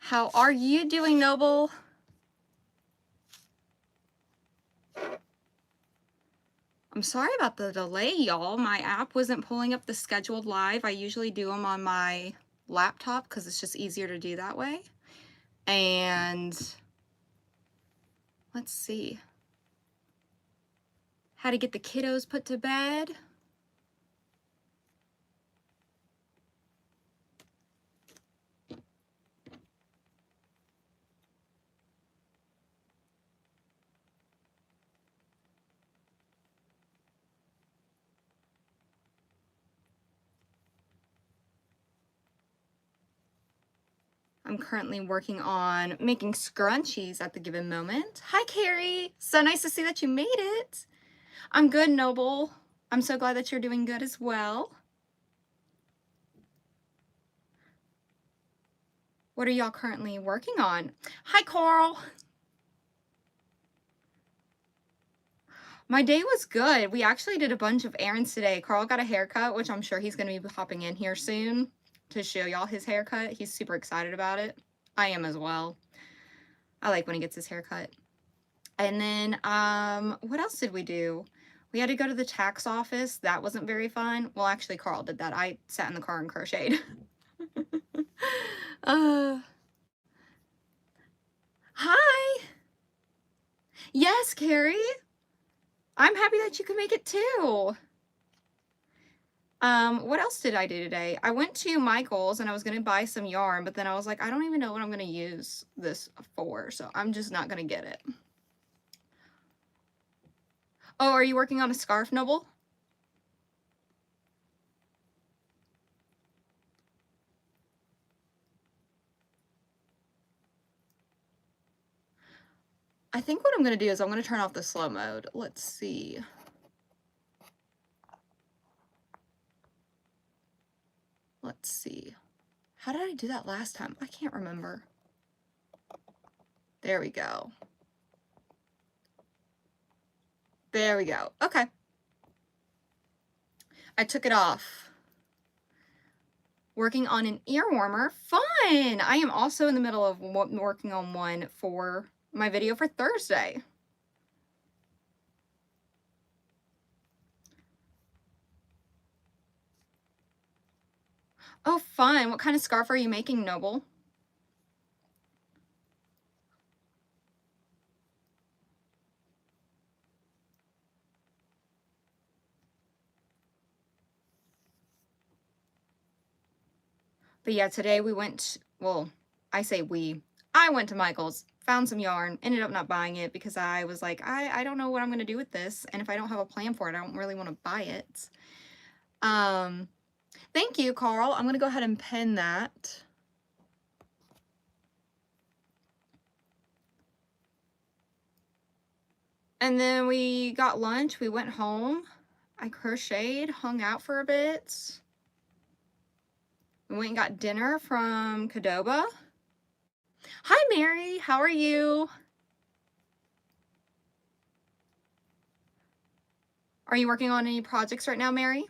How are you doing, Noble? I'm sorry about the delay, y'all. My app wasn't pulling up the scheduled live. I usually do them on my laptop because it's just easier to do that way. And let's see. How to get the kiddos put to bed. I'm currently working on making scrunchies at the given moment. Hi, Carrie. So nice to see that you made it. I'm good, Noble. I'm so glad that you're doing good as well. What are y'all currently working on? Hi, Coral. My day was good. We actually did a bunch of errands today. Carl got a haircut, which I'm sure he's going to be hopping in here soon to show y'all his haircut. He's super excited about it. I am as well. I like when he gets his haircut. And then, what else did we do? We had to go to the tax office. That wasn't very fun. Well, actually, Carl did that. I sat in the car and crocheted. Hi. Yes, Carrie. I'm happy that you can make it too. What else did I do today? I went to Michael's and I was going to buy some yarn, but then I was like, I don't even know what I'm going to use this for, so I'm just not going to get it. Oh, are you working on a scarf, Noble? I think what I'm going to do is I'm going to turn off the slow mode. Let's see. Let's see. How did I do that last time? I can't remember. There we go. There we go. Okay. I took it off. Working on an ear warmer. Fun! I am also in the middle of working on one for my video for Thursday. Oh, fun. What kind of scarf are you making, Noble? But yeah, today we went, well, I say we. I went to Michael's, found some yarn, ended up not buying it because I was like, I don't know what I'm going to do with this. And if I don't have a plan for it, I don't really want to buy it. Thank you, Carl. I'm going to go ahead and pin that. And then we got lunch. We went home. I crocheted, hung out for a bit. We went and got dinner from Cadoba. Hi, Mary. How are you? Are you working on any projects right now, Mary?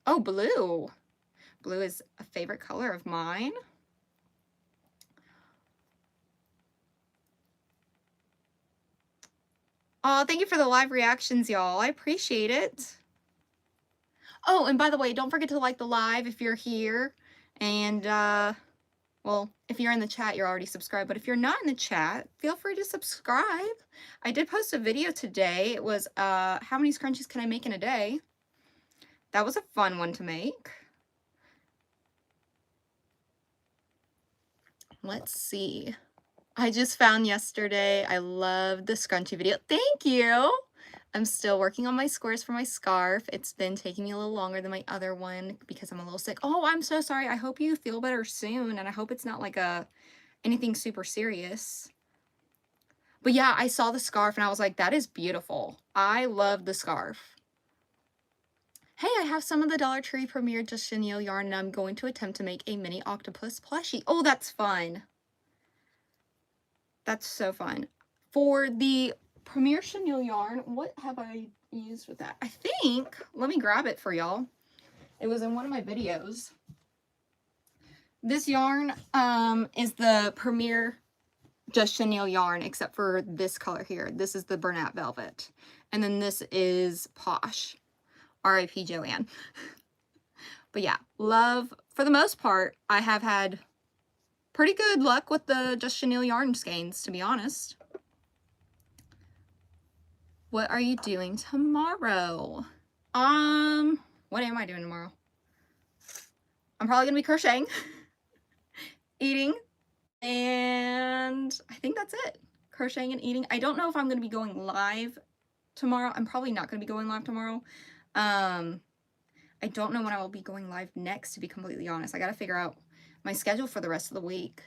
Oh, blue. Blue is a favorite color of mine. Oh, thank you for the live reactions, y'all. I appreciate it. Oh, and by the way, don't forget to like the live if you're here. And, well, if you're in the chat, you're already subscribed. But if you're not in the chat, feel free to subscribe. I did post a video today. It was, how many scrunchies can I make in a day? That was a fun one to make. Let's see. I just found yesterday. I loved the scrunchie video. Thank you. I'm still working on my squares for my scarf. It's been taking me a little longer than my other one because I'm a little sick. Oh, I'm so sorry. I hope you feel better soon, and I hope it's not like anything super serious. But yeah, I saw the scarf and I was like, that is beautiful. I love the scarf. Hey, I have some of the Dollar Tree Premier Just Chenille yarn, and I'm going to attempt to make a mini octopus plushie. Oh, that's fun. That's so fun. For the Premier Chenille yarn, what have I used with that? I think, let me grab it for y'all. It was in one of my videos. This yarn is the Premier Just Chenille yarn, except for this color here. This is the Bernat Velvet. And then this is Posh. R.I.P. Joanne. But yeah, love, for the most part, I have had pretty good luck with the Just Chenille yarn skeins, to be honest. What are you doing tomorrow? What am I doing tomorrow? I'm probably gonna be crocheting, eating, and I think that's it. Crocheting and eating. I don't know if I'm gonna be going live tomorrow. I'm probably not gonna be going live tomorrow. I don't know when I will be going live next, to be completely honest. I gotta figure out my schedule for the rest of the week.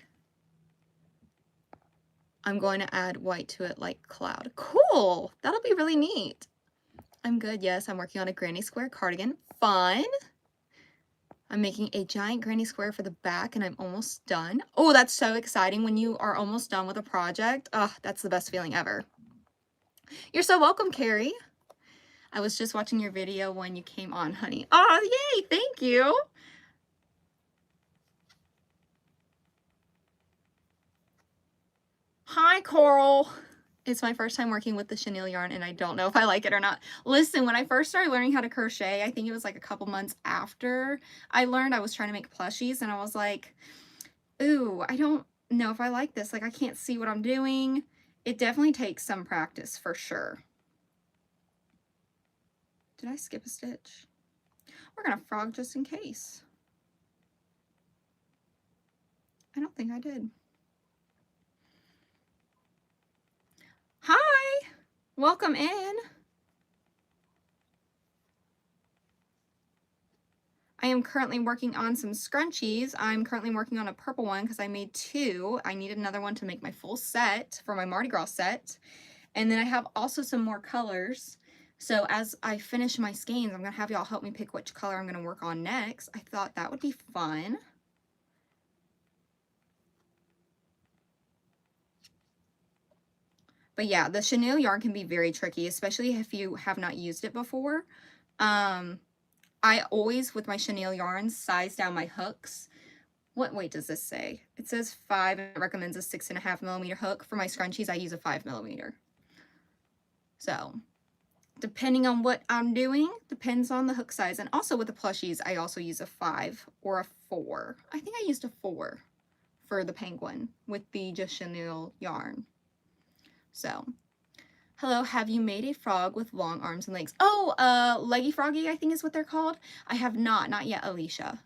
I'm going to add white to it like cloud. Cool! That'll be really neat. I'm good, yes. I'm working on a granny square cardigan. Fun! I'm making a giant granny square for the back and I'm almost done. Oh, that's so exciting when you are almost done with a project. Oh, that's the best feeling ever. You're so welcome, Carrie. I was just watching your video when you came on, honey. Oh, yay! Thank you! Hi, Coral. It's my first time working with the chenille yarn and I don't know if I like it or not. Listen, when I first started learning how to crochet, I think it was like a couple months after I learned, I was trying to make plushies and I was like, ooh, I don't know if I like this. Like, I can't see what I'm doing. It definitely takes some practice for sure. Did I skip a stitch? We're gonna frog just in case. I don't think I did. Hi! Welcome in. I am currently working on some scrunchies. I'm currently working on a purple one because I made 2. I need another one to make my full set for my Mardi Gras set. And then I have also some more colors. So as I finish my skeins, I'm going to have y'all help me pick which color I'm going to work on next. I thought that would be fun. But yeah, the chenille yarn can be very tricky, especially if you have not used it before. I always, with my chenille yarns, size down my hooks. What weight does this say? It says 5 and it recommends a 6.5 millimeter hook. For my scrunchies, I use a 5 millimeter. So, depending on what I'm doing, depends on the hook size. And also with the plushies, I also use a 5 or a 4. I think I used a 4 for the penguin with the Just Chenille yarn. So, hello, have you made a frog with long arms and legs? Oh, Leggy Froggy, I think is what they're called. I have not yet, Alicia.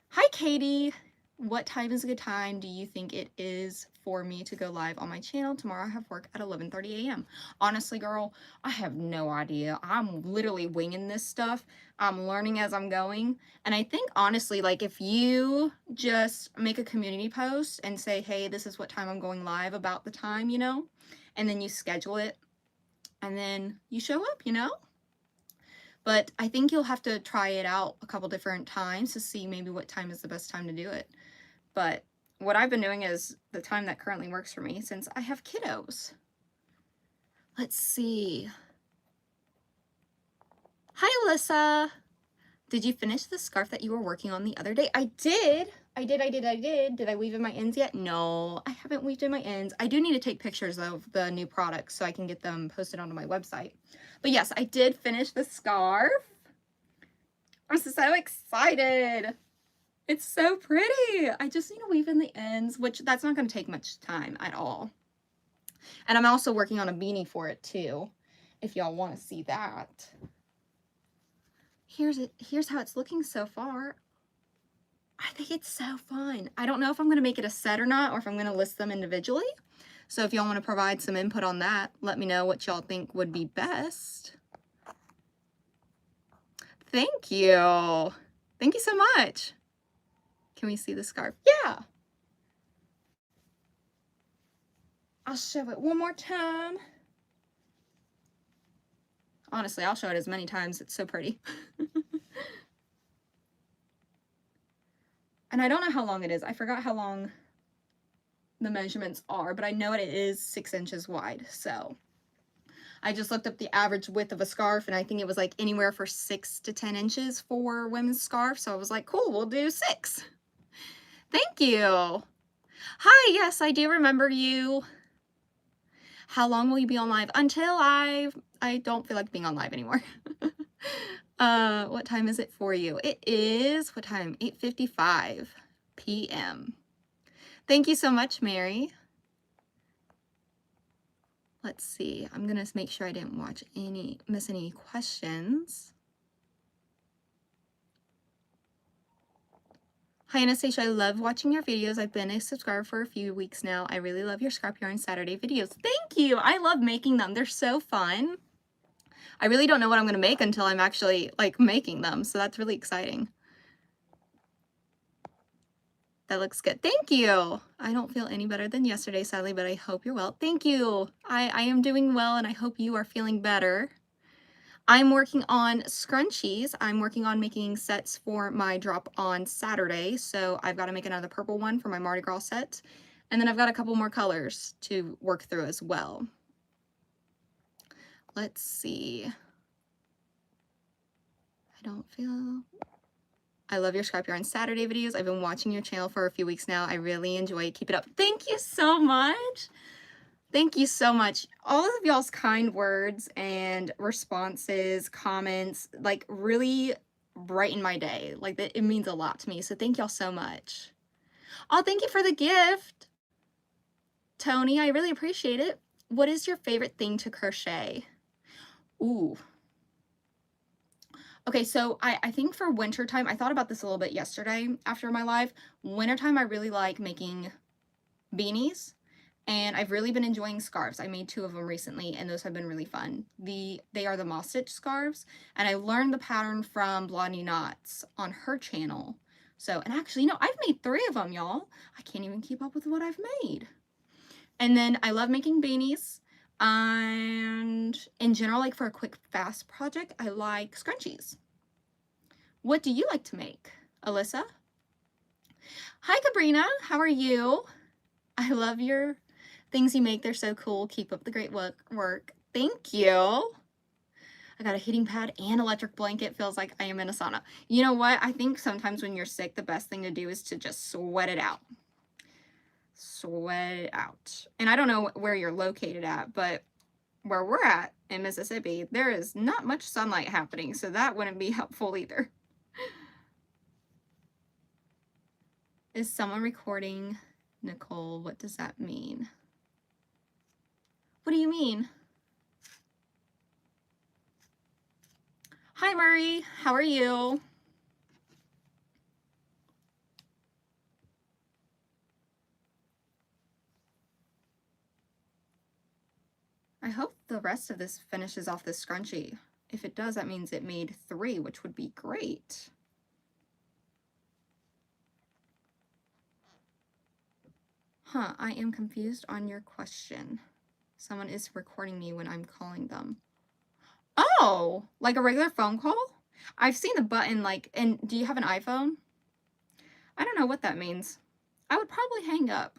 Hi, Katie. What time is a good time do you think it is for me to go live on my channel? Tomorrow I have work at 11:30 a.m. Honestly, girl, I have no idea. I'm literally winging this stuff. I'm learning as I'm going. And I think, honestly, like if you just make a community post and say, hey, this is what time I'm going live about the time, you know, and then you schedule it and then you show up, you know? But I think you'll have to try it out a couple different times to see maybe what time is the best time to do it. But what I've been doing is the time that currently works for me since I have kiddos. Let's see. Hi, Alyssa. Did you finish the scarf that you were working on the other day? I did. I did. Did I weave in my ends yet? No, I haven't weaved in my ends. I do need to take pictures of the new products so I can get them posted onto my website. But yes, I did finish the scarf. I'm so excited. It's so pretty. I just need to weave in the ends, which that's not going to take much time at all. And I'm also working on a beanie for it too, if y'all want to see that. Here's how it's looking so far. I think it's so fun. I don't know if I'm going to make it a set or not, or if I'm going to list them individually. So if y'all want to provide some input on that, let me know what y'all think would be best. Thank you. Thank you so much. Can we see the scarf? Yeah. I'll show it one more time. Honestly, I'll show it as many times. It's so pretty. And I don't know how long it is. I forgot how long the measurements are, but I know it is 6 inches wide. So I just looked up the average width of a scarf and I think it was like anywhere for 6 to 10 inches for women's scarves. So I was like, cool, we'll do 6. Thank you. Hi, yes, I do remember you. How long will you be on live? Until I don't feel like being on live anymore. What time is it for you? It is, what time? 8:55 p.m. Thank you so much, Mary. Let's see. I'm gonna make sure I didn't miss any questions. Hi, Anastasia. I love watching your videos. I've been a subscriber for a few weeks now. I really love your Scrap Yarn Saturday videos. Thank you. I love making them. They're so fun. I really don't know what I'm going to make until I'm actually like making them. So that's really exciting. That looks good. Thank you. I don't feel any better than yesterday, sadly, but I hope you're well. Thank you. I am doing well, and I hope you are feeling better. I'm working on scrunchies. I'm working on making sets for my drop on Saturday. So I've got to make another purple one for my Mardi Gras set. And then I've got a couple more colors to work through as well. Let's see. I love your Scrap Yarn Saturday videos. I've been watching your channel for a few weeks now. I really enjoy it. Keep it up. Thank you so much. Thank you so much. All of y'all's kind words and responses, comments, like really brighten my day. Like it means a lot to me. So thank y'all so much. Oh, thank you for the gift, Tony. I really appreciate it. What is your favorite thing to crochet? Ooh. Okay, so I think for wintertime, I thought about this a little bit yesterday after my live. Wintertime, I really like making beanies, and I've really been enjoying scarves. I made 2 of them recently, and those have been really fun. They are the moss stitch scarves, and I learned the pattern from Blondie Knots on her channel. So, and actually, I've made 3 of them, y'all. I can't even keep up with what I've made. And then I love making beanies. And in general, like for a quick, fast project, I like scrunchies. What do you like to make, Alyssa? Hi, Cabrina. How are you? I love your things you make. They're so cool. Keep up the great work. Thank you. I got a heating pad and electric blanket. Feels like I am in a sauna. You know what? I think sometimes when you're sick, the best thing to do is to just sweat it out. Sweat it out. And I don't know where you're located at, but where we're at in Mississippi, there is not much sunlight happening, so that wouldn't be helpful either. Is someone recording? Nicole, what does that mean? What do you mean? Hi, Murray. How are you? I hope the rest of this finishes off this scrunchie. If it does, that means it made 3, which would be great. Huh, I am confused on your question. Someone is recording me when I'm calling them. Oh, like a regular phone call? I've seen the button and do you have an iPhone? I don't know what that means. I would probably hang up.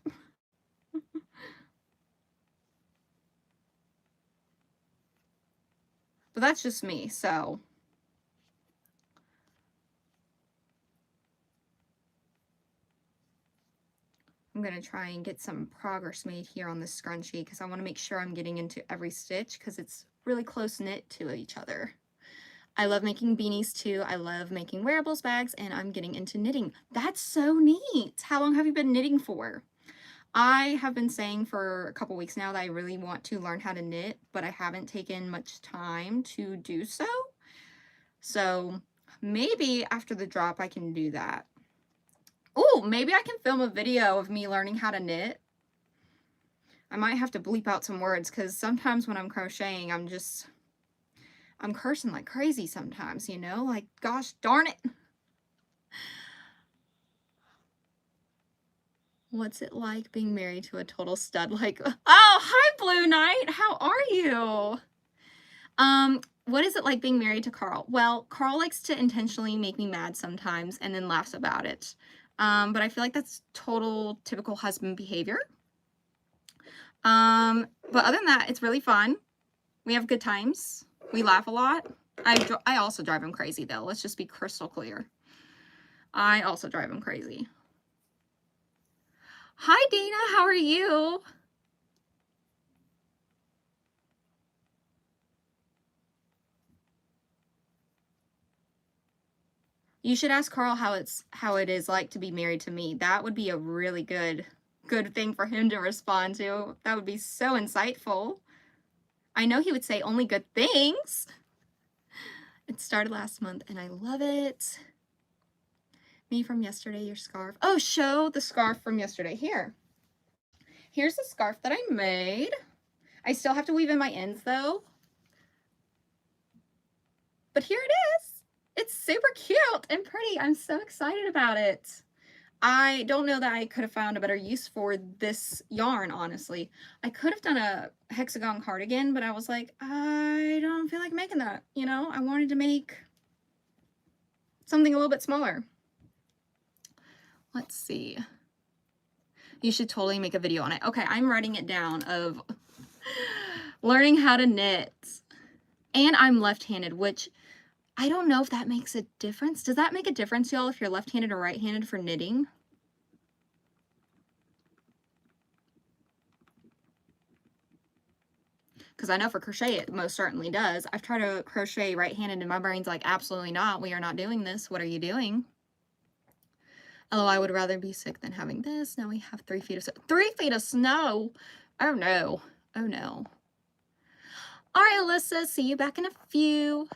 But that's just me, so. I'm going to try and get some progress made here on this scrunchie because I want to make sure I'm getting into every stitch because it's really close knit to each other. I love making beanies too. I love making wearables bags, and I'm getting into knitting. That's so neat. How long have you been knitting for? I have been saying for a couple weeks now that I really want to learn how to knit, but I haven't taken much time to do so. So maybe after the drop I can do that. Oh, maybe I can film a video of me learning how to knit. I might have to bleep out some words because sometimes when I'm crocheting, I'm cursing like crazy sometimes, like, gosh darn it. What's it like being married to a total stud? Like, oh, hi, Blue Knight. How are you? What is it like being married to Carl? Well, Carl likes to intentionally make me mad sometimes and then laughs about it. But I feel like that's total typical husband behavior. But other than that, it's really fun. We have good times. We laugh a lot. I also drive him crazy, though. Let's just be crystal clear. I also drive him crazy. Hi, Dana. How are you? You should ask Carl how it is like to be married to me. That would be a really good thing for him to respond to. That would be so insightful. I know he would say only good things. It started last month and I love it. Me from yesterday, your scarf. Oh, show the scarf from yesterday. Here's the scarf that I made. I still have to weave in my ends though. But here it is. It's super cute and pretty. I'm so excited about it. I don't know that I could have found a better use for this yarn, honestly. I could have done a hexagon cardigan, but I was like, I don't feel like making that, you know? I wanted to make something a little bit smaller. Let's see. You should totally make a video on it. Okay, I'm writing it down of learning how to knit. And I'm left-handed, which I don't know if that makes a difference. Does that make a difference, y'all, if you're left-handed or right-handed for knitting? Because I know for crochet it most certainly does. I've tried to crochet right-handed and my brain's like, absolutely not. We are not doing this. What are you doing? Although I would rather be sick than having this. Now we have 3 feet of snow. 3 feet of snow? Oh no. Oh no. All right, Alyssa, see you back in a few.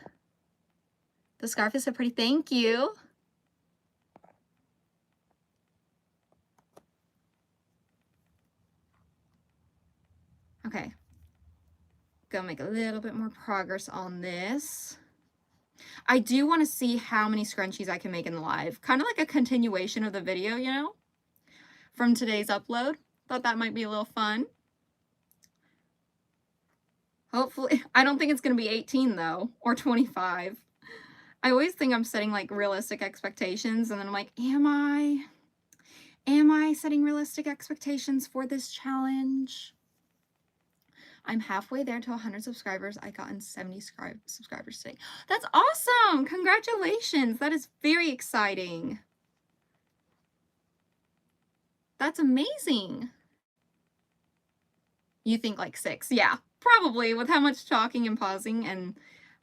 The scarf is so pretty. Thank you. Okay. Go make a little bit more progress on this. I do want to see how many scrunchies I can make in the live. Kind of like a continuation of the video, you know, from today's upload. Thought that might be a little fun. Hopefully, I don't think it's going to be 18 though, or 25. I always think I'm setting like realistic expectations and then I'm like, am I setting realistic expectations for this challenge? I'm halfway there to 100 subscribers. I gotten 70 subscribers today. That's awesome! Congratulations! That is very exciting. That's amazing. You think like 6. Yeah, probably with how much talking and pausing, and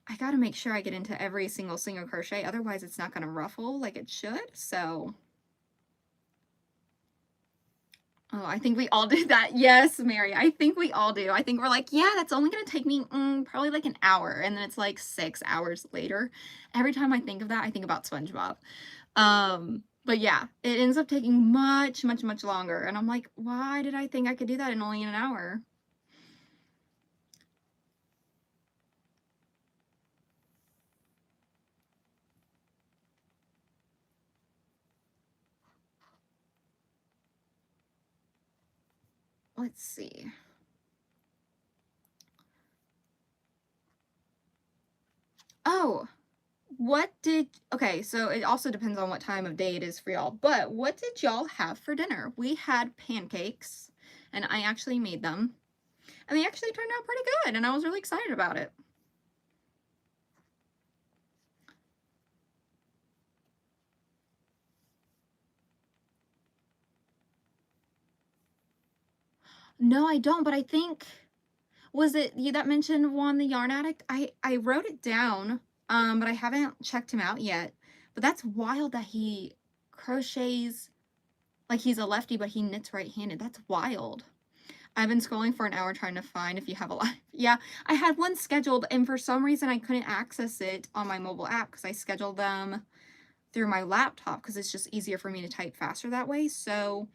I gotta make sure I get into every single crochet, otherwise it's not gonna ruffle like it should, so. Oh, I think we all do that. Yes, Mary, I think we all do. I think we're like, yeah, that's only gonna take me probably like an hour, and then it's like 6 hours later. Every time I think of that, I think about SpongeBob. But yeah, it ends up taking much longer, and I'm like, why did I think I could do that in only an hour? Let's see. Oh, okay, so it also depends on what time of day it is for y'all, but what did y'all have for dinner? We had pancakes, and I actually made them, and they actually turned out pretty good, and I was really excited about it. No, I don't, but I think, was it you that mentioned Juan the Yarn Addict? I wrote it down, but I haven't checked him out yet. But that's wild that he crochets, like he's a lefty, but he knits right-handed. That's wild. I've been scrolling for an hour trying to find if you have a live. Yeah, I had one scheduled, and for some reason I couldn't access it on my mobile app because I scheduled them through my laptop because it's just easier for me to type faster that way. So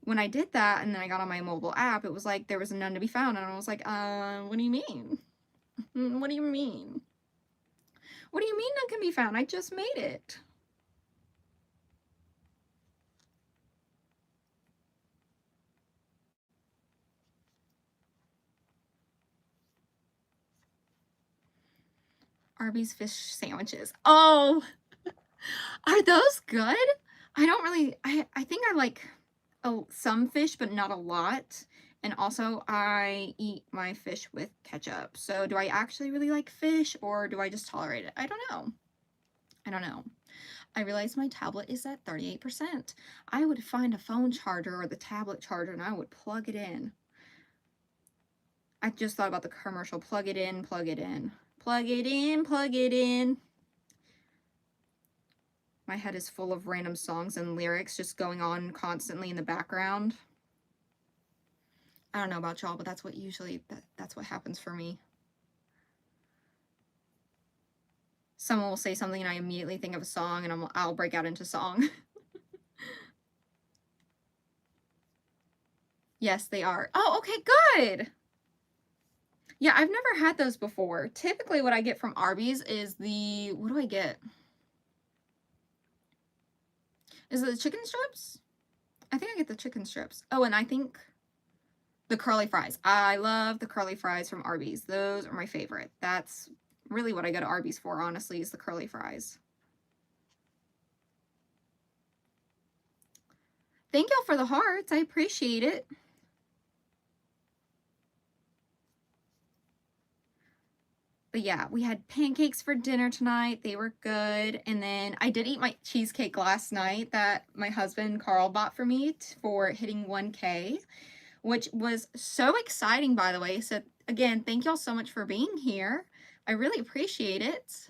when I did that and then I got on my mobile app, it was like there was none to be found. And I was like, what do you mean? What do you mean? What do you mean none can be found? I just made it. Arby's fish sandwiches. Oh, are those good? I don't really, I think I like some fish, but not a lot. And also I eat my fish with ketchup. So do I actually really like fish or do I just tolerate it? I don't know. I don't know. I realized my tablet is at 38%. I would find a phone charger or the tablet charger and I would plug it in. I just thought about the commercial. Plug it in, plug it in. Plug it in, plug it in. My head is full of random songs and lyrics just going on constantly in the background. I don't know about y'all, but that's what that's what happens for me. Someone will say something and I immediately think of a song and I'll break out into song. Yes, they are. Oh, okay, good. Yeah, I've never had those before. Typically what I get from Arby's is what do I get? Is it the chicken strips? I think I get the chicken strips. Oh, and I think the curly fries. I love the curly fries from Arby's. Those are my favorite. That's really what I go to Arby's for, honestly, is the curly fries. Thank y'all for the hearts. I appreciate it. But yeah, we had pancakes for dinner tonight. They were good. And then I did eat my cheesecake last night that my husband Carl bought for me for hitting 1K, which was so exciting, by the way. So again, thank y'all so much for being here. I really appreciate it.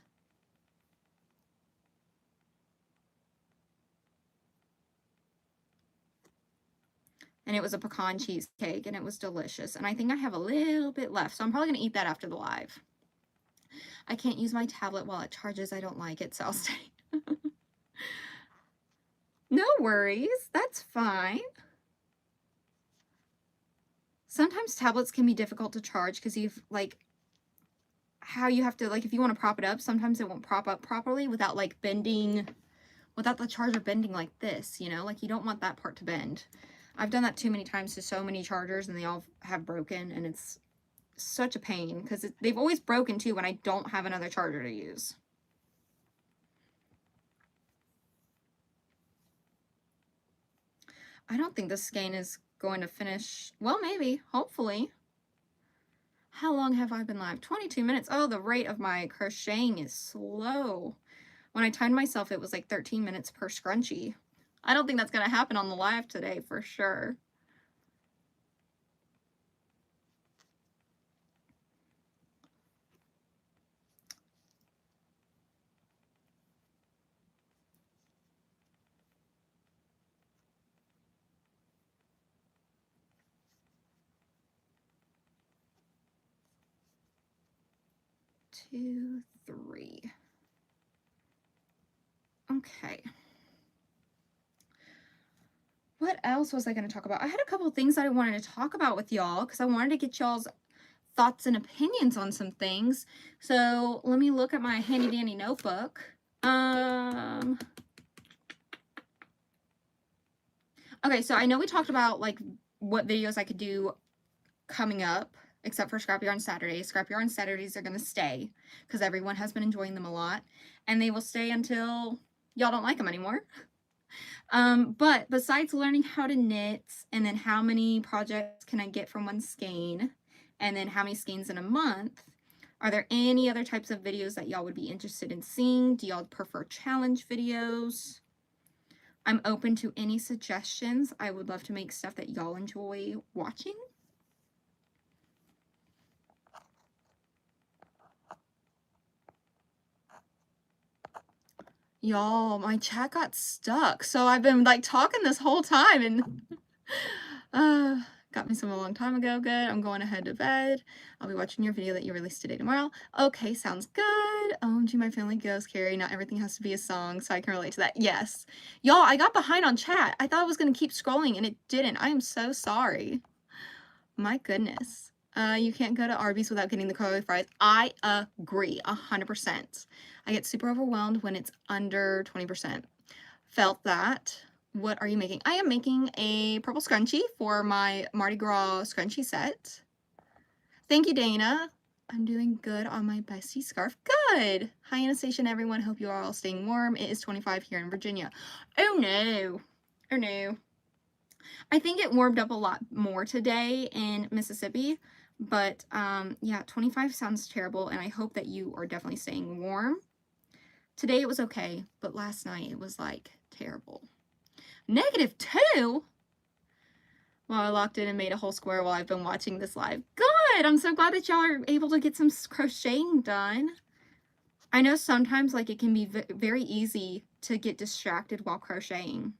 And it was a pecan cheesecake and it was delicious. And I think I have a little bit left, so I'm probably going to eat that after the live. I can't use my tablet while it charges. I don't like it, so I'll stay. No worries. That's fine. Sometimes tablets can be difficult to charge because you've, like, how you have to, like, if you want to prop it up, sometimes it won't prop up properly without, like, bending, without the charger bending like this, you know? Like, you don't want that part to bend. I've done that too many times to so many chargers, and they all have broken, and it's such a pain because they've always broken too when I don't have another charger to use. I don't think this skein is going to finish. Well, maybe, hopefully. How long have I been live? 22 minutes. Oh, the rate of my crocheting is slow. When I timed myself, it was like 13 minutes per scrunchie. I don't think that's going to happen on the live today for sure. Two, three. Okay. What else was I going to talk about? I had a couple of things that I wanted to talk about with y'all because I wanted to get y'all's thoughts and opinions on some things. So let me look at my handy dandy notebook. Okay, so I know we talked about like what videos I could do coming up, except for Scrap Yarn Saturdays. Scrap Yarn Saturdays are going to stay because everyone has been enjoying them a lot, and they will stay until y'all don't like them anymore. But besides learning how to knit, and then how many projects can I get from one skein, and then how many skeins in a month, are there any other types of videos that y'all would be interested in seeing? Do y'all prefer challenge videos? I'm open to any suggestions. I would love to make stuff that y'all enjoy watching. Y'all, my chat got stuck. So I've been like talking this whole time and got me some a long time ago. Good. I'm going ahead to bed. I'll be watching your video that you released today tomorrow. Okay, sounds good. OMG, my family goes, Carrie. Not everything has to be a song, so I can relate to that. Yes. Y'all, I got behind on chat. I thought I was going to keep scrolling and it didn't. I am so sorry. My goodness. You can't go to Arby's without getting the curly fries. I agree, 100%. I get super overwhelmed when it's under 20%. Felt that. What are you making? I am making a purple scrunchie for my Mardi Gras scrunchie set. Thank you, Dana. I'm doing good on my bestie scarf. Good. Hi, Anastasia and everyone. Hope you are all staying warm. It is 25 here in Virginia. Oh, no. Oh, no. I think it warmed up a lot more today in Mississippi, but yeah, 25 sounds terrible, and I hope that you are definitely staying warm. Today it was okay, but last night it was like terrible. -2? Well, I locked in and made a whole square while I've been watching this live. Good! I'm so glad that y'all are able to get some crocheting done. I know sometimes, like, it can be very easy to get distracted while crocheting.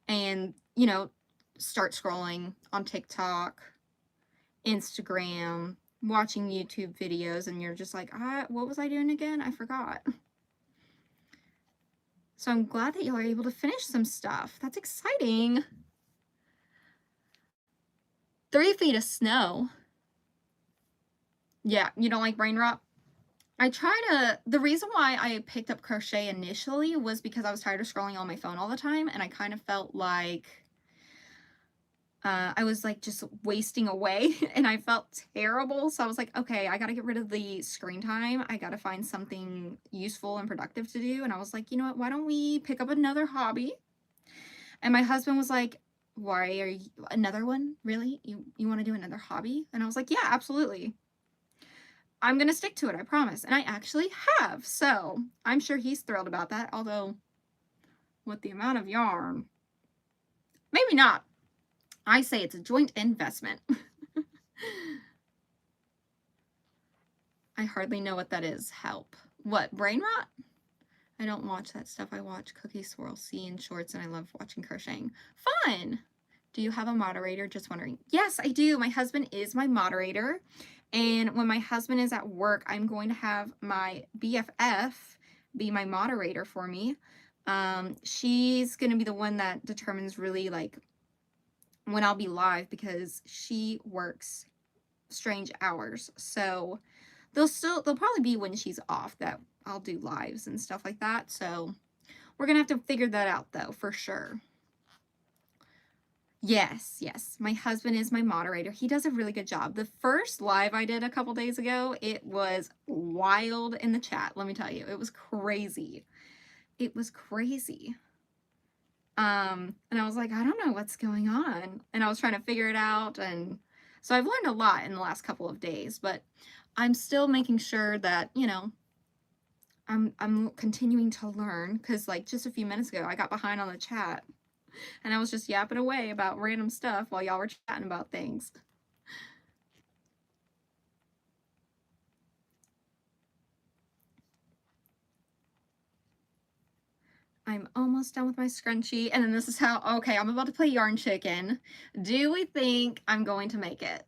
And, you know, start scrolling on TikTok, Instagram, watching YouTube videos, and you're just like, what was I doing again? I forgot. So I'm glad that y'all are able to finish some stuff. That's exciting. 3 feet of snow. Yeah, you don't like brain rot? The reason why I picked up crochet initially was because I was tired of scrolling on my phone all the time, and I kind of felt like I was like just wasting away and I felt terrible. So I was like, okay, I got to get rid of the screen time. I got to find something useful and productive to do. And I was like, you know what? Why don't we pick up another hobby? And my husband was like, why are you another one? Really? You want to do another hobby? And I was like, yeah, absolutely. I'm going to stick to it. I promise. And I actually have. So I'm sure he's thrilled about that. Although with the amount of yarn, maybe not. I say it's a joint investment. I hardly know what that is. Help. What, brain rot? I don't watch that stuff. I watch Cookie Swirl, C, and Shorts, and I love watching crocheting. Fun! Do you have a moderator? Just wondering. Yes, I do. My husband is my moderator. And when my husband is at work, I'm going to have my BFF be my moderator for me. She's going to be the one that determines really like when I'll be live because she works strange hours. So they'll probably be when she's off that I'll do lives and stuff like that. So we're gonna have to figure that out though, for sure. Yes, my husband is my moderator. He does a really good job. The first live I did a couple days ago, it was wild in the chat. Let me tell you, it was crazy. It was crazy. And I was like, I don't know what's going on. And I was trying to figure it out. And so I've learned a lot in the last couple of days, but I'm still making sure that, you know, I'm continuing to learn because like just a few minutes ago, I got behind on the chat and I was just yapping away about random stuff while y'all were chatting about things. I'm almost done with my scrunchie. And then this is how, okay, I'm about to play Yarn Chicken. Do we think I'm going to make it?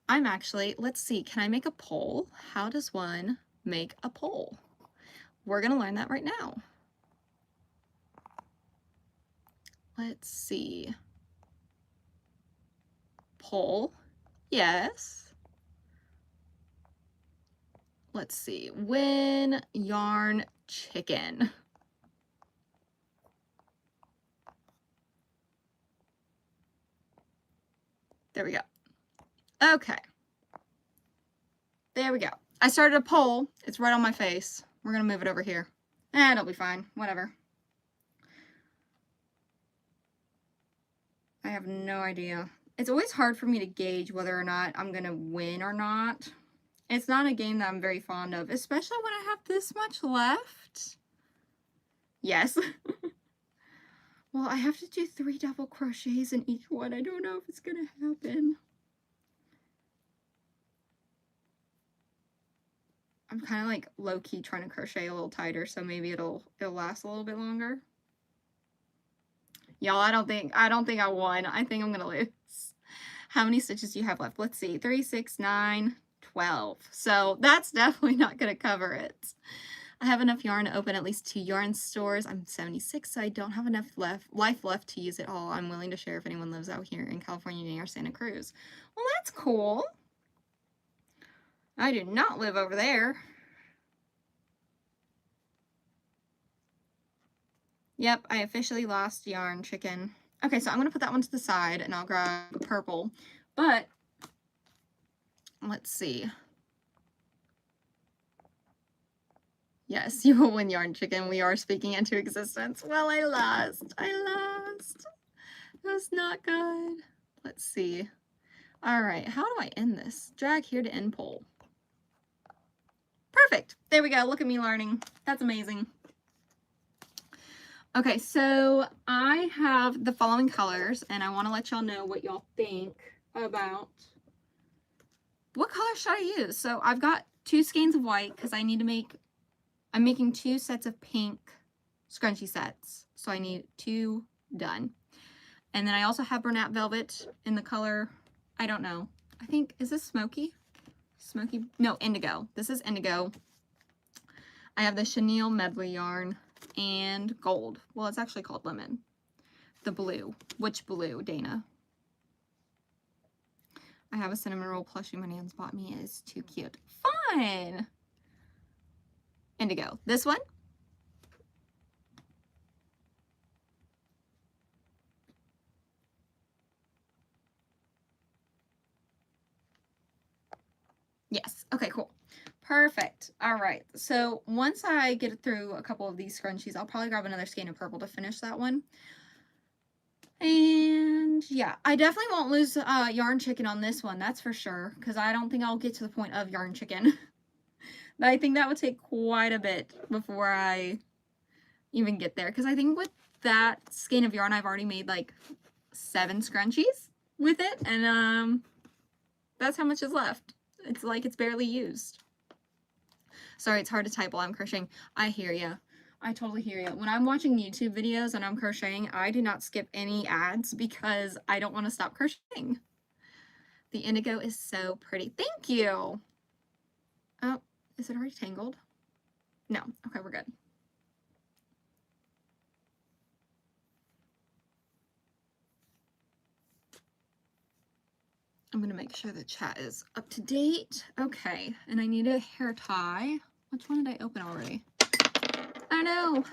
I'm actually, let's see, can I make a poll? How does one make a poll? We're going to learn that right now. Let's see. Poll, yes. Let's see, win Yarn Chicken. There we go. Okay. There we go. I started a poll. It's right on my face. We're going to move it over here. It'll be fine. Whatever. I have no idea. It's always hard for me to gauge whether or not I'm going to win or not. It's not a game that I'm very fond of, especially when I have this much left. Yes. Well, I have to do 3 double crochets in each one. I don't know if it's going to happen. I'm kind of like low-key trying to crochet a little tighter, so maybe it'll last a little bit longer. Y'all, I don't think I won. I think I'm gonna lose. How many stitches do you have left? Let's see. 3, 6, 9, 12. So that's definitely not gonna cover it. I have enough yarn to open at least 2 yarn stores. I'm 76, so I don't have enough life left to use it all. I'm willing to share if anyone lives out here in California or Santa Cruz. Well, that's cool. I do not live over there. Yep, I officially lost Yarn Chicken. Okay, so I'm going to put that one to the side, and I'll grab the purple. But, let's see. Yes, you will win Yarn Chicken. We are speaking into existence. Well, I lost. That was not good. Let's see. All right, how do I end this? Drag here to end poll. Perfect. There we go. Look at me learning. That's amazing. Okay, so I have the following colors, and I want to let y'all know what y'all think about what color should I use. So I've got 2 skeins of white because I need to make, I'm making 2 sets of pink scrunchie sets. So I need 2 done. And then I also have Bernat Velvet in the color, I don't know. I think, is this smoky? Smoky? No, indigo. This is indigo. I have the chenille medley yarn and gold. Well, it's actually called lemon. The blue. Which blue, Dana? I have a cinnamon roll plushie my nan's bought me. It is too cute. Fun! Indigo. This one. Yes. Okay, cool. Perfect. All right. So once I get through a couple of these scrunchies, I'll probably grab another skein of purple to finish that one. And yeah, I definitely won't lose yarn chicken on this one. That's for sure. Because I don't think I'll get to the point of yarn chicken. I think that would take quite a bit before I even get there. Because I think with that skein of yarn, I've already made like 7 scrunchies with it. And that's how much is left. It's like it's barely used. Sorry, it's hard to type while I'm crocheting. I hear ya. I totally hear you. When I'm watching YouTube videos and I'm crocheting, I do not skip any ads because I don't want to stop crocheting. The indigo is so pretty. Thank you. Oh, is it already tangled? No. Okay, we're good. I'm going to make sure the chat is up to date. Okay, and I need a hair tie. Which one did I open already? I don't know.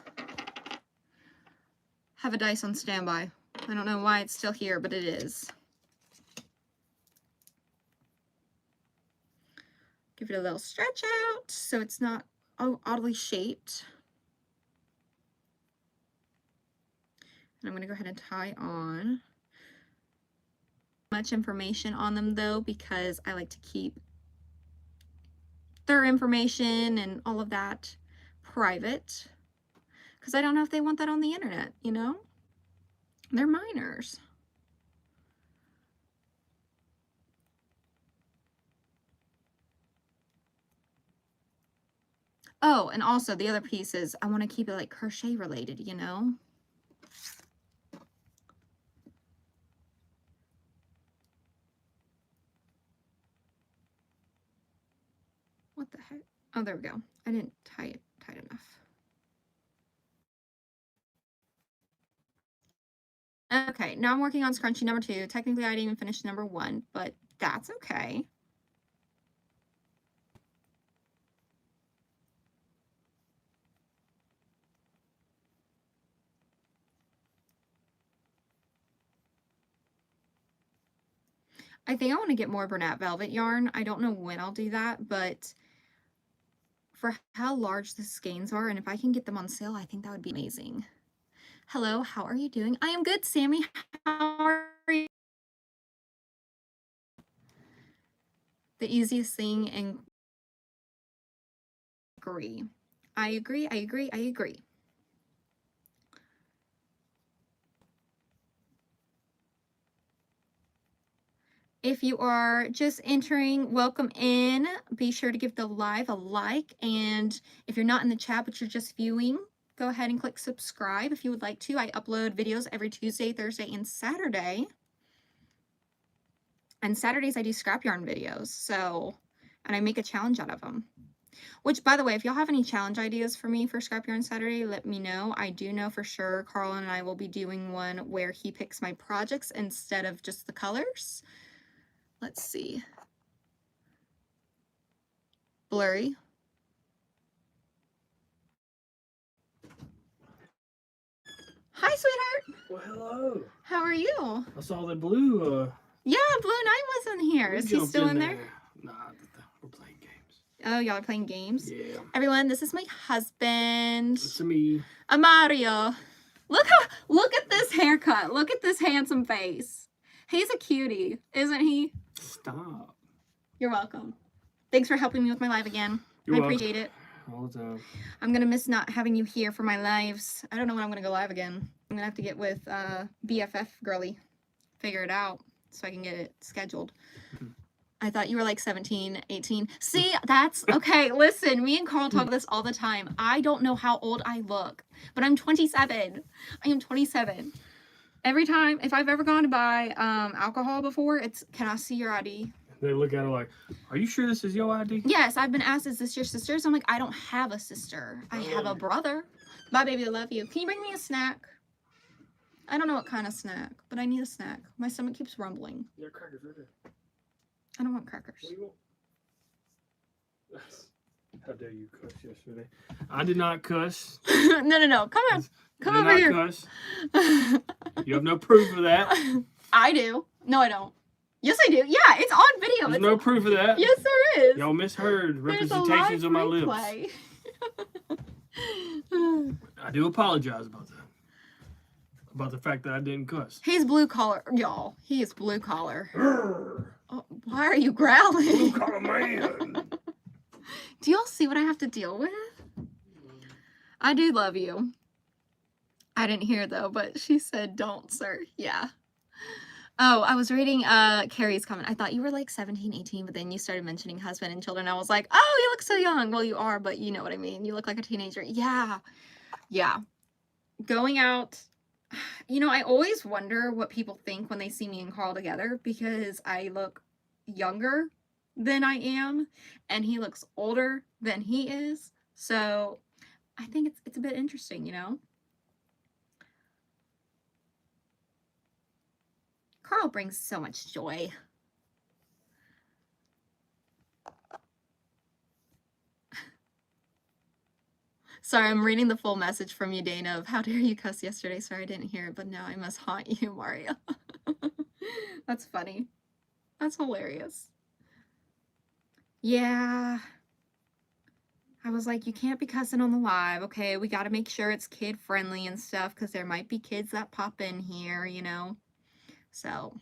Have a dice on standby. I don't know why it's still here, but it is. Give it a little stretch out so it's not oddly shaped. And I'm going to go ahead and tie on. Much information on them though, because I like to keep their information and all of that private. Because I don't know if they want that on the internet, you know? They're minors. Oh, and also the other piece is I want to keep it like crochet related, you know? What the heck? Oh, there we go. I didn't tie it tight enough. Okay, now I'm working on scrunchie number 2. Technically, I didn't even finish number 1, but that's okay. I think I want to get more Bernat Velvet yarn. I don't know when I'll do that, but for how large the skeins are, and if I can get them on sale, I think that would be amazing. Hello, how are you doing? I am good, Sammy. How are you? The easiest thing, and agree. I agree, I agree, I agree. If you are just entering, welcome in. Be sure to give the live a like. And if you're not in the chat, but you're just viewing, go ahead and click subscribe if you would like to. I upload videos every Tuesday, Thursday, and Saturday. And Saturdays I do scrap yarn videos. So, and I make a challenge out of them. Which, by the way, if y'all have any challenge ideas for me for Scrap Yarn Saturday, let me know. I do know for sure Carl and I will be doing one where he picks my projects instead of just the colors. Let's see. Blurry. Hi, sweetheart. Well, hello. How are you? I saw the blue. Yeah, Blue Knight was in here. Is he still in there? Nah, we're playing games. Oh, y'all are playing games? Yeah. Everyone, this is my husband. It's me. Mario. Look at this haircut. Look at this handsome face. He's a cutie, isn't he? Stop. You're welcome. Thanks for helping me with my live again. You're I welcome. appreciate it. All the time. I'm going to miss not having you here for my lives. I don't know when I'm going to go live again. I'm going to have to get with BFF Girly. Figure it out so I can get it scheduled. I thought you were like 17, 18. See, that's okay. Listen, me and Carl talk about this all the time. I don't know how old I look, but I'm 27. I am 27. Every time, if I've ever gone to buy alcohol before, it's, can I see your ID? They look at her like, are you sure this is your ID? Yes, I've been asked, is this your sister's? I'm like, I don't have a sister. I have a brother. Bye, baby, I love you. Can you bring me a snack? I don't know what kind of snack, but I need a snack. My stomach keeps rumbling. There are crackers right there. I don't want crackers. What do you want? How dare you cuss yesterday? I did not cuss. No. Come on. Come over here. Cuss. You have no proof of that. I do. No, I don't. Yes, I do. Yeah, it's on video. There's no proof of that. Yes, there is. Y'all misheard representations of my lips. I do apologize about that. About the fact that I didn't cuss. He's blue collar, y'all. He is blue collar. Oh, why are you growling? Blue collar man. Do y'all see what I have to deal with? I do love you. I didn't hear though, but she said, don't, sir. Yeah. Oh, I was reading Carrie's comment. I thought you were like 17, 18, but then you started mentioning husband and children. I was like, oh, you look so young. Well, you are, but you know what I mean. You look like a teenager. Yeah. Yeah. Going out, you know, I always wonder what people think when they see me and Carl together because I look younger than I am and he looks older than he is. So I think it's a bit interesting, you know? Carl brings so much joy. Sorry, I'm reading the full message from you, Dana, of how dare you cuss yesterday. Sorry, I didn't hear it, but now I must haunt you, Mario. That's funny. That's hilarious. Yeah. I was like, you can't be cussing on the live. Okay, we got to make sure it's kid-friendly and stuff because there might be kids that pop in here, you know? So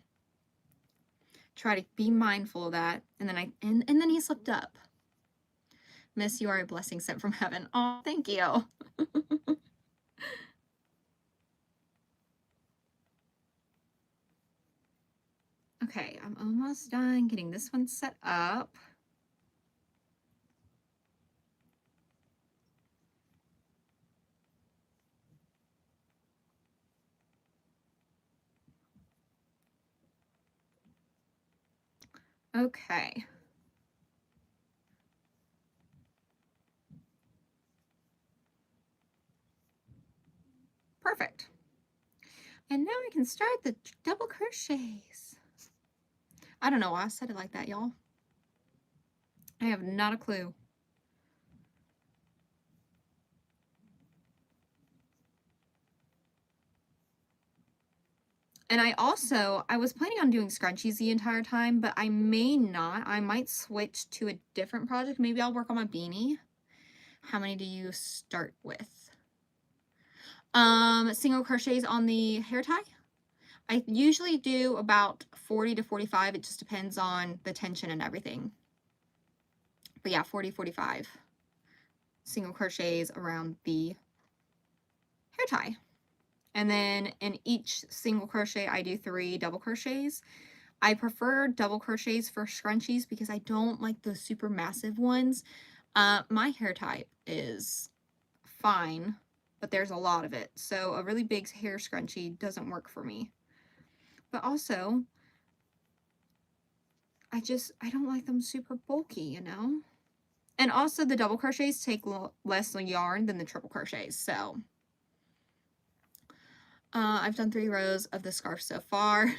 try to be mindful of that. And then and then he slipped up. Miss, you are a blessing sent from heaven. Oh, thank you. Okay, I'm almost done getting this one set up. Okay. Perfect. And now I can start the double crochets. I don't know why I said it like that, y'all. I have not a clue. And I was planning on doing scrunchies the entire time, but I may not. I might switch to a different project. Maybe I'll work on my beanie. How many do you start with? Single crochets on the hair tie. I usually do about 40 to 45. It just depends on the tension and everything. But yeah, 40, 45 single crochets around the hair tie. And then in each single crochet, I do 3 double crochets. I prefer double crochets for scrunchies because I don't like the super massive ones. My hair type is fine, but there's a lot of it. So a really big hair scrunchie doesn't work for me. But also, I don't like them super bulky, you know? And also the double crochets take less yarn than the triple crochets, so... I've done 3 rows of the scarf so far.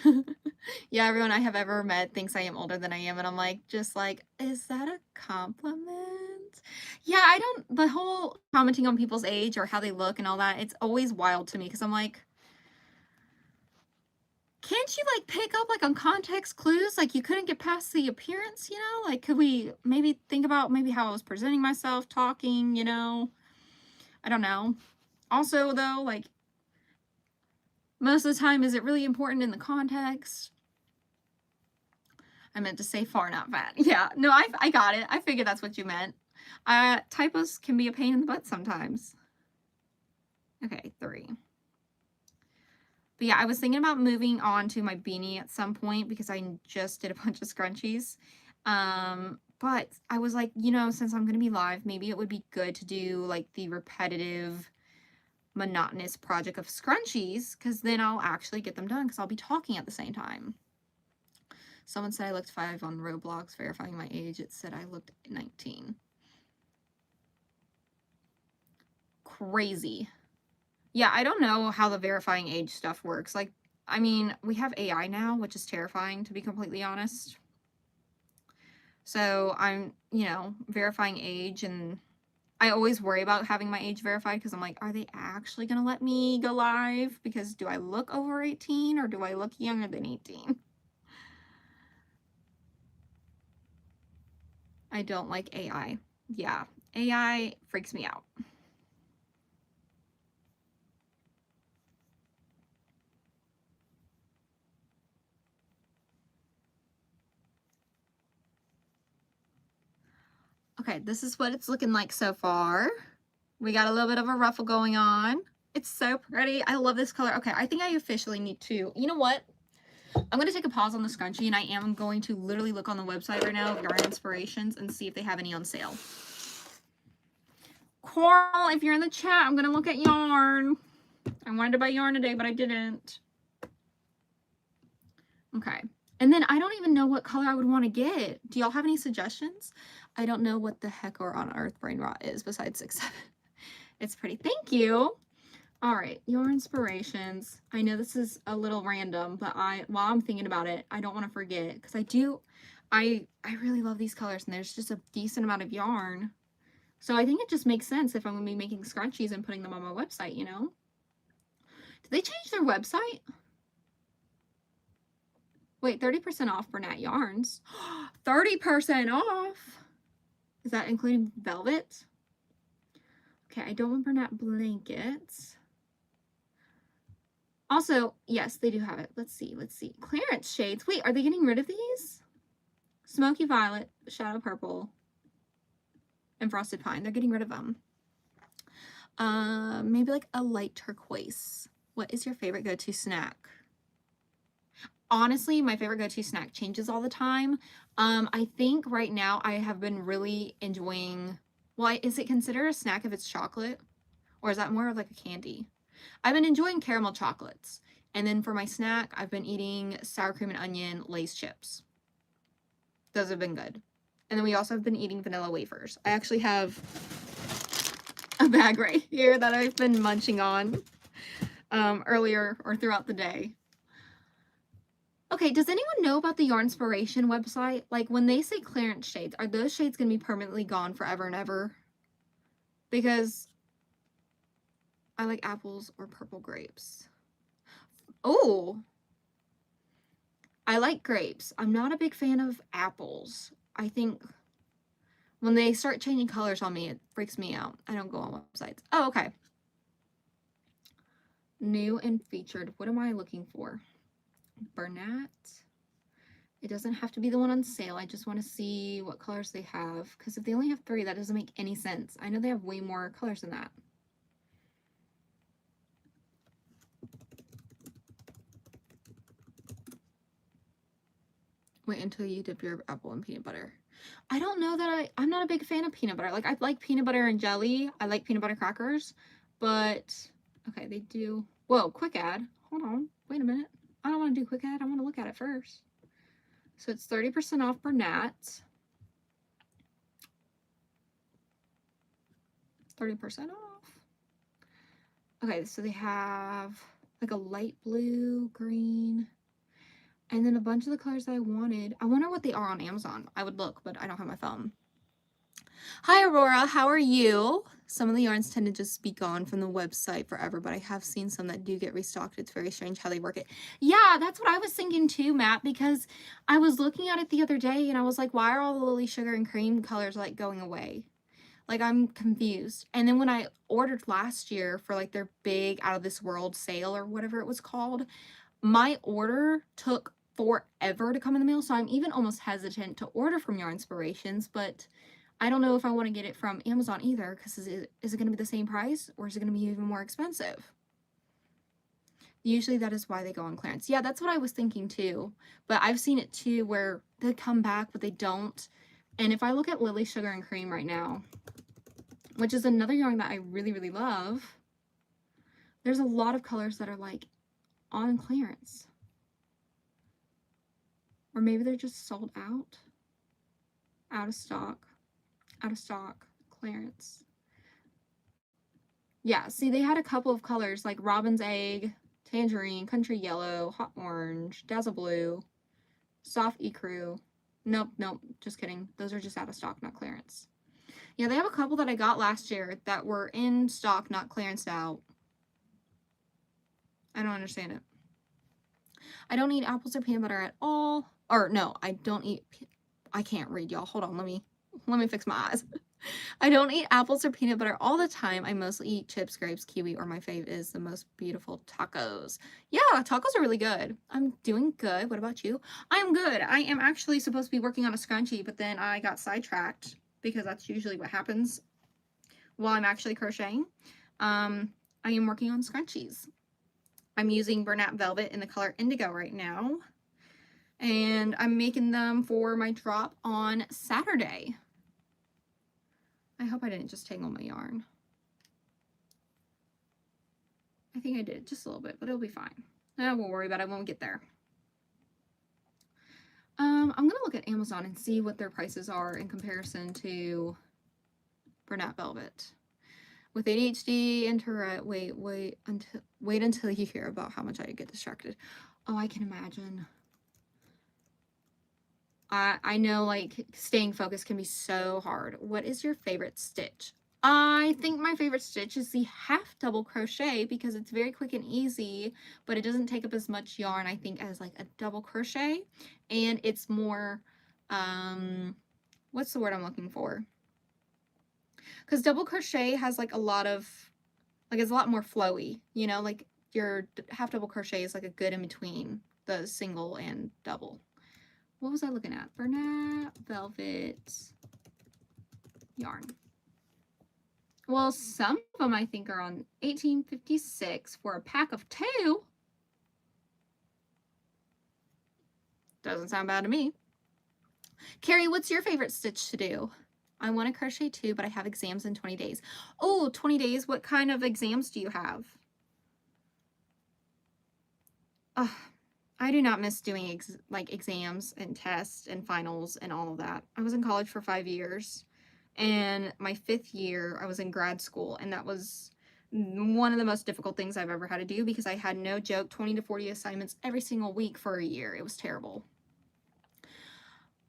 Yeah, everyone I have ever met thinks I am older than I am, and I'm like, just like, is that a compliment? Yeah, the whole commenting on people's age or how they look and all that, it's always wild to me, because I'm like, can't you, like, pick up, like, on context clues? Like, you couldn't get past the appearance, you know? Like, could we maybe think about maybe how I was presenting myself, talking, you know? I don't know. Also, though, like, most of the time, is it really important in the context? I meant to say far, not fat. Yeah, no, I got it. I figured that's what you meant. Typos can be a pain in the butt sometimes. Okay, 3. But yeah, I was thinking about moving on to my beanie at some point because I just did a bunch of scrunchies. But I was like, you know, since I'm going to be live, maybe it would be good to do like the repetitive, monotonous project of scrunchies because then I'll actually get them done because I'll be talking at the same time. Someone said I looked 5 on Roblox, verifying my age. It said I looked 19. Crazy. Yeah, I don't know how the verifying age stuff works. Like, I mean, we have AI now, which is terrifying, to be completely honest. So I'm, you know, verifying age, and I always worry about having my age verified because I'm like, are they actually going to let me go live? Because do I look over 18 or do I look younger than 18? I don't like AI. Yeah, AI freaks me out. Okay, this is what it's looking like so far. We got a little bit of a ruffle going on. It's so pretty. I love this color. Okay, I think I officially need to, you know what? I'm going to take a pause on the scrunchie, and I am going to literally look on the website right now of Yarn Inspirations and see if they have any on sale. Coral, if you're in the chat, I'm going to look at yarn. I wanted to buy yarn today, but I didn't. Okay. And then I don't even know what color I would want to get. Do y'all have any suggestions? I don't know what the heck or on earth brain rot is besides 6-7. It's pretty. Thank you. All right, your inspirations. I know this is a little random, but while I'm thinking about it, I don't want to forget because I really love these colors and there's just a decent amount of yarn. So I think it just makes sense if I'm going to be making scrunchies and putting them on my website, you know? Did they change their website? Wait, 30% off Bernat Yarns. 30% off? Is that including velvet? Okay, I don't want Bernat blankets. Also, yes, they do have it. Let's see. Clearance shades. Wait, are they getting rid of these? Smoky Violet, Shadow Purple, and Frosted Pine. They're getting rid of them. Maybe like a light turquoise. What is your favorite go-to snack? Honestly, my favorite go-to snack changes all the time. I think right now I have been really enjoying, well, is it considered a snack if it's chocolate? Or is that more of like a candy? I've been enjoying caramel chocolates. And then for my snack, I've been eating sour cream and onion Lay's chips. Those have been good. And then we also have been eating vanilla wafers. I actually have a bag right here that I've been munching on earlier or throughout the day. Okay, does anyone know about the Yarnspiration website? Like when they say clearance shades, are those shades going to be permanently gone forever and ever? Because I like apples or purple grapes. Oh, I like grapes. I'm not a big fan of apples. I think when they start changing colors on me, it freaks me out. I don't go on websites. Oh, okay. New and featured. What am I looking for? Bernat. It doesn't have to be the one on sale. I just want to see what colors they have. Because if they only have 3, that doesn't make any sense. I know they have way more colors than that. Wait until you dip your apple in peanut butter. I don't know that I'm not a big fan of peanut butter. Like, I like peanut butter and jelly. I like peanut butter crackers. But, okay, they do. Whoa, quick ad. Hold on. Wait a minute. I don't want to do quick ad. I want to look at it first. So it's 30% off Bernat. 30% off. Okay, so they have like a light blue, green, and then a bunch of the colors that I wanted. I wonder what they are on Amazon. I would look, but I don't have my phone. Hi, Aurora. How are you? Some of the yarns tend to just be gone from the website forever, but I have seen some that do get restocked. It's very strange how they work it. Yeah, that's what I was thinking too, Matt, because I was looking at it the other day and I was like, why are all the Lily Sugar and Cream colors like going away? Like, I'm confused. And then when I ordered last year for like their big out of this world sale or whatever it was called, my order took forever to come in the mail. So I'm even almost hesitant to order from Yarn Inspirations, but I don't know if I want to get it from Amazon either, because is it going to be the same price, or is it going to be even more expensive? Usually that is why they go on clearance. Yeah, that's what I was thinking too. But I've seen it too where they come back, but they don't. And if I look at Lily Sugar and Cream right now, which is another yarn that I really, really love, there's a lot of colors that are like on clearance. Or maybe they're just sold out. Out of stock. Out of stock. Clearance. Yeah, see, they had a couple of colors like Robin's Egg, Tangerine, Country Yellow, Hot Orange, Dazzle Blue, Soft Ecru. Nope, just kidding. Those are just out of stock, not clearance. Yeah, they have a couple that I got last year that were in stock, not clearanced out. I don't understand it. I don't eat apples or peanut butter at all. Or no, I don't eat. I can't read, y'all. Hold on, let me fix my eyes. I don't eat apples or peanut butter all the time. I mostly eat chips, grapes, kiwi, or my fave is the most beautiful tacos. Yeah, tacos are really good. I'm doing good. What about you? I'm good. I am actually supposed to be working on a scrunchie, but then I got sidetracked because that's usually what happens while I'm actually crocheting. I am working on scrunchies. I'm using Bernat Velvet in the color Indigo right now. And I'm making them for my drop on Saturday. I hope I didn't just tangle my yarn. I think I did just a little bit, but it'll be fine. I won't worry about it when we get there. I'm gonna look at Amazon and see what their prices are in comparison to Bernat Velvet. With ADHD, wait until you hear about how much I get distracted. Oh, I can imagine. I know, like, staying focused can be so hard. What is your favorite stitch? I think my favorite stitch is the half double crochet because it's very quick and easy, but it doesn't take up as much yarn, I think, as like a double crochet. And it's more, what's the word I'm looking for? Because double crochet has like a lot of, like, it's a lot more flowy, you know, like your half double crochet is like a good in between the single and double. What was I looking at? Bernat Velvet yarn. Well, some of them I think are on $18.56 for a pack of 2. Doesn't sound bad to me. Carrie, what's your favorite stitch to do? I want to crochet too, but I have exams in 20 days. Oh, 20 days? What kind of exams do you have? I do not miss doing exams and tests and finals and all of that. I was in college for 5 years, and my 5th year I was in grad school, and that was one of the most difficult things I've ever had to do because I had, no joke, 20 to 40 assignments every single week for a year. It was terrible.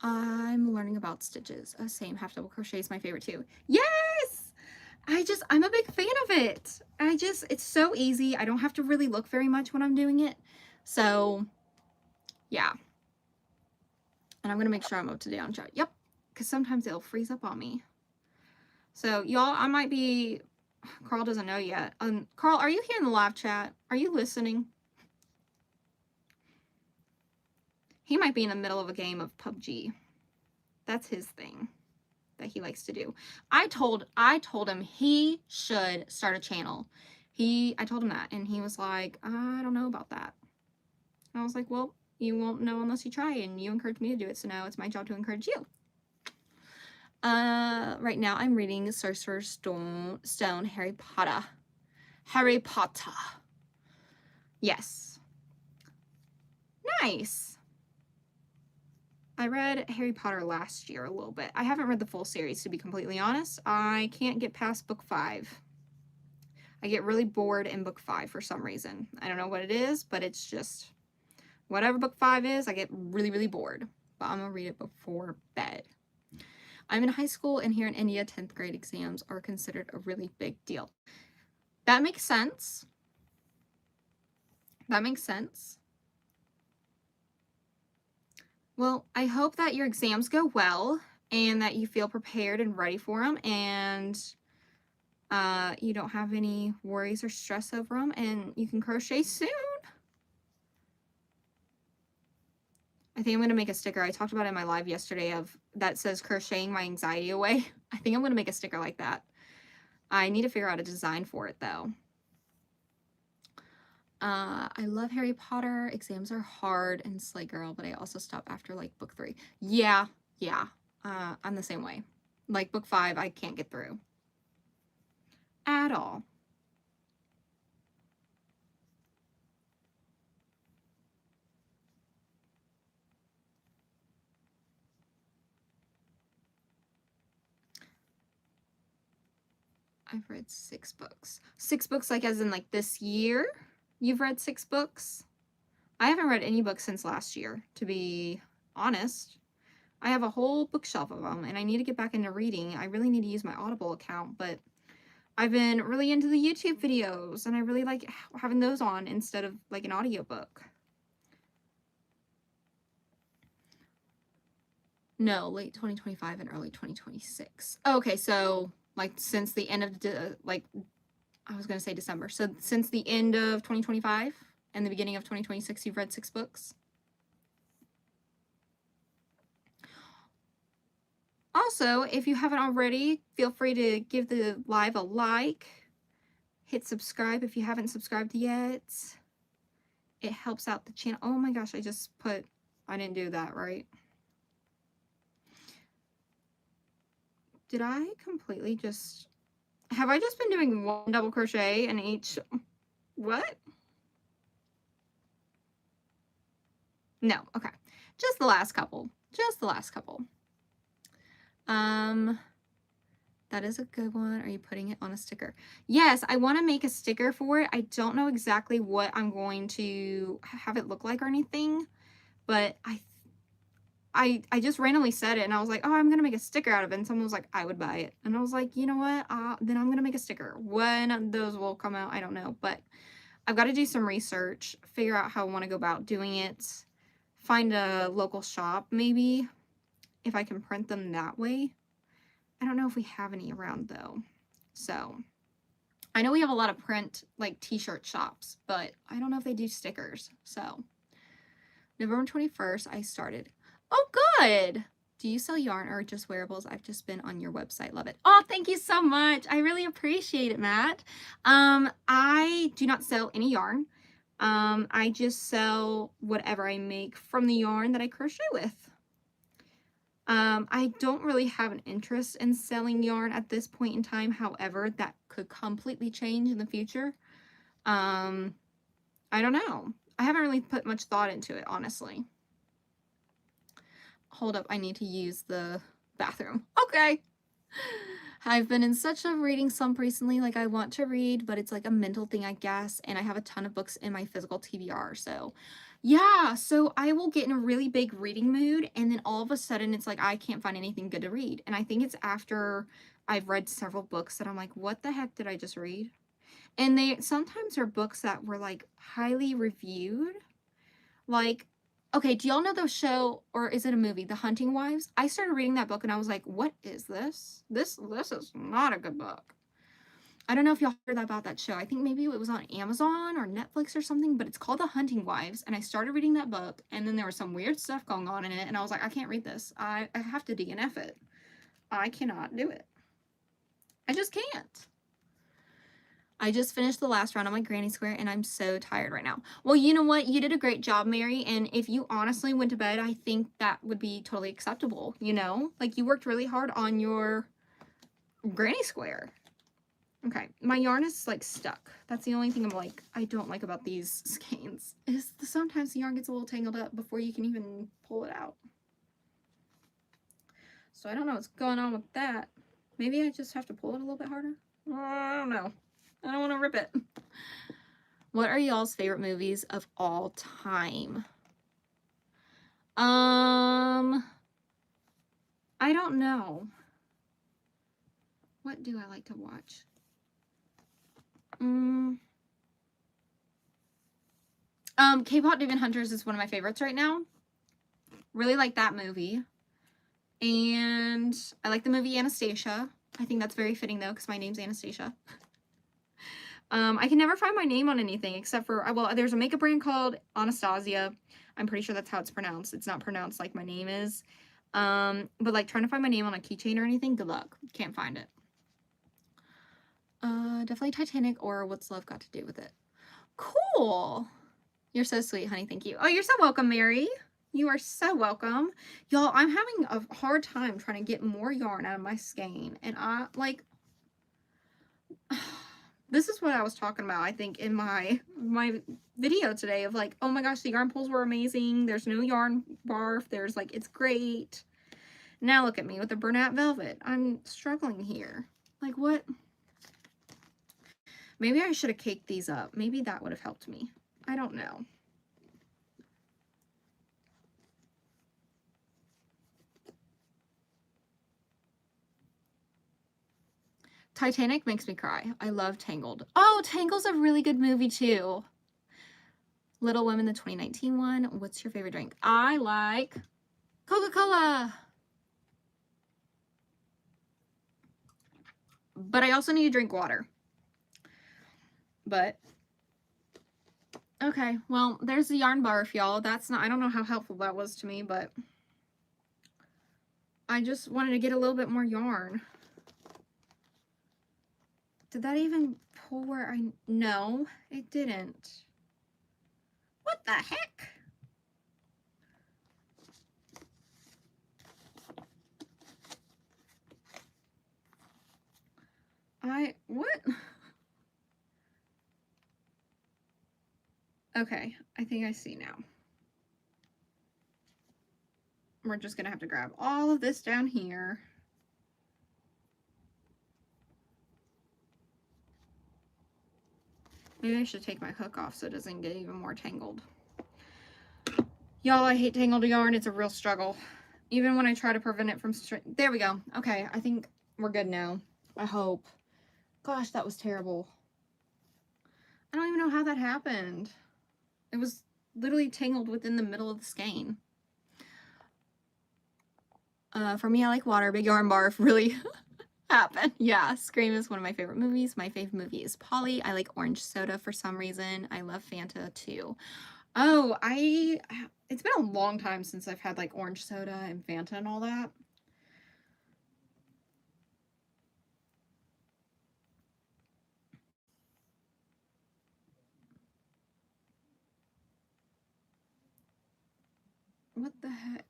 I'm learning about stitches. Same, half double crochet is my favorite too. Yes! I'm a big fan of it. It's so easy. I don't have to really look very much when I'm doing it. So, yeah. And I'm going to make sure I'm up to date on chat. Yep. Because sometimes it'll freeze up on me. So, y'all, I might be... Carl doesn't know yet. Carl, are you here in the live chat? Are you listening? He might be in the middle of a game of PUBG. That's his thing that he likes to do. I told him he should start a channel. I told him that, and he was like, I don't know about that. And I was like, well, you won't know unless you try, and you encouraged me to do it, so now it's my job to encourage you. Right now I'm reading Sorcerer's Stone, Harry Potter. Harry Potter. Yes. Nice. I read Harry Potter last year a little bit. I haven't read the full series, to be completely honest. I can't get past book 5. I get really bored in book 5 for some reason. I don't know what it is, but it's just... whatever book 5 is, I get really, really bored. But I'm going to read it before bed. I'm in high school, and here in India, 10th grade exams are considered a really big deal. That makes sense. That makes sense. Well, I hope that your exams go well, and that you feel prepared and ready for them, and you don't have any worries or stress over them, and you can crochet soon. I I think I'm going to make a sticker. I talked about it in my live yesterday of that says crocheting my anxiety away. I think I'm going to make a sticker like that. I need to figure out a design for it though. I love Harry Potter. Exams are hard and Slay Girl, but I also stop after like book 3. Yeah. I'm the same way. Like book 5, I can't get through at all. I've read 6 books. 6 books, like as in like this year? You've read 6 books? I haven't read any books since last year, to be honest. I have a whole bookshelf of them, and I need to get back into reading. I really need to use my Audible account, but I've been really into the YouTube videos, and I really like having those on instead of like an audiobook. No, late 2025 and early 2026. Okay, so like since the end of I was going to say December. So since the end of 2025 and the beginning of 2026, you've read 6 books. Also, if you haven't already, feel free to give the live a like. Hit subscribe if you haven't subscribed yet. It helps out the channel. Oh my gosh, I didn't do that, right? Did I completely have I just been doing 1 double crochet in each, what? No, okay. Just the last couple. That is a good one. Are you putting it on a sticker? Yes, I want to make a sticker for it. I don't know exactly what I'm going to have it look like or anything, but I just randomly said it and I was like, oh, I'm going to make a sticker out of it. And someone was like, I would buy it. And I was like, you know what? Then I'm going to make a sticker. When those will come out, I don't know, but I've got to do some research, figure out how I want to go about doing it, find a local shop maybe, if I can print them that way. I don't know if we have any around though. So I know we have a lot of print like t-shirt shops, but I don't know if they do stickers. So November 21st, I started. Oh, good. Do you sell yarn or just wearables? I've just been on your website. Love it. Oh, thank you so much. I really appreciate it, Matt. I do not sell any yarn. I just sell whatever I make from the yarn that I crochet with. I don't really have an interest in selling yarn at this point in time. However, that could completely change in the future. I don't know. I haven't really put much thought into it, honestly. Hold up, I need to use the bathroom. Okay. I've been in such a reading slump recently. Like, I want to read, but it's like a mental thing, I guess. And I have a ton of books in my physical TBR. So, yeah. So I will get in a really big reading mood. And then all of a sudden, it's like, I can't find anything good to read. And I think it's after I've read several books that I'm like, what the heck did I just read? And they sometimes are books that were like highly reviewed. Like, okay, do y'all know the show, or is it a movie, The Hunting Wives? I started reading that book and I was like, what is this? This is not a good book. I don't know if y'all heard about that show. I think maybe it was on Amazon or Netflix or something, but it's called The Hunting Wives. And I started reading that book, and then there was some weird stuff going on in it, and I was like, I can't read this. I have to DNF it. I cannot do it. I just can't. I just finished the last round on my granny square and I'm so tired right now. Well, you know what? You did a great job, Mary. And if you honestly went to bed, I think that would be totally acceptable, you know? Like, you worked really hard on your granny square. Okay, my yarn is like stuck. That's the only thing I don't like about these skeins is sometimes the yarn gets a little tangled up before you can even pull it out. So I don't know what's going on with that. Maybe I just have to pull it a little bit harder. I don't know. I don't want to rip it. What are y'all's favorite movies of all time? I don't know. What do I like to watch? K-Pop Demon Hunters is one of my favorites right now. Really like that movie. And I like the movie Anastasia. I think that's very fitting though, because my name's Anastasia. I can never find my name on anything except for, well, there's a makeup brand called Anastasia. I'm pretty sure that's how it's pronounced. It's not pronounced like my name is. But like trying to find my name on a keychain or anything, good luck. Can't find it. Definitely Titanic or What's Love Got to Do with It. Cool. You're so sweet, honey. Thank you. Oh, you're so welcome, Mary. You are so welcome. Y'all, I'm having a hard time trying to get more yarn out of my skein. And I, like, this is what I was talking about, I think, in my video today of like, oh my gosh, the yarn pulls were amazing. There's no yarn barf. There's like, it's great. Now look at me with the Bernat Velvet. I'm struggling here. Like, what? Maybe I should have caked these up. Maybe that would have helped me. I don't know. Titanic makes me cry. I love Tangled. Oh, Tangled's a really good movie too. Little Women, the 2019 one. What's your favorite drink? I like Coca-Cola. But I also need to drink water. But okay, well, there's the yarn barf, y'all. That's not, I don't know how helpful that was to me, but I just wanted to get a little bit more yarn. Did that even pull where I, no, it didn't. What the heck? What? Okay, I think I see now. We're just gonna have to grab all of this down here. Maybe I should take my hook off so it doesn't get even more tangled. Y'all, I hate tangled yarn. It's a real struggle. Even when I try to prevent it from there we go. Okay, I think we're good now. I hope. Gosh, that was terrible. I don't even know how that happened. It was literally tangled within the middle of the skein. For me, I like water. Big yarn barf really happened. Yeah, Scream is one of my favorite movies. My favorite movie is Polly. I like orange soda for some reason. I love Fanta too. Oh, it's been a long time since I've had like orange soda and Fanta and all that. What the heck?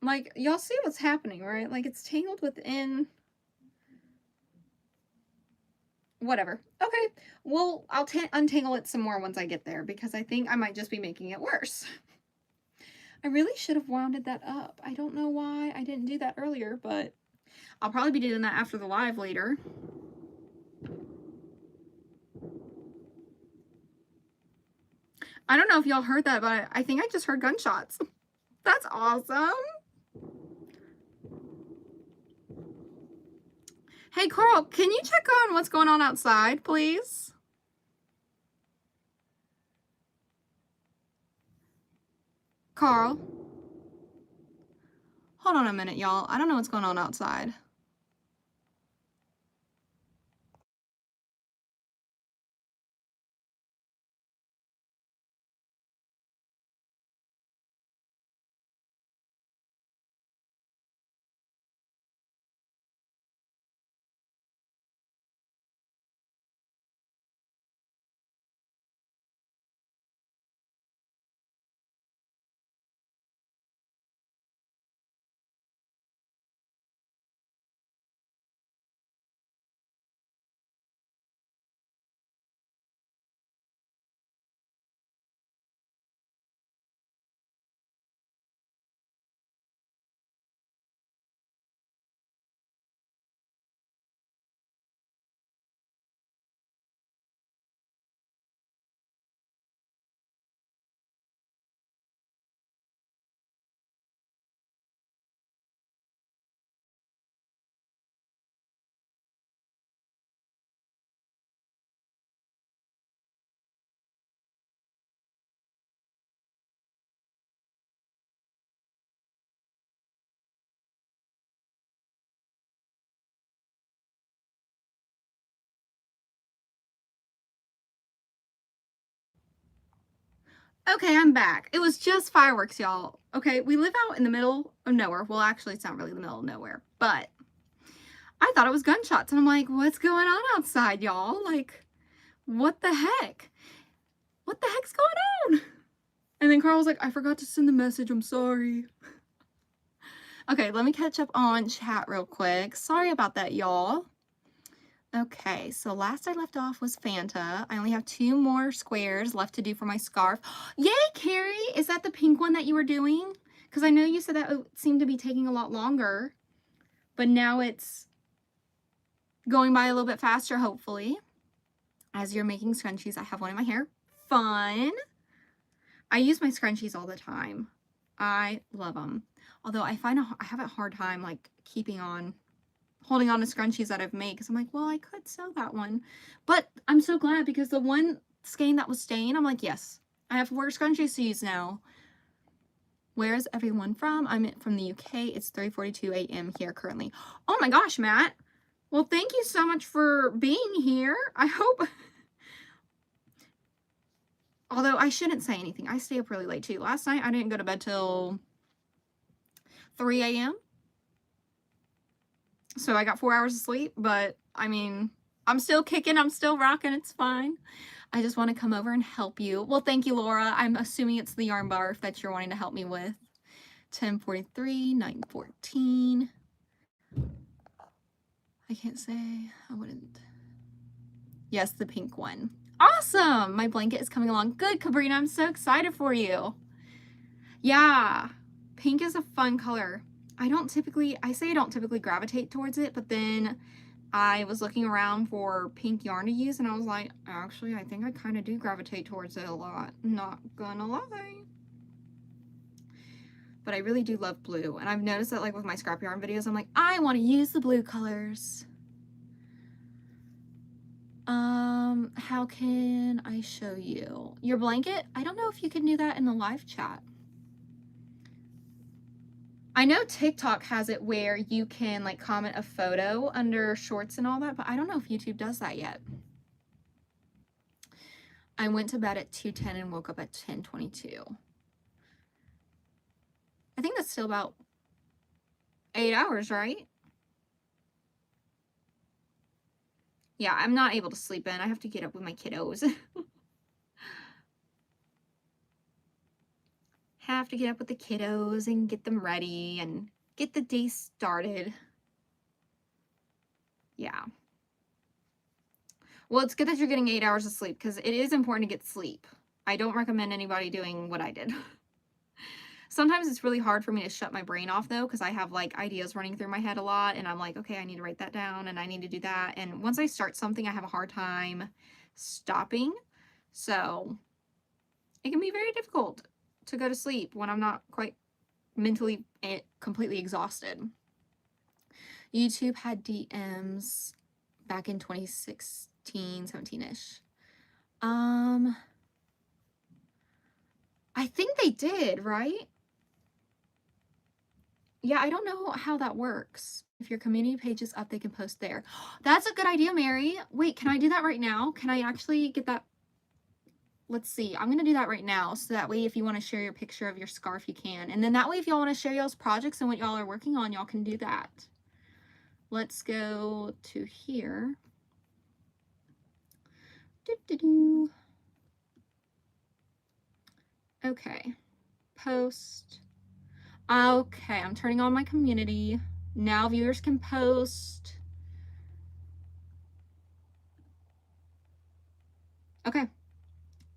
Like, y'all see what's happening, right? Like, it's tangled within... Whatever. Okay, well, I'll untangle it some more once I get there, because I think I might just be making it worse. I really should have wounded that up. I don't know why I didn't do that earlier, but I'll probably be doing that after the live later. I don't know if y'all heard that, but I think I just heard gunshots. That's awesome. Hey, Carl, can you check on what's going on outside, please? Carl? Hold on a minute, y'all. I don't know what's going on outside. Okay, I'm back. It was just fireworks, y'all. Okay, we live out in the middle of nowhere. Well, actually, it's not really the middle of nowhere, but I thought it was gunshots. And I'm like, what's going on outside, y'all? Like, what the heck? What the heck's going on? And then Carl was like, I forgot to send the message. I'm sorry. Okay, let me catch up on chat real quick. Sorry about that, y'all. Okay, so last I left off was Fanta. I only have 2 more squares left to do for my scarf. Yay, Carrie! Is that the pink one that you were doing? Because I know you said that it seemed to be taking a lot longer, but now it's going by a little bit faster, hopefully. As you're making scrunchies, I have one in my hair. Fun! I use my scrunchies all the time. I love them. Although I have a hard time, like, holding on to scrunchies that I've made, because I'm like, well, I could sell that one. But I'm so glad, because the one skein that was staying, I'm like, yes, I have 4 scrunchies to use now. Where is everyone from? I'm from the UK. It's 3:42 a.m. here currently. Oh my gosh, Matt. Well, thank you so much for being here. I hope... Although I shouldn't say anything. I stay up really late too. Last night I didn't go to bed till 3 a.m. So I got 4 hours of sleep, but I mean, I'm still kicking, I'm still rocking, it's fine. I just want to come over and help you. Well, thank you, Laura. I'm assuming it's the yarn barf that you're wanting to help me with. 10:43, 9:14. I can't say, I wouldn't. Yes, the pink one. Awesome! My blanket is coming along. Good, Cabrina, I'm so excited for you. Yeah, pink is a fun color. I don't typically gravitate towards it, but then I was looking around for pink yarn to use, and I was like, actually, I think I kind of do gravitate towards it a lot. Not gonna lie. But I really do love blue, and I've noticed that, like, with my scrap yarn videos, I'm like, I want to use the blue colors. How can I show you? Your blanket? I don't know if you can do that in the live chat. I know TikTok has it where you can, like, comment a photo under shorts and all that, but I don't know if YouTube does that yet. I went to bed at 2:10 and woke up at 10:22. I think that's still about 8 hours, right? Yeah, I'm not able to sleep in. I have to get up with my kiddos. Have to get up with the kiddos and get them ready and get the day started. Yeah. Well, it's good that you're getting 8 hours of sleep, because it is important to get sleep. I don't recommend anybody doing what I did. Sometimes it's really hard for me to shut my brain off, though, because I have, like, ideas running through my head a lot, and I'm like, okay, I need to write that down, and I need to do that. And once I start something, I have a hard time stopping. So it can be very difficult to go to sleep when I'm not quite mentally completely exhausted. YouTube had DMs back in 2016, 17-ish. I think they did, right? Yeah, I don't know how that works. If your community page is up, they can post there. That's a good idea, Mary. Wait, can I do that right now? Can I actually get that? Let's see. I'm going to do that right now. So that way, if you want to share your picture of your scarf, you can. And then that way, if y'all want to share y'all's projects and what y'all are working on, y'all can do that. Let's go to here. Doo-doo-doo. Okay. Post. Okay, I'm turning on my community. Now viewers can post. Okay.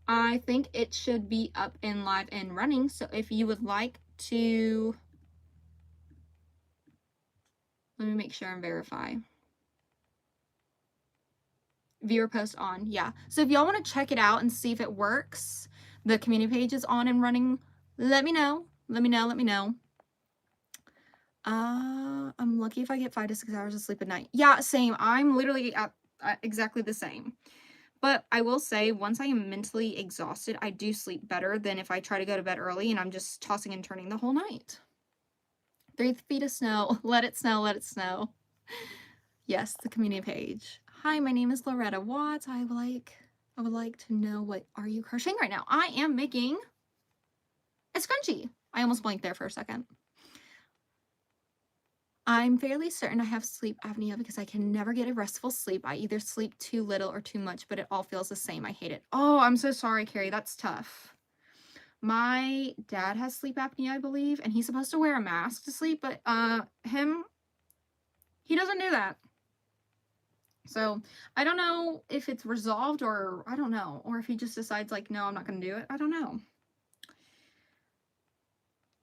I think it should be up and live and running. So if you would like to, let me make sure and verify. Viewer post on, yeah. So if y'all want to check it out and see if it works, the community page is on and running, let me know. Let me know. Let me know. I'm lucky if I get 5 to 6 hours of sleep at night. Yeah, same. I'm literally at exactly the same. But I will say, once I am mentally exhausted, I do sleep better than if I try to go to bed early and I'm just tossing and turning the whole night. 3 feet of snow. Let it snow. Let it snow. Yes, the community page. Hi, my name is Loretta Watts. I would like to know, what are you crocheting right now? I am making A scrunchie. I almost blinked there for a second. I'm fairly certain I have sleep apnea because I can never get a restful sleep. I either sleep too little or too much, but it all feels the same. I hate it. Oh, I'm so sorry, Carrie. That's tough. My dad has sleep apnea, I believe, and he's supposed to wear a mask to sleep, but he doesn't do that. So I don't know if it's resolved, or I don't know, or if he just decides like, no, I'm not going to do it. I don't know.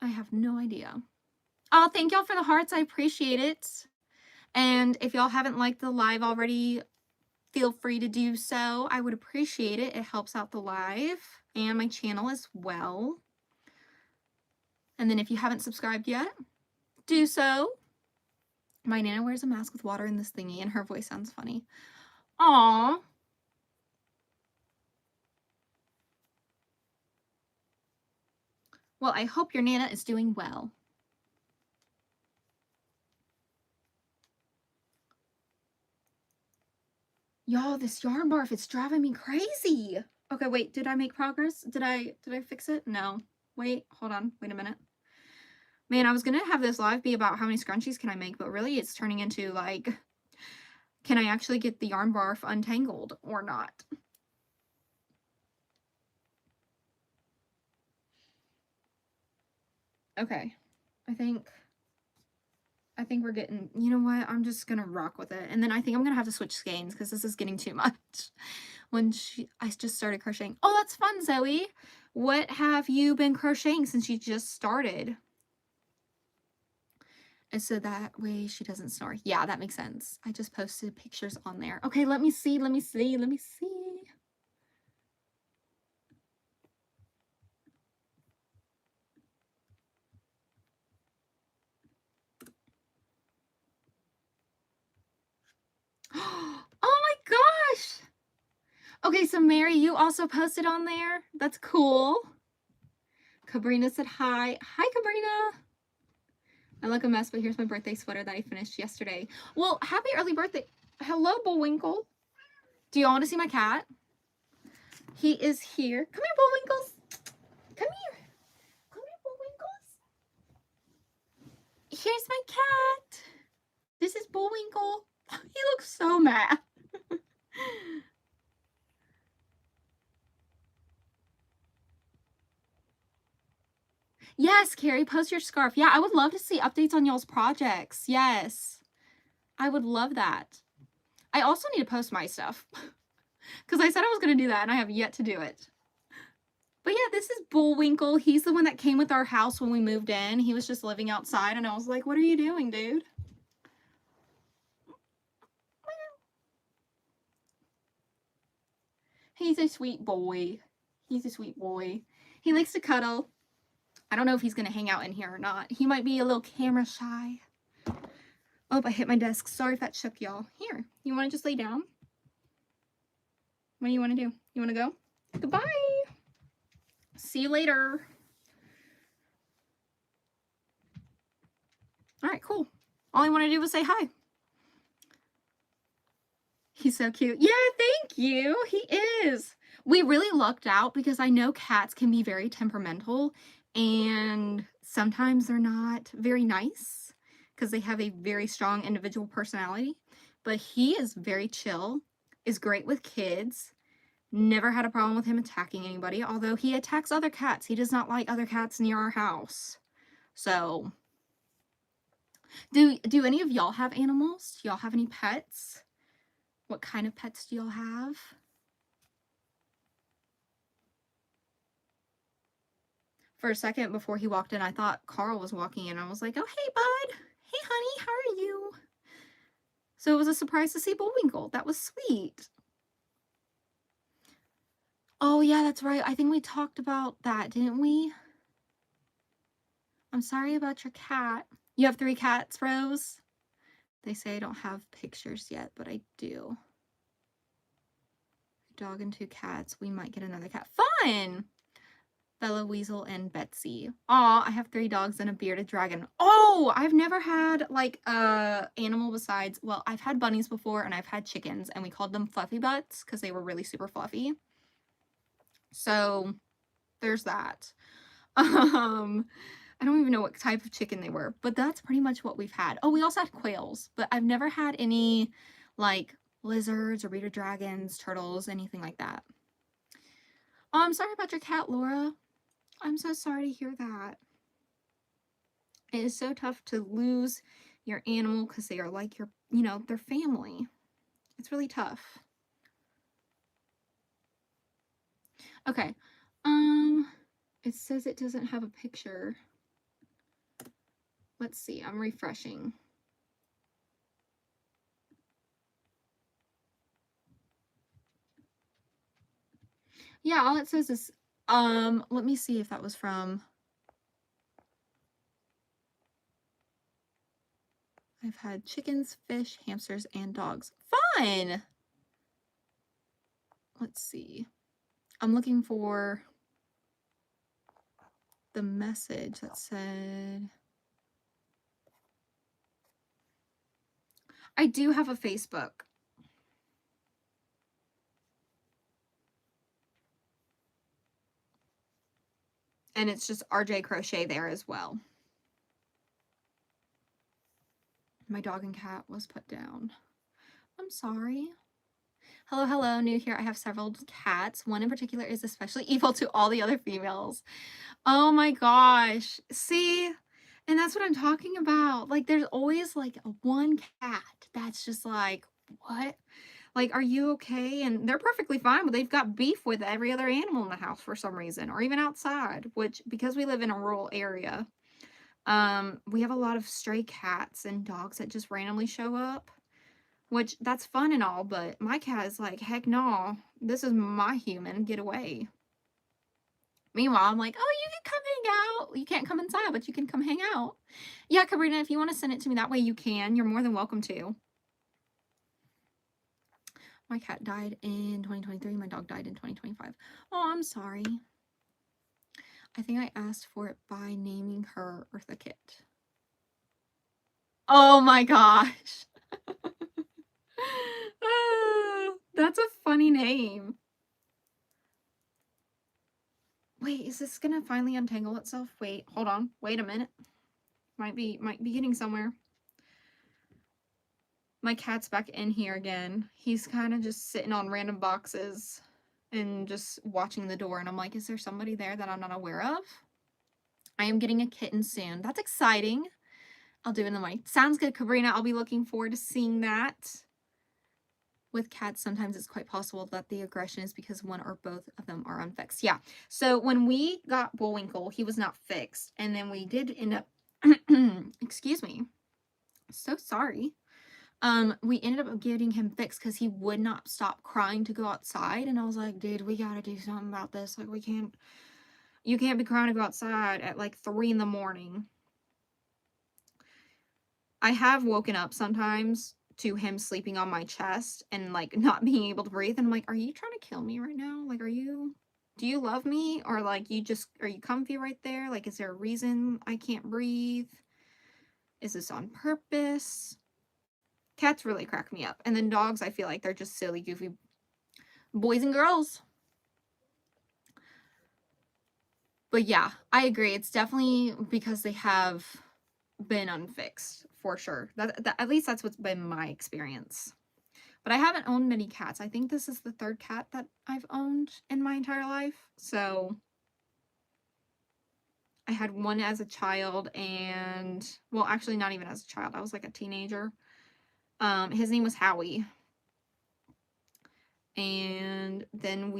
I have no idea. Oh, thank y'all for the hearts. I appreciate it. And if y'all haven't liked the live already, feel free to do so. I would appreciate it. It helps out the live and my channel as well. And then if you haven't subscribed yet, do so. My Nana wears a mask with water in this thingy, and her voice sounds funny. Aww. Well, I hope your Nana is doing well. Y'all, this yarn barf, it's driving me crazy. Okay, wait, did I make progress? Did I fix it? No. Wait, hold on. Wait a minute. Man, I was gonna have this live be about how many scrunchies can I make, but really it's turning into like, can I actually get the yarn barf untangled or not? Okay, I think we're getting, you know what, I'm just gonna rock with it. And then I think I'm gonna have to switch skeins because this is getting too much. I just started crocheting. Oh, that's fun, Zoe. What have you been crocheting since you just started? And so that way she doesn't snore. Yeah, that makes sense. I just posted pictures on there. Okay, let me see. Oh my gosh! Okay, so Mary, you also posted on there. That's cool. Cabrina said hi. Hi, Cabrina. I look a mess, but here's my birthday sweater that I finished yesterday. Well, happy early birthday. Hello, Bullwinkle. Do you all want to see my cat? He is here. Come here, Bullwinkles. Come here. Come here, Bullwinkles. Here's my cat. This is Bullwinkle. He looks so mad. Yes, Carrie, post your scarf. Yeah, I would love to see updates on y'all's projects. Yes, I would love that. I also need to post my stuff because I said I was going to do that and I have yet to do it. But yeah, this is Bullwinkle. He's the one that came with our house when we moved in. He was just living outside and I was like, what are you doing, dude? He's a sweet boy. He's a sweet boy. He likes to cuddle. I don't know if he's going to hang out in here or not. He might be a little camera shy. Oh, I hit my desk. Sorry if that shook y'all. Here, you want to just lay down? What do you want to do? You want to go? Goodbye. See you later. All right, cool. All I want to do was say hi. He's so cute. Yeah, thank you. He is. We really lucked out because I know cats can be very temperamental and sometimes they're not very nice because they have a very strong individual personality. But he is very chill, is great with kids, never had a problem with him attacking anybody, although he attacks other cats. He does not like other cats near our house. So, do any of y'all have animals? Do y'all have any pets? What kind of pets do y'all have? For a second before he walked in, I thought Carl was walking in. I was like, oh, hey, bud. Hey, honey, how are you? So it was a surprise to see Bullwinkle. That was sweet. Oh, yeah, that's right. I think we talked about that, didn't we? I'm sorry about your cat. You have 3 cats, Rose? They say I don't have pictures yet, but I do. Dog and 2 cats. We might get another cat. Fun! Bella, Weasel, and Betsy. Aw, I have 3 dogs and a bearded dragon. Oh, I've never had like a animal besides, well, I've had bunnies before and I've had chickens and we called them fluffy butts because they were really super fluffy. So there's that. I don't even know what type of chicken they were, but that's pretty much what we've had. Oh, we also had quails, but I've never had any like lizards or bearded dragons, turtles, anything like that. Oh, I'm sorry about your cat, Laura. I'm so sorry to hear that. It is so tough to lose your animal because they are like your, their family. It's really tough. Okay. It says it doesn't have a picture. Let's see. I'm refreshing. Yeah, all it says is, let me see if that was from, I've had chickens, fish, hamsters, and dogs. Fun! Let's see. I'm looking for the message that said, I do have a Facebook. And it's just RJ Crochet there as well. My dog and cat was put down. I'm sorry. Hello, hello, new here. I have several cats. One in particular is especially evil to all the other females. Oh my gosh. See? And that's what I'm talking about. Like, there's always like one cat that's just like, what? Like, are you okay? And they're perfectly fine, but they've got beef with every other animal in the house for some reason, or even outside, which, because we live in a rural area, we have a lot of stray cats and dogs that just randomly show up, which that's fun and all, but my cat is like, heck no, this is my human, get away. Meanwhile, I'm like, oh, you can come hang out. You can't come inside, but you can come hang out. Yeah, Cabrina, if you want to send it to me that way, you can. You're more than welcome to. My cat died in 2023. My dog died in 2025. Oh, I'm sorry. I think I asked for it by naming her Eartha Kitt. Oh my gosh. That's a funny name. Wait, is this gonna finally untangle itself? Wait, hold on. Wait a minute. Might be getting somewhere. My cat's back in here again. He's kind of just sitting on random boxes and just watching the door. And I'm like, is there somebody there that I'm not aware of? I am getting a kitten soon. That's exciting. I'll do it in the morning. Sounds good, Cabrina. I'll be looking forward to seeing that. With cats, sometimes it's quite possible that the aggression is because one or both of them are unfixed. Yeah. So when we got Bullwinkle, he was not fixed. And then we did end up, excuse me, so sorry. We ended up getting him fixed because he would not stop crying to go outside. And I was like, dude, we gotta do something about this. Like, you can't be crying to go outside at like 3 in the morning. I have woken up sometimes to him sleeping on my chest and like not being able to breathe. And I'm like, are you trying to kill me right now? Like, do you love me? Or like, are you comfy right there? Like, is there a reason I can't breathe? Is this on purpose? Cats really crack me up. And then dogs, I feel like they're just silly, goofy boys and girls. But yeah, I agree. It's definitely because they have been unfixed, for sure. That at least that's what's been my experience. But I haven't owned many cats. I think this is the 3rd cat that I've owned in my entire life. So I had one as a child and, well, actually not even as a child. I was like a teenager. His name was Howie. And then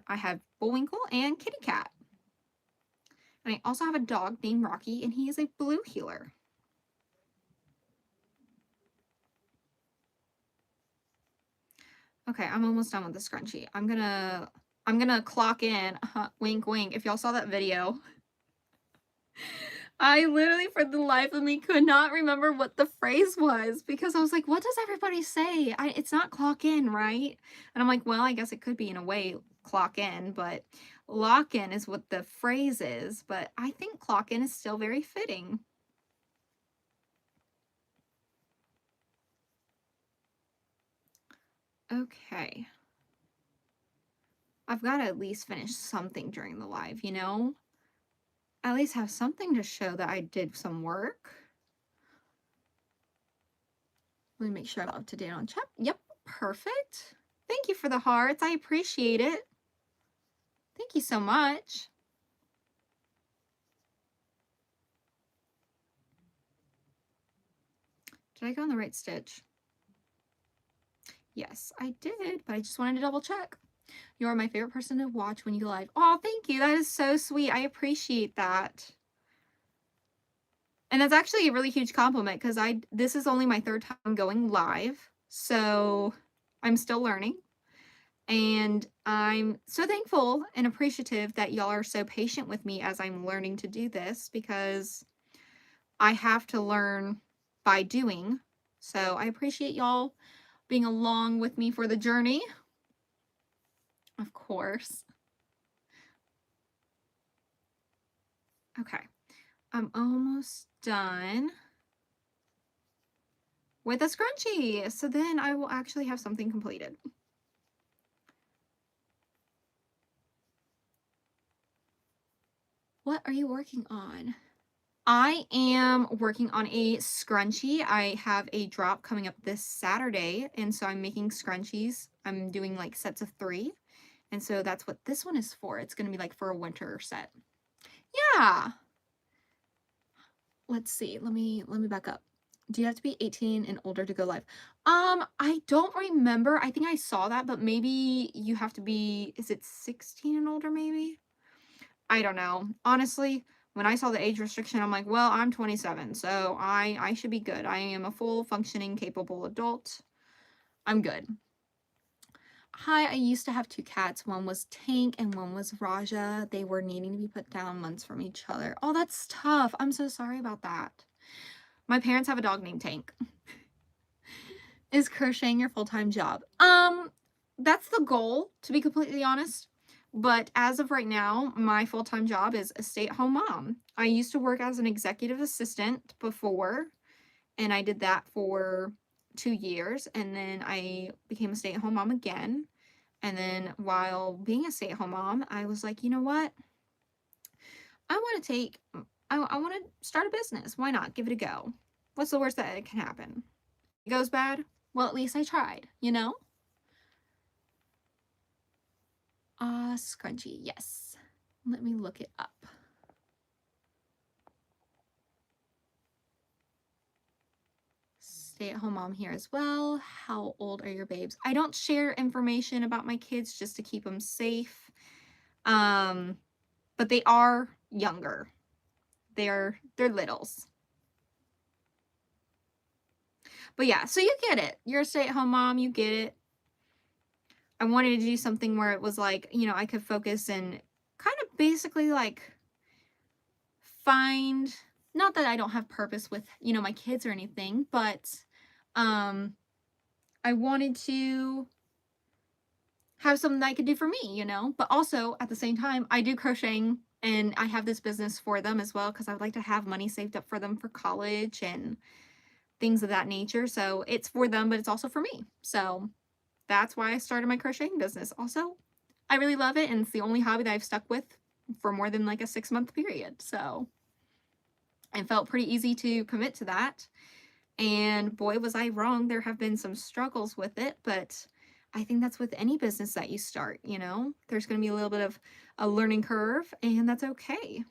I have Bullwinkle and Kitty Cat. And I also have a dog named Rocky, and he is a blue heeler. Okay, I'm almost done with the scrunchie. I'm gonna clock in. Wink, wink. If y'all saw that video, I literally, for the life of me, could not remember what the phrase was because I was like, what does everybody say? It's not clock in, right? And I'm like, well, I guess it could be in a way clock in, but lock in is what the phrase is. But I think clock in is still very fitting. Okay. I've got to at least finish something during the live, you know? at least have something to show that I did some work. Let me make sure I'm up to date on chat. Yep, perfect. Thank you for the hearts. I appreciate it. Thank you so much. Did I go on the right stitch? Yes, I did, but I just wanted to double check. You are my favorite person to watch when you go live. Oh, thank you. That is so sweet. I appreciate that. And that's actually a really huge compliment because this is only my 3rd time going live. So I'm still learning. And I'm so thankful and appreciative that y'all are so patient with me as I'm learning to do this, because I have to learn by doing. So I appreciate y'all being along with me for the journey. Of course. Okay. I'm almost done with a scrunchie. So then I will actually have something completed. What are you working on? I am working on a scrunchie. I have a drop coming up this Saturday, and so I'm making scrunchies. I'm doing like sets of 3, and so that's what this one is for. It's going to be like for a winter set. Yeah. Let's see. Let me back up. Do you have to be 18 and older to go live? I don't remember. I think I saw that, but maybe you have to be, is it 16 and older maybe? I don't know. Honestly, when I saw the age restriction, I'm like, well, I'm 27, so I should be good. I am a full functioning, capable adult. I'm good. Hi, I used to have 2 cats. One was Tank and one was Raja. They were needing to be put down months from each other. Oh, that's tough. I'm so sorry about that. My parents have a dog named Tank. Is crocheting your full-time job? That's the goal, to be completely honest. But as of right now, my full-time job is a stay-at-home mom. I used to work as an executive assistant before, and I did that for 2 years, and then I became a stay-at-home mom again. And then while being a stay-at-home mom, I was like, you know what? I want to start a business. Why not? Give it a go. What's the worst that can happen? It goes bad? Well, at least I tried, you know? Scrunchie, yes. Let me look it up. Stay-at-home mom here as well. How old are your babes? I don't share information about my kids just to keep them safe. But they are younger. They're littles. But yeah, so you get it. You're a stay-at-home mom, you get it. I wanted to do something where it was like, you know, I could focus and kind of basically like find, not that I don't have purpose with, you know, my kids or anything, but I wanted to have something that I could do for me, you know, but also at the same time, I do crocheting and I have this business for them as well, because I would like to have money saved up for them for college and things of that nature. So it's for them, but it's also for me. So that's why I started my crocheting business. Also, I really love it, and it's the only hobby that I've stuck with for more than like a 6-month period. So it felt pretty easy to commit to that. And boy, was I wrong. There have been some struggles with it, but I think that's with any business that you start, you know? There's going to be a little bit of a learning curve, and that's okay.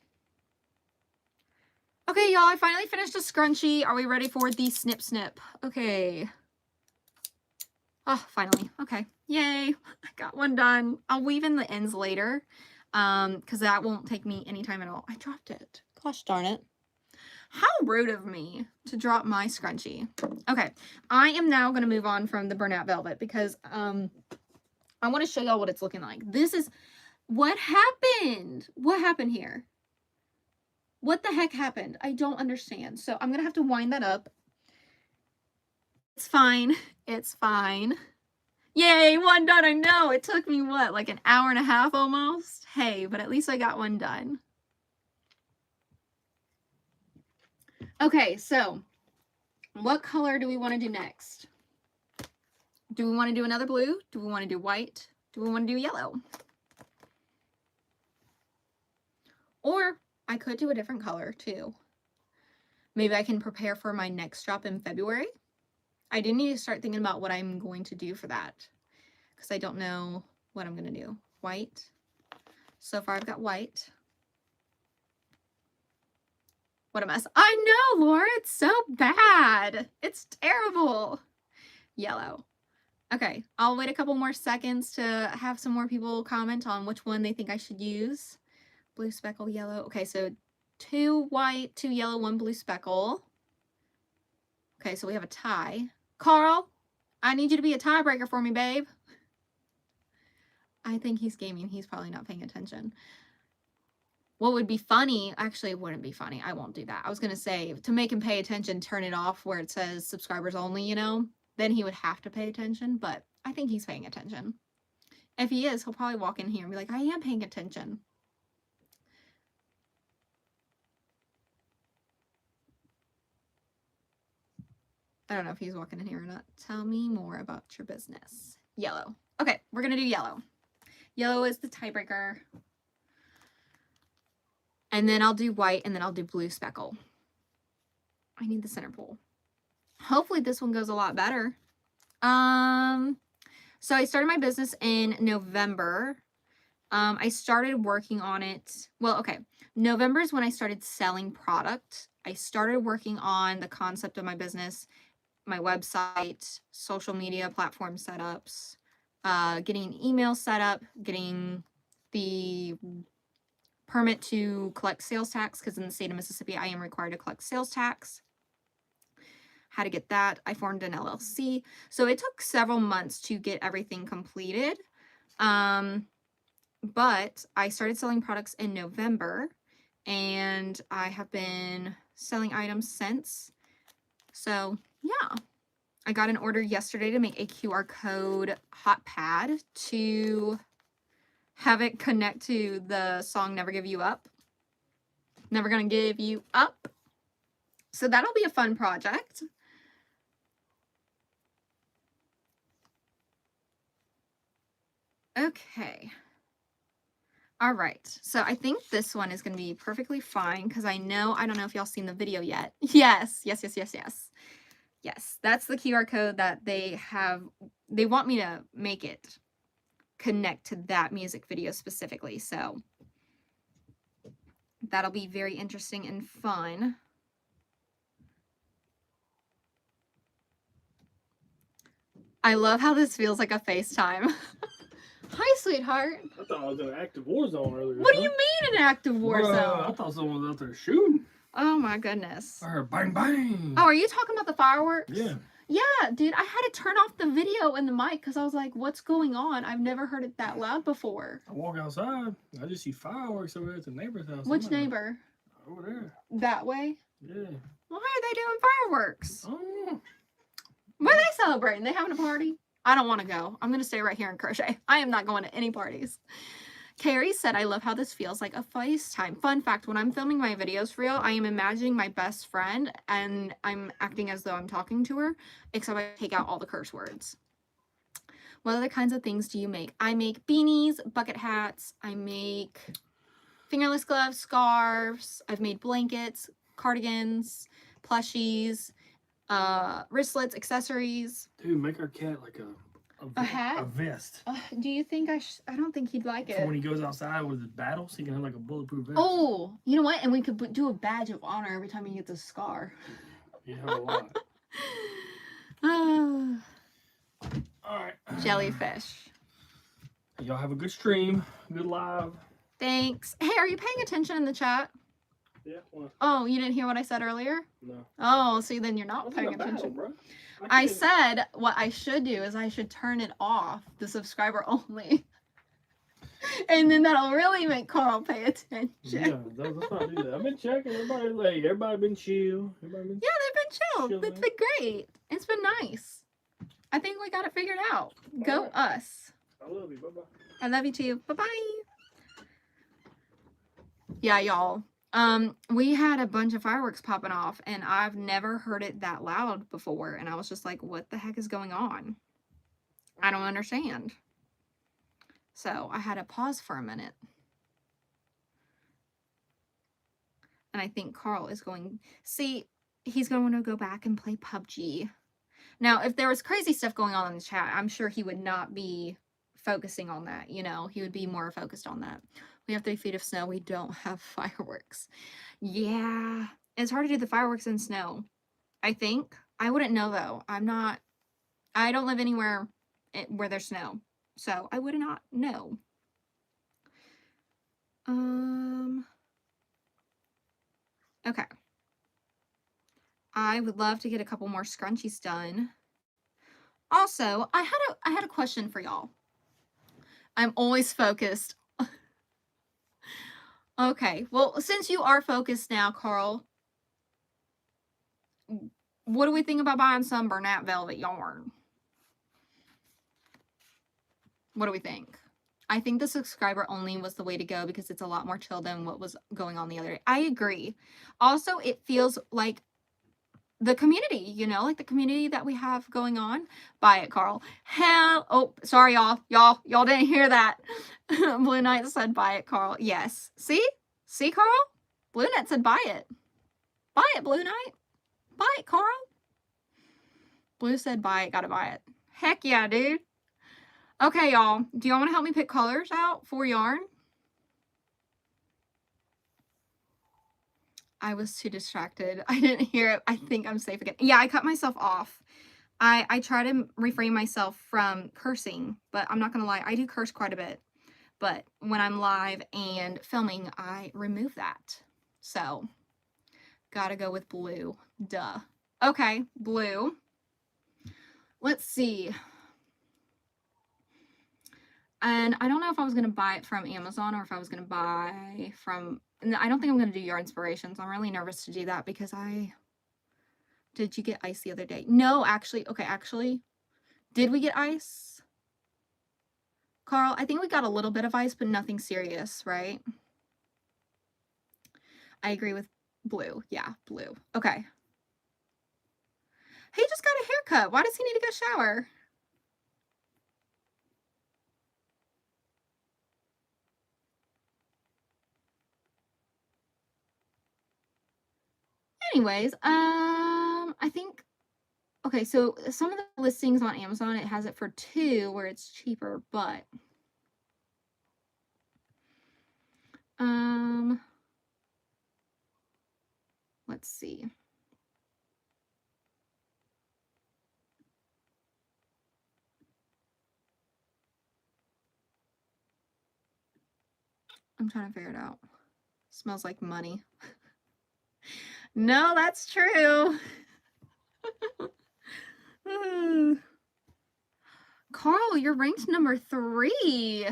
Okay, y'all, I finally finished a scrunchie. Are we ready for the snip snip? Okay. Oh, finally. Okay. Yay. I got one done. I'll weave in the ends later, because that won't take me any time at all. I dropped it. Gosh darn it. How rude of me to drop my scrunchie. Okay, I am now going to move on from the burnout velvet because I want to show y'all what it's looking like. This is what happened. What happened here? What the heck happened? I don't understand. So I'm going to have to wind that up. It's fine. It's fine. Yay, one done. I know. It took me, what, like an hour and a half almost? Hey, but at least I got one done. Okay, so what color do we want to do next? Do we want to do another blue? Do we want to do white? Do we want to do yellow? Or I could do a different color too. Maybe I can prepare for my next drop in February. I do need to start thinking about what I'm going to do for that, because I don't know what I'm going to do. White. So far I've got white. What a mess. I know, Laura, it's so bad. It's terrible. Yellow. Okay, I'll wait a couple more seconds to have some more people comment on which one they think I should use. Blue speckle, yellow. Okay, so 2 white, 2 yellow, 1 blue speckle. Okay, so we have a tie. Carl, I need you to be a tiebreaker for me, babe. I think he's gaming. He's probably not paying attention. What would be funny, actually it wouldn't be funny. I won't do that. I was going to say, to make him pay attention, turn it off where it says subscribers only, you know? Then he would have to pay attention, but I think he's paying attention. If he is, he'll probably walk in here and be like, I am paying attention. I don't know if he's walking in here or not. Tell me more about your business. Yellow. Okay, we're going to do yellow. Yellow is the tiebreaker. And then I'll do white, and then I'll do blue speckle. I need the center pole. Hopefully this one goes a lot better. So I started my business in November. I started working on it. Well, okay. November is when I started selling product. I started working on the concept of my business, my website, social media platform setups, getting an email set up, getting the permit to collect sales tax, because in the state of Mississippi, I am required to collect sales tax. How to get that. I formed an LLC. So it took several months to get everything completed. But I started selling products in November, and I have been selling items since. So yeah, I got an order yesterday to make a QR code hot pad to have it connect to the song Never Give You Up. Never Gonna Give You Up. So that'll be a fun project. Okay. All right. So I think this one is going to be perfectly fine, because I don't know if y'all seen the video yet. Yes. Yes, that's the QR code that they want me to make it connect to that music video specifically. So that'll be very interesting and fun. I love how this feels like a FaceTime. Hi, sweetheart. I thought I was in an active war zone earlier. What do you mean an active war zone? I thought someone was out there shooting. Oh my goodness. I heard bang bang. Oh, are you talking about the fireworks? Yeah. Yeah, dude, I had to turn off the video and the mic because I was like, what's going on? I've never heard it that loud before. I walk outside, I just see fireworks over there at the neighbor's house. Which neighbor? Over there. That way? Yeah. Why are they doing fireworks? I don't know. What are they celebrating? They having a party? I don't want to go. I'm going to stay right here and crochet. I am not going to any parties. Carrie said, I love how this feels like a FaceTime. Fun fact, when I'm filming my videos for real, I am imagining my best friend and I'm acting as though I'm talking to her, except I take out all the curse words. What other kinds of things do you make? I make beanies, bucket hats. I make fingerless gloves, scarves. I've made blankets, cardigans, plushies, wristlets, accessories. Dude, make our cat like a hat? A vest. Do you think I don't think he'd like it. For when he goes outside with his battles, he can have like a bulletproof vest. Oh, you know what? And we could do a badge of honor every time he gets a scar. You have a lot. Alright. Jellyfish. Y'all have a good stream. Good live. Thanks. Hey, are you paying attention in the chat? Yeah. Well, Oh, you didn't hear what I said earlier? no. Oh, see, then you're not paying attention. Bro. I said what I should do is I should turn it off, the subscriber only. And then that'll really make Carl pay attention. Yeah, let's not do that. I've been checking. Everybody been chill. Yeah, they've been chill. Chilling. It's been great. It's been nice. I think we got it figured out. Go right. us. I love you. Bye-bye. I love you too. Bye-bye. Yeah, y'all. We had a bunch of fireworks popping off, and I've never heard it that loud before, and I was just like, what the heck is going on? I don't understand. So I had to pause for a minute. And I think Carl is going, see, he's going to want to go back and play PUBG. Now, if there was crazy stuff going on in the chat, I'm sure he would not be focusing on that, you know? He would be more focused on that. We have 3 feet of snow. We don't have fireworks. Yeah. It's hard to do the fireworks in snow, I think. I wouldn't know, though. I don't live anywhere where there's snow, so I would not know. Okay. I would love to get a couple more scrunchies done. Also, I had a question for y'all. I'm always focused. Okay, well, since you are focused now, Carl, what do we think about buying some Bernat velvet yarn? What do we think? I think the subscriber only was the way to go because it's a lot more chill than what was going on the other day. I agree. Also, it feels like the community, you know, like the community that we have going on. Buy it, Carl. Hell, oh, sorry, y'all. Y'all didn't hear that. Blue Knight said buy it, Carl. Yes. See, Carl? Blue Knight said buy it. Buy it, Blue Knight. Buy it, Carl. Blue said buy it, gotta buy it. Heck yeah, dude. Okay, y'all. Do y'all want to help me pick colors out for yarn? I was too distracted. I didn't hear it. I think I'm safe again. Yeah, I cut myself off. I try to refrain myself from cursing, but I'm not gonna lie, I do curse quite a bit. But when I'm live and filming, I remove that. So, gotta go with blue. Duh. Okay, blue. Let's see. And I don't know if I was gonna buy it from Amazon or if I was gonna buy from... I don't think I'm gonna do Yarn Inspirations. I'm really nervous to do that because Did you get ice the other day? No, actually. Okay, actually. Did we get ice? Carl, I think we got a little bit of ice, but nothing serious, right? I agree with blue. Yeah, blue. Okay. He just got a haircut. Why does he need to go shower? Anyways, I think... Okay, so some of the listings on Amazon, it has it for 2 where it's cheaper, but... Let's see. I'm trying to figure it out. Smells like money. No, that's true. Carl, you're ranked number 3.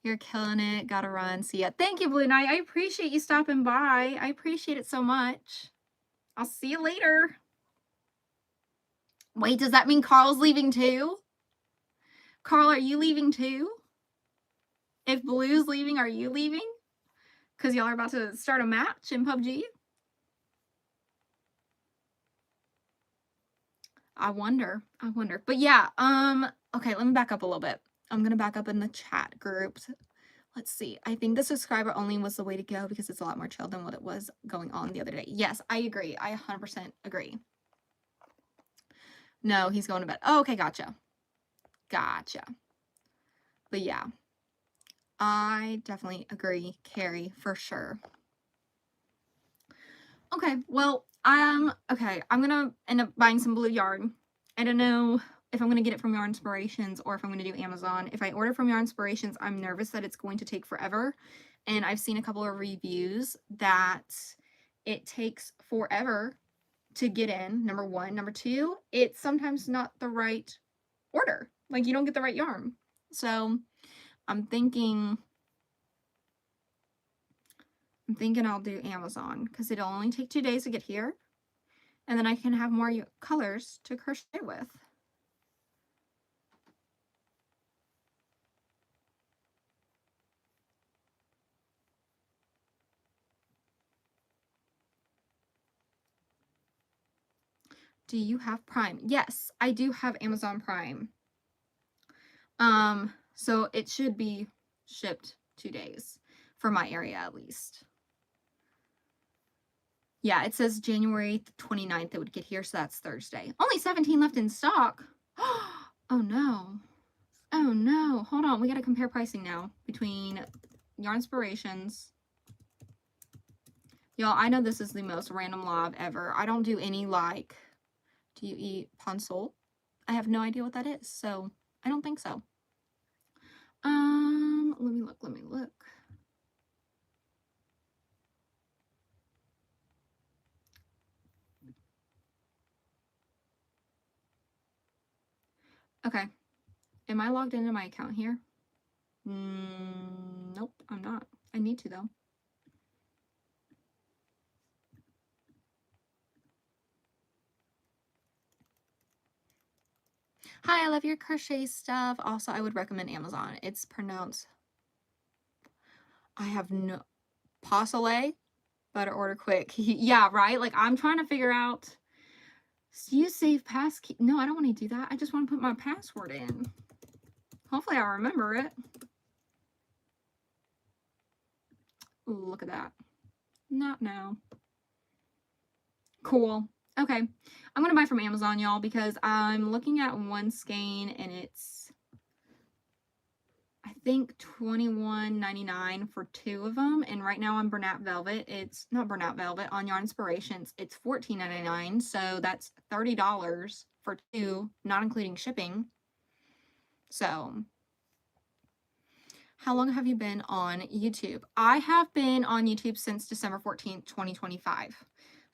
You're killing it. Gotta run. See ya. Thank you, Blue Knight. I appreciate you stopping by. I appreciate it so much. I'll see you later. Wait, does that mean Carl's leaving too? Carl, are you leaving too? If Blue's leaving, are you leaving? Because y'all are about to start a match in PUBG? I wonder. But yeah, okay, let me back up a little bit. I'm gonna back up in the chat groups. Let's see. I think the subscriber only was the way to go because it's a lot more chill than what it was going on the other day. Yes, I agree. I 100% agree. No, he's going to bed. Oh, okay, gotcha. But yeah, I definitely agree, Carrie, for sure. Okay, well, okay, I'm gonna end up buying some blue yarn. I don't know if I'm gonna get it from Yarn Inspirations or if I'm gonna do Amazon. If I order from Yarn Inspirations, I'm nervous that it's going to take forever. And I've seen a couple of reviews that it takes forever to get in, number 1. Number 2, it's sometimes not the right order. Like, you don't get the right yarn. So, I'm thinking I'll do Amazon because it'll only take 2 days to get here. And then I can have more colors to crochet with. Do you have Prime? Yes, I do have Amazon Prime. So it should be shipped 2 days for my area at least. Yeah, it says January 29th it would get here, so that's Thursday. Only 17 left in stock. Oh no. Oh no. Hold on, we gotta compare pricing now between Yarn Inspirations. Y'all, I know this is the most random live ever. I don't do any like, do you eat pansol? I have no idea what that is, so I don't think so. Let me look. Okay. Am I logged into my account here? Nope, I'm not. I need to though. Hi, I love your crochet stuff. Also, I would recommend Amazon. It's pronounced, I have no, Posole, better order quick. Yeah, right? Like, I'm trying to figure out, you save passkey. No, I don't want to do that. I just want to put my password in. Hopefully I remember it. Ooh, look at that. Not now. Cool. Okay. I'm going to buy from Amazon, y'all, because I'm looking at one skein and it's, I think, $21.99 for 2 of them. And right now on Bernat Velvet, it's not Bernat Velvet, on Yarn Inspirations, it's $14.99. So that's $30 for 2, not including shipping. So, how long have you been on YouTube? I have been on YouTube since December 14th, 2025.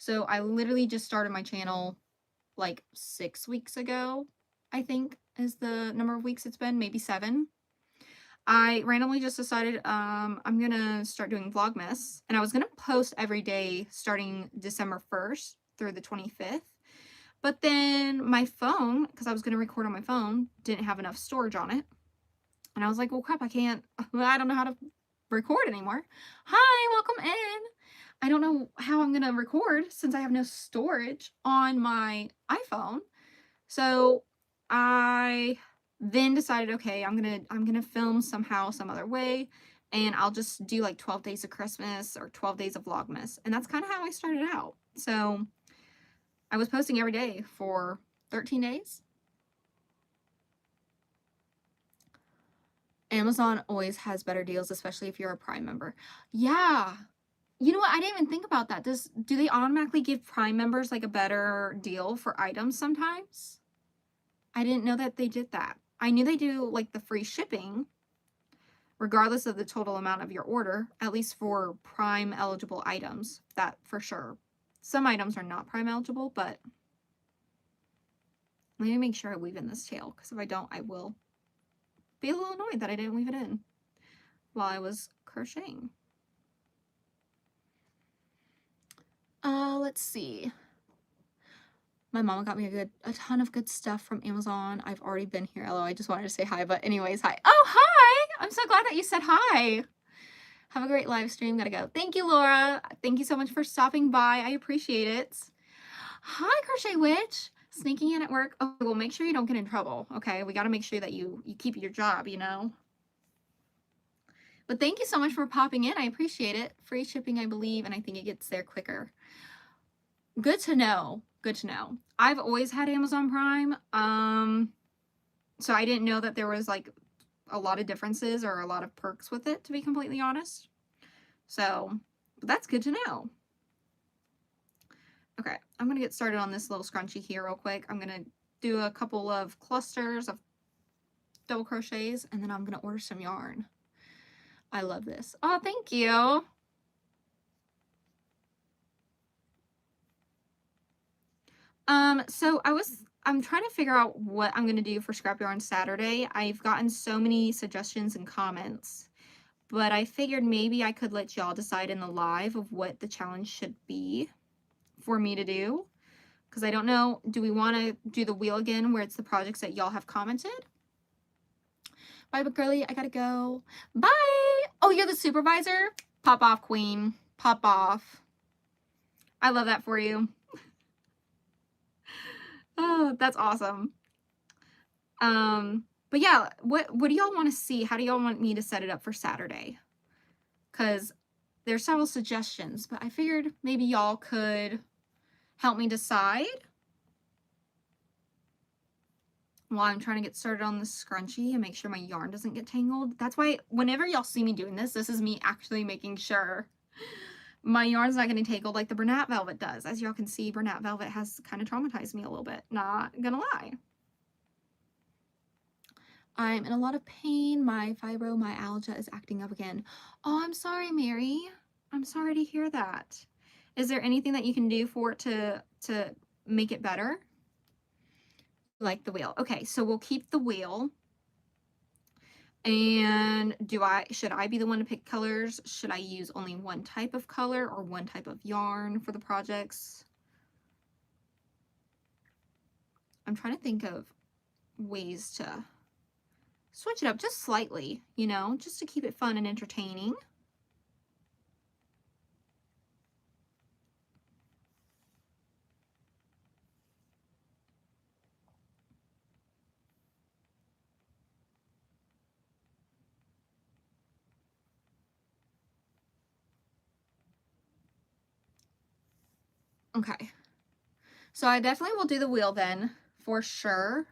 So I literally just started my channel like 6 weeks ago, I think is the number of weeks it's been, maybe 7. I randomly just decided I'm gonna start doing Vlogmas, and I was gonna post every day starting December 1st through the 25th. But then my phone, because I was gonna record on my phone, didn't have enough storage on it. And I was like, well, crap, I don't know how to record anymore. Hi, welcome in. I don't know how I'm gonna record since I have no storage on my iPhone. So I then decided, okay, I'm gonna film somehow, some other way, and I'll just do like 12 days of Christmas or 12 days of Vlogmas. And that's kind of how I started out. So I was posting every day for 13 days. Amazon always has better deals, especially if you're a Prime member. Yeah. You know what? I didn't even think about that. Do they automatically give Prime members like a better deal for items sometimes? I didn't know that they did that. I knew they do like the free shipping, regardless of the total amount of your order, at least for Prime eligible items, that for sure. Some items are not Prime eligible, but let me make sure I weave in this tail, because if I don't, I will be a little annoyed that I didn't weave it in while I was crocheting. Let's see. My mama got me a ton of good stuff from Amazon. I've already been here. Hello, I just wanted to say hi, but anyways, hi. Oh, hi! I'm so glad that you said hi. Have a great live stream. Gotta go. Thank you, Laura. Thank you so much for stopping by. I appreciate it. Hi, Crochet Witch. Sneaking in at work. Oh, well, make sure you don't get in trouble, okay? We gotta make sure that you keep your job, you know? But thank you so much for popping in. I appreciate it. Free shipping, I believe, and I think it gets there quicker. Good to know. Good to know. I've always had Amazon Prime. So I didn't know that there was like a lot of differences or a lot of perks with it, to be completely honest. So, but that's good to know. Okay, I'm gonna get started on this little scrunchie here real quick. I'm gonna do a couple of clusters of double crochets, and then I'm gonna order some yarn. I love this. Oh, thank you. So I'm trying to figure out what I'm gonna do for Scrap Yarn Saturday. I've gotten so many suggestions and comments, but I figured maybe I could let y'all decide in the live of what the challenge should be for me to do. Because I don't know, do we want to do the wheel again where it's the projects that y'all have commented? Bye, but girly, I gotta go. Bye! Oh, you're the supervisor? Pop off, queen. Pop off. I love that for you. Oh, that's awesome. But yeah, what do y'all want to see? How do y'all want me to set it up for Saturday? Because there's several suggestions, but I figured maybe y'all could help me decide while I'm trying to get started on this scrunchie and make sure my yarn doesn't get tangled. That's why whenever y'all see me doing this, this is me actually making sure my yarn's not getting tangled like the Bernat Velvet does. As y'all can see, Bernat Velvet has kind of traumatized me a little bit, not gonna lie. I'm in a lot of pain. My fibromyalgia is acting up again. Oh, I'm sorry, Mary. I'm sorry to hear that. Is there anything that you can do for it to make it better? Like the wheel. Okay, so we'll keep the wheel. And should I be the one to pick colors? Should I use only one type of color or one type of yarn for the projects? I'm trying to think of ways to switch it up just slightly, you know, just to keep it fun and entertaining. Okay, so I definitely will do the wheel then for sure,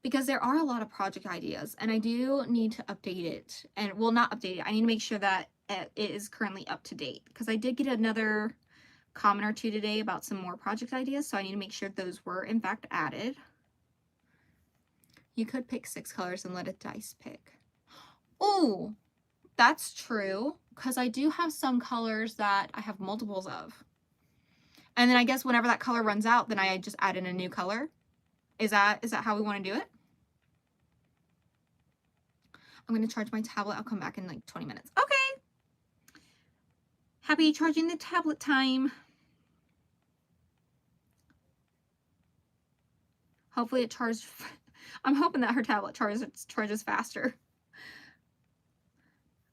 because there are a lot of project ideas and I do need to update it. And well, not update it, I need to make sure that it is currently up to date, because I did get another comment or two today about some more project ideas, so I need to make sure those were in fact added. You could pick 6 colors and let a dice pick. Oh, that's true, because I do have some colors that I have multiples of. And then I guess whenever that color runs out, then I just add in a new color. Is that how we want to do it? I'm going to charge my tablet. I'll come back in like 20 minutes. Okay. Happy charging the tablet time. Hopefully it charged. I'm hoping that her tablet charges faster.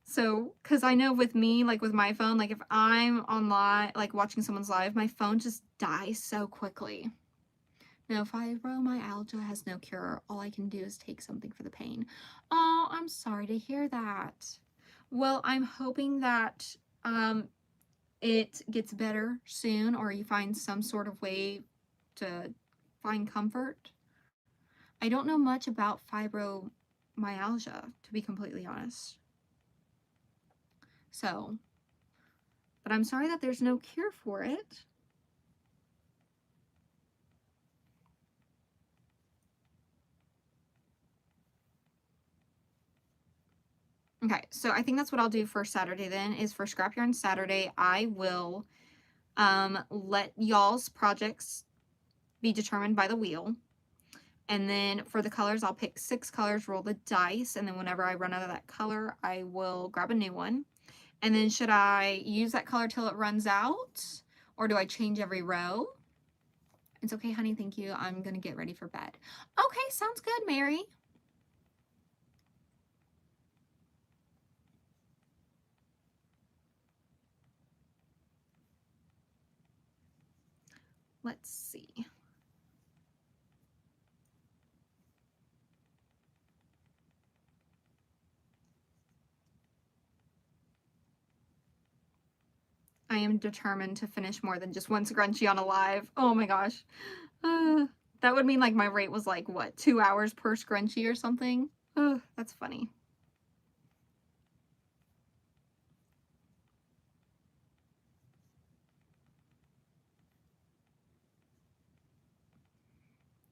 So, because I know with me, like with my phone, like if I'm online, like watching someone's live, my phone just dies so quickly. No, fibromyalgia has no cure. All I can do is take something for the pain. Oh, I'm sorry to hear that. Well, I'm hoping that it gets better soon, or you find some sort of way to find comfort. I don't know much about fibromyalgia, to be completely honest. So, but I'm sorry that there's no cure for it. Okay, so I think that's what I'll do for Saturday then, is for Scrap Yarn Saturday, I will let y'all's projects be determined by the wheel. And then for the colors, I'll pick 6 colors, roll the dice, and then whenever I run out of that color, I will grab a new one. And then should I use that color till it runs out, or do I change every row? It's okay, honey, thank you. I'm gonna get ready for bed. Okay, sounds good, Mary. Let's see. I am determined to finish more than just one scrunchie on a live. Oh my gosh. That would mean like my rate was like, what, 2 hours per scrunchie or something? That's funny.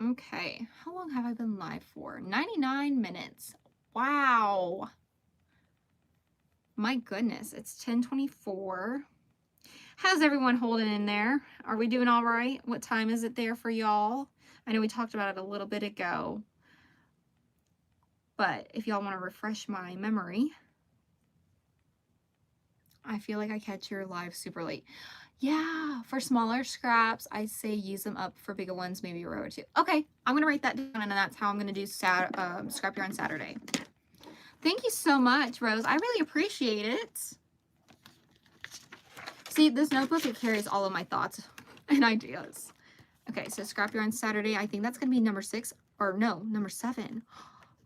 Okay, how long have I been live for? 99 minutes. Wow. My goodness, it's 10:24. How's everyone holding in there? Are we doing all right? What time is it there for y'all? I know we talked about it a little bit ago, but if y'all want to refresh my memory, I feel like I catch your live super late. Yeah, for smaller scraps, I say use them up. For bigger ones, maybe a row or two. Okay, I'm going to write that down, and that's how I'm going to do Scrap Yarn Saturday. Thank you so much, Rose. I really appreciate it. See, this notebook, it carries all of my thoughts and ideas. Okay, so Scrap Yarn Saturday, I think that's going to be number 6, or no, number 7.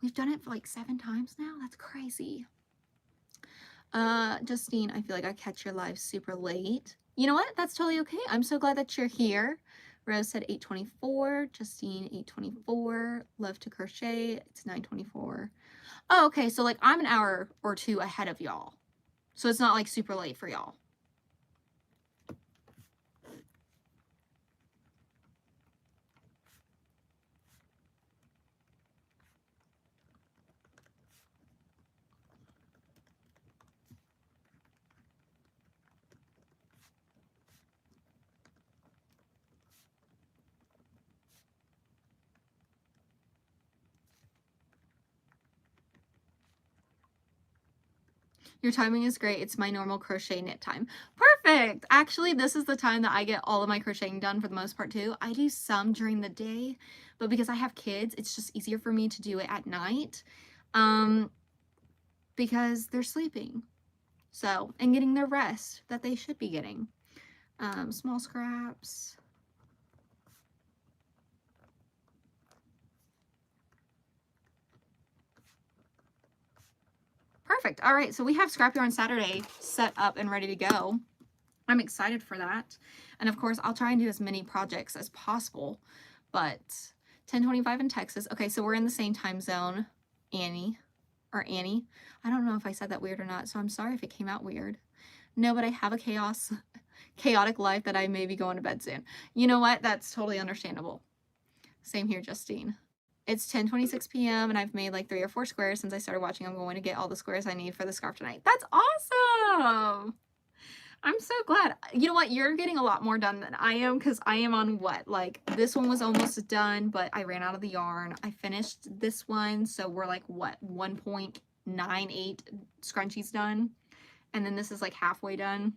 We've done it for like 7 times now. That's crazy. Justine, I feel like I catch your live super late. You know what? That's totally okay. I'm so glad that you're here. Rose said 8:24. Justine, 8:24. Love to crochet. It's 9:24. Oh, okay. So like I'm an hour or two ahead of y'all. So it's not like super late for y'all. Your timing is great. It's my normal crochet knit time. Perfect. Actually, this is the time that I get all of my crocheting done for the most part too. I do some during the day, but because I have kids, it's just easier for me to do it at night because they're sleeping. So, and getting their rest that they should be getting. Small scraps. Perfect. All right, so we have Scrap Yarn Saturday set up and ready to go. I'm excited for that. And of course, I'll try and do as many projects as possible, but 10:25 in Texas. Okay, so we're in the same time zone, Annie. I don't know if I said that weird or not, so I'm sorry if it came out weird. No, but I have a chaotic life that I may be going to bed soon. You know what? That's totally understandable. Same here, Justine. It's 10:26 p.m. and I've made like 3 or 4 squares since I started watching. I'm going to get all the squares I need for the scarf tonight. That's awesome! I'm so glad. You know what? You're getting a lot more done than I am because I am on what? Like this one was almost done, but I ran out of the yarn. I finished this one, so we're like what? 1.98 scrunchies done. And then this is like halfway done.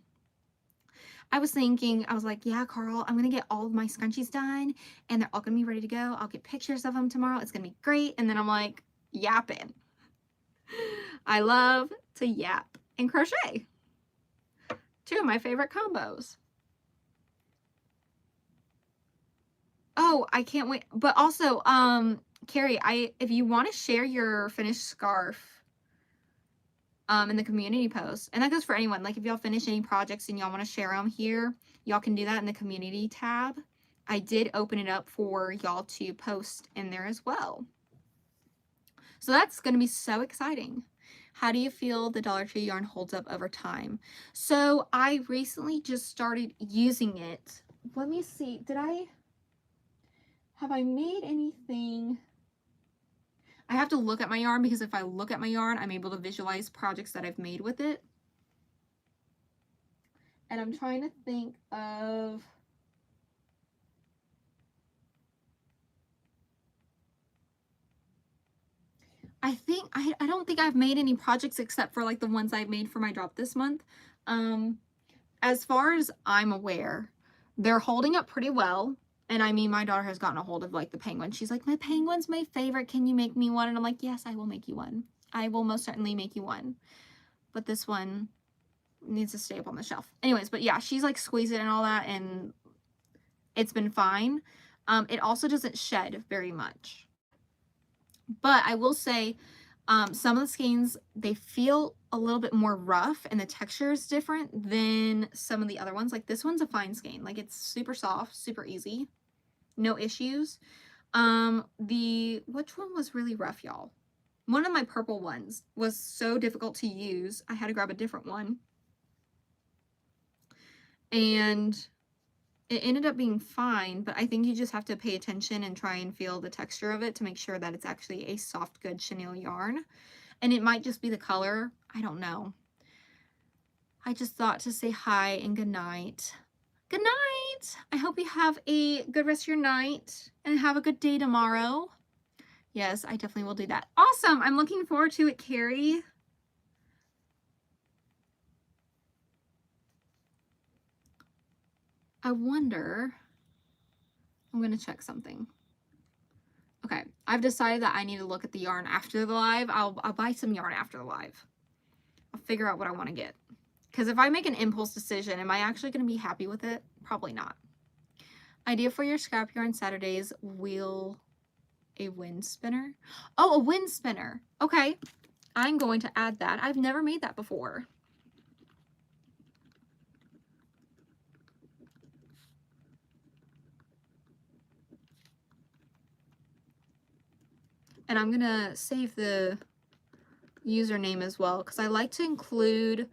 I was thinking, I was like, yeah, Carl, I'm going to get all of my scrunchies done and they're all going to be ready to go. I'll get pictures of them tomorrow. It's going to be great. And then I'm like, yapping. I love to yap and crochet. 2 of my favorite combos. Oh, I can't wait. But also, Carrie, if you want to share your finished scarf in the community post, and that goes for anyone, like if y'all finish any projects and y'all want to share them here, y'all can do that in the community tab. I did open it up for y'all to post in there as well. So that's going to be so exciting. How do you feel the Dollar Tree yarn holds up over time? So I recently just started using it. Let me see. Have I made anything? I have to look at my yarn because if I look at my yarn, I'm able to visualize projects that I've made with it. And I'm trying to think of... I don't think I've made any projects except for like the ones I've made for my drop this month. As far as I'm aware, they're holding up pretty well. And I mean, my daughter has gotten a hold of like the penguin. She's like, my penguin's my favorite. Can you make me one? And I'm like, yes, I will make you one. I will most certainly make you one. But this one needs to stay up on the shelf. Anyways, but yeah, she's like squeezed it and all that, and it's been fine. It also doesn't shed very much. But I will say, some of the skeins, they feel a little bit more rough and the texture is different than some of the other ones. Like this one's a fine skein. Like it's super soft, super easy. No issues. Which one was really rough, y'all? One of my purple ones was so difficult to use. I had to grab a different one. And it ended up being fine, but I think you just have to pay attention and try and feel the texture of it to make sure that it's actually a soft, good chenille yarn. And it might just be the color. I don't know. I just thought to say hi and good night. Good night! I hope you have a good rest of your night and have a good day tomorrow. Yes, I definitely will do that. Awesome! I'm looking forward to it, Carrie. I wonder... I'm going to check something. Okay, I've decided that I need to look at the yarn after the live. I'll buy some yarn after the live. I'll figure out what I want to get. Because if I make an impulse decision, am I actually going to be happy with it? Probably not. Idea for your scrap yarn Saturdays, wheel a wind spinner. Oh, a wind spinner. Okay, I'm going to add that. I've never made that before. And I'm gonna save the username as well because I like to include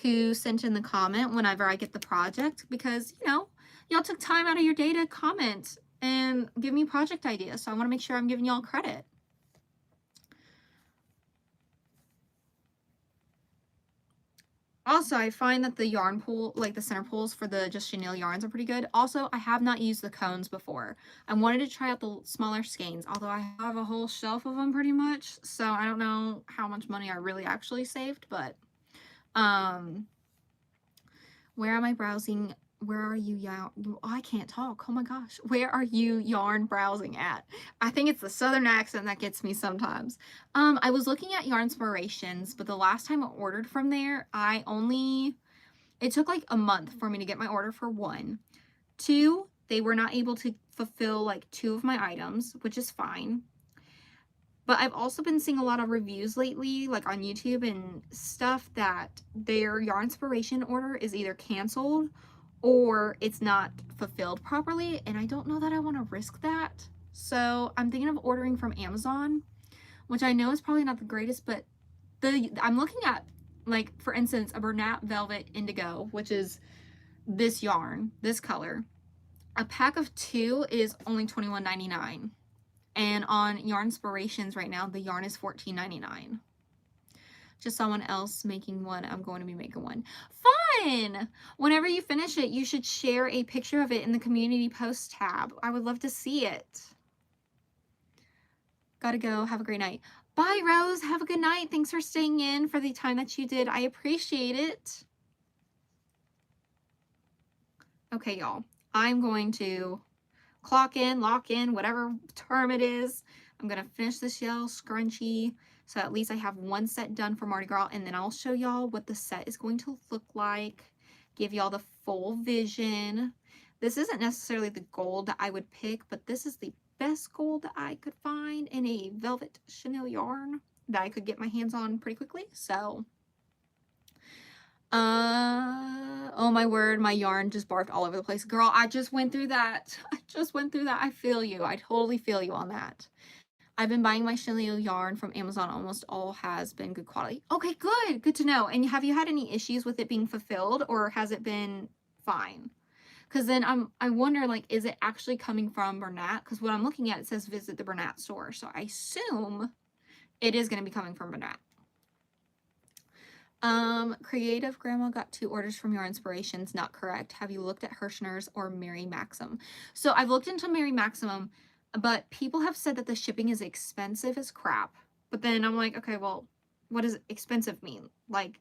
who sent in the comment whenever I get the project because, you know, y'all took time out of your day to comment and give me project ideas. So I want to make sure I'm giving y'all credit. Also, I find that the yarn pool, like the center pools for the Just Chenille yarns are pretty good. Also, I have not used the cones before. I wanted to try out the smaller skeins, although I have a whole shelf of them pretty much. So I don't know how much money I really actually saved, but where am I browsing? Where are you yarn? Oh, I can't talk. Oh my gosh. Where are you yarn browsing at? I think it's the southern accent that gets me sometimes. I was looking at Yarn Inspirations, but the last time I ordered from there, it took like a month for me to get my order for one. Two, they were not able to fulfill like 2 of my items, which is fine. But I've also been seeing a lot of reviews lately, like on YouTube and stuff, that their Yarn Inspiration order is either canceled or it's not fulfilled properly, and I don't know that I want to risk that. So I'm thinking of ordering from Amazon, which I know is probably not the greatest, but I'm looking at, like, for instance, a Bernat Velvet Indigo, which is this yarn, this color. A pack of 2 is only $21.99. And on Yarn Inspirations right now, the yarn is $14.99. Just someone else making one. I'm going to be making one. Fun! Whenever you finish it, you should share a picture of it in the community post tab. I would love to see it. Gotta go. Have a great night. Bye, Rose. Have a good night. Thanks for staying in for the time that you did. I appreciate it. Okay, y'all. I'm going to clock in, lock in, whatever term it is. I'm going to finish the shell scrunchie, so at least I have one set done for Mardi Gras, and then I'll show y'all what the set is going to look like, give y'all the full vision. This isn't necessarily the gold that I would pick, but this is the best gold that I could find in a velvet chenille yarn that I could get my hands on pretty quickly. So oh my word, my yarn just barfed all over the place. Girl, I just went through that. I feel you. I totally feel you on that. I've been buying my chenille yarn from Amazon. Almost all has been good quality. Okay, good. Good to know. And have you had any issues with it being fulfilled, or has it been fine? Because then I wonder, like, is it actually coming from Bernat? Because what I'm looking at, it says visit the Bernat store. So I assume it is going to be coming from Bernat. Creative Grandma got 2 orders from Your Inspirations. Not correct. Have you looked at Hirschner's or Mary Maxim? So I've looked into Mary Maximum, but people have said that the shipping is expensive as crap. But then I'm like, okay, well, what does expensive mean? Like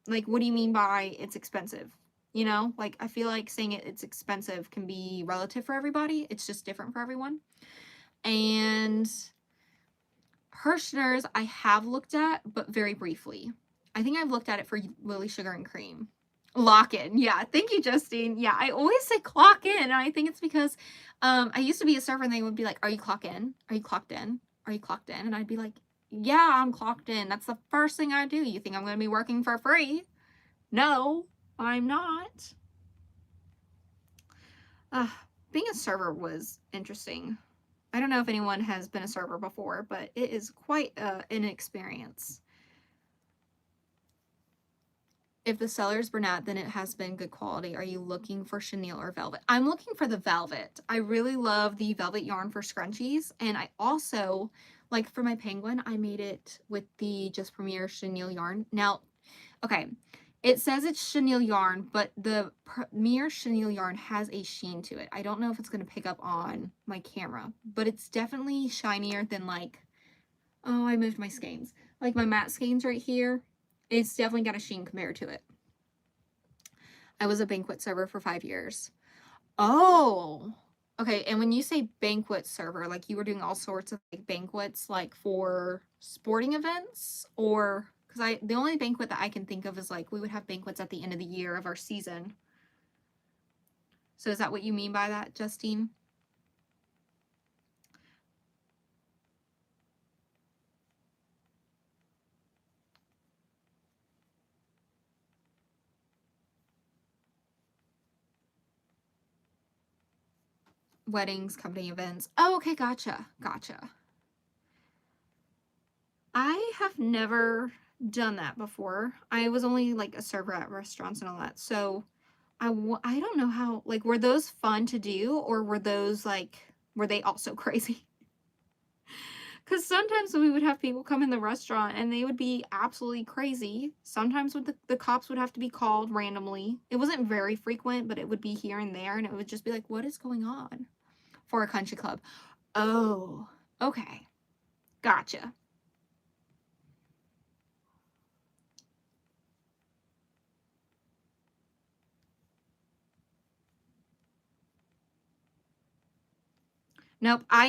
what do you mean by it's expensive? You know, like I feel like saying it's expensive can be relative for everybody. It's just different for everyone. And Hirschner's I have looked at, but very briefly. I think I've looked at it for Lily Sugar and Cream. Lock in. Yeah. Thank you, Justine. Yeah. I always say clock in. And I think it's because I used to be a server and they would be like, are you clocked in? Are you clocked in? Are you clocked in? And I'd be like, yeah, I'm clocked in. That's the first thing I do. You think I'm going to be working for free? No, I'm not. Being a server was interesting. I don't know if anyone has been a server before, but it is quite an experience. If the seller's Bernat, then it has been good quality. Are you looking for chenille or velvet? I'm looking for the velvet. I really love the velvet yarn for scrunchies. And I also, like for my penguin, I made it with the Just Premier chenille yarn. Now, okay, it says it's chenille yarn, but the Premier chenille yarn has a sheen to it. I don't know if it's going to pick up on my camera, but it's definitely shinier than like, oh, I moved my skeins. Like my matte skeins right here. It's definitely got a sheen compared to it. I was a banquet server for 5 years. Oh, okay. And when you say banquet server, like you were doing all sorts of like banquets, like for sporting events, or because the only banquet that I can think of is like we would have banquets at the end of the year of our season. So is that what you mean by that, Justine? Weddings, company events. Oh, okay, gotcha. Gotcha. I have never done that before. I was only like a server at restaurants and all that. So I don't know how, like, were those fun to do, or were those like, were they also crazy? Because sometimes we would have people come in the restaurant and they would be absolutely crazy. Sometimes with the cops would have to be called randomly. It wasn't very frequent, but it would be here and there, and it would just be like, what is going on for a country club? Oh, okay. Gotcha. Nope. I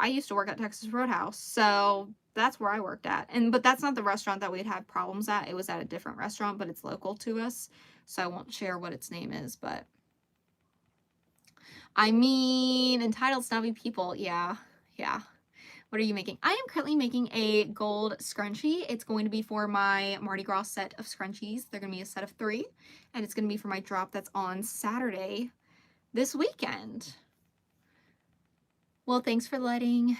used to work at Texas Roadhouse, so that's where I worked at. But that's not the restaurant that we'd had problems at. It was at a different restaurant, but it's local to us, so I won't share what its name is, but I mean, entitled snobby people. Yeah. Yeah. What are you making? I am currently making a gold scrunchie. It's going to be for my Mardi Gras set of scrunchies. They're going to be a set of 3, and it's going to be for my drop that's on Saturday this weekend. Well, thanks for letting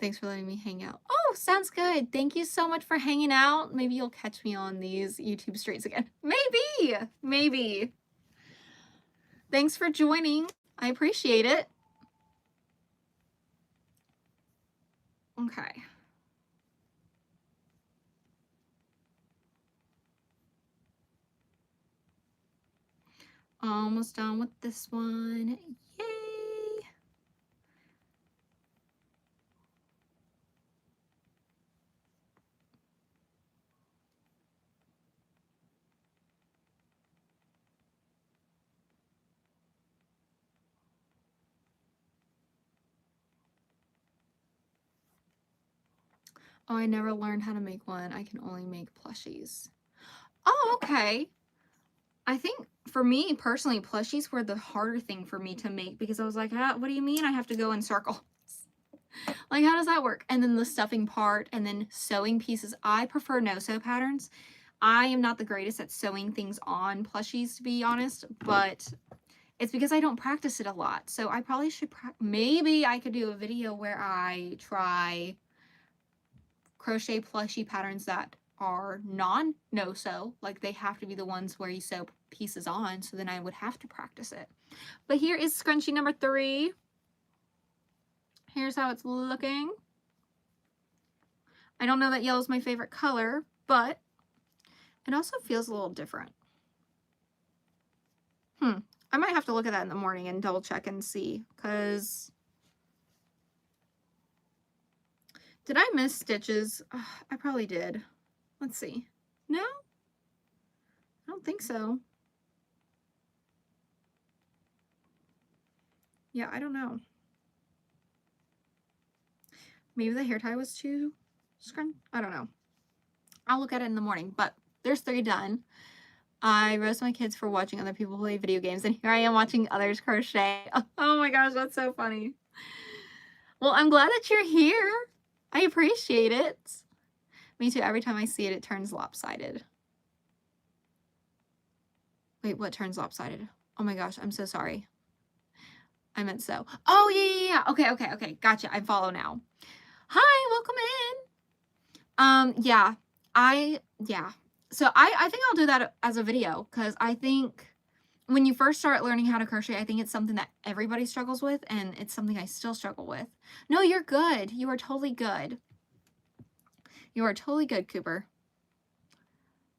me hang out. Oh, sounds good. Thank you so much for hanging out. Maybe you'll catch me on these YouTube streets again. Maybe. Maybe. Thanks for joining. I appreciate it. Okay. Almost done with this one. Yay! Oh, I never learned how to make one. I can only make plushies. Oh, okay. I think for me personally, plushies were the harder thing for me to make because I was like, what do you mean I have to go in circles? Like, how does that work? And then the stuffing part and then sewing pieces. I prefer no-sew patterns. I am not the greatest at sewing things on plushies, to be honest, but it's because I don't practice it a lot. So I probably should, maybe I could do a video where I try crochet plushie patterns that are no-sew, like they have to be the ones where you sew pieces on, so then I would have to practice it. But here is scrunchie number 3. Here's how it's looking. I don't know that yellow is my favorite color, but it also feels a little different. I might have to look at that in the morning and double check and see, because did I miss stitches? I probably did. Let's see. No? I don't think so. Yeah, I don't know. Maybe the hair tie was too scrunch. I don't know. I'll look at it in the morning, but there's 3 done. I roast my kids for watching other people play video games, and here I am watching others crochet. Oh my gosh, that's so funny. Well, I'm glad that you're here. I appreciate it. Me too. Every time I see it, it turns lopsided. Wait, what turns lopsided? Oh my gosh, I'm so sorry. I meant so. Oh, yeah. Okay. Gotcha. I follow now. Hi, welcome in. Yeah. So I think I'll do that as a video, because I think when you first start learning how to crochet, I think it's something that everybody struggles with, and it's something I still struggle with. No, you're good. You are totally good. You are totally good, Cooper.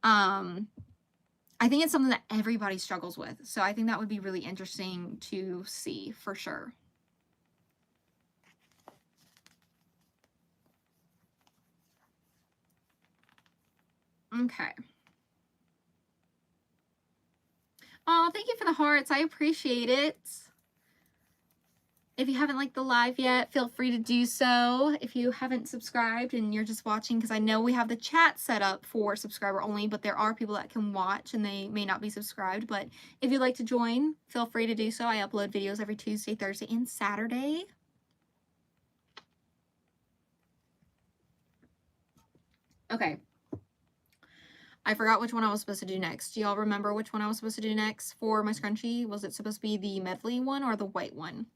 I think it's something that everybody struggles with, so I think that would be really interesting to see for sure. Okay. Oh, thank you for the hearts. I appreciate it. If you haven't liked the live yet, feel free to do so. If you haven't subscribed and you're just watching, because I know we have the chat set up for subscriber only, but there are people that can watch and they may not be subscribed. But if you'd like to join, feel free to do so. I upload videos every Tuesday, Thursday, and Saturday. Okay. I forgot which one I was supposed to do next. Do y'all remember which one I was supposed to do next for my scrunchie? Was it supposed to be the medley one or the white one?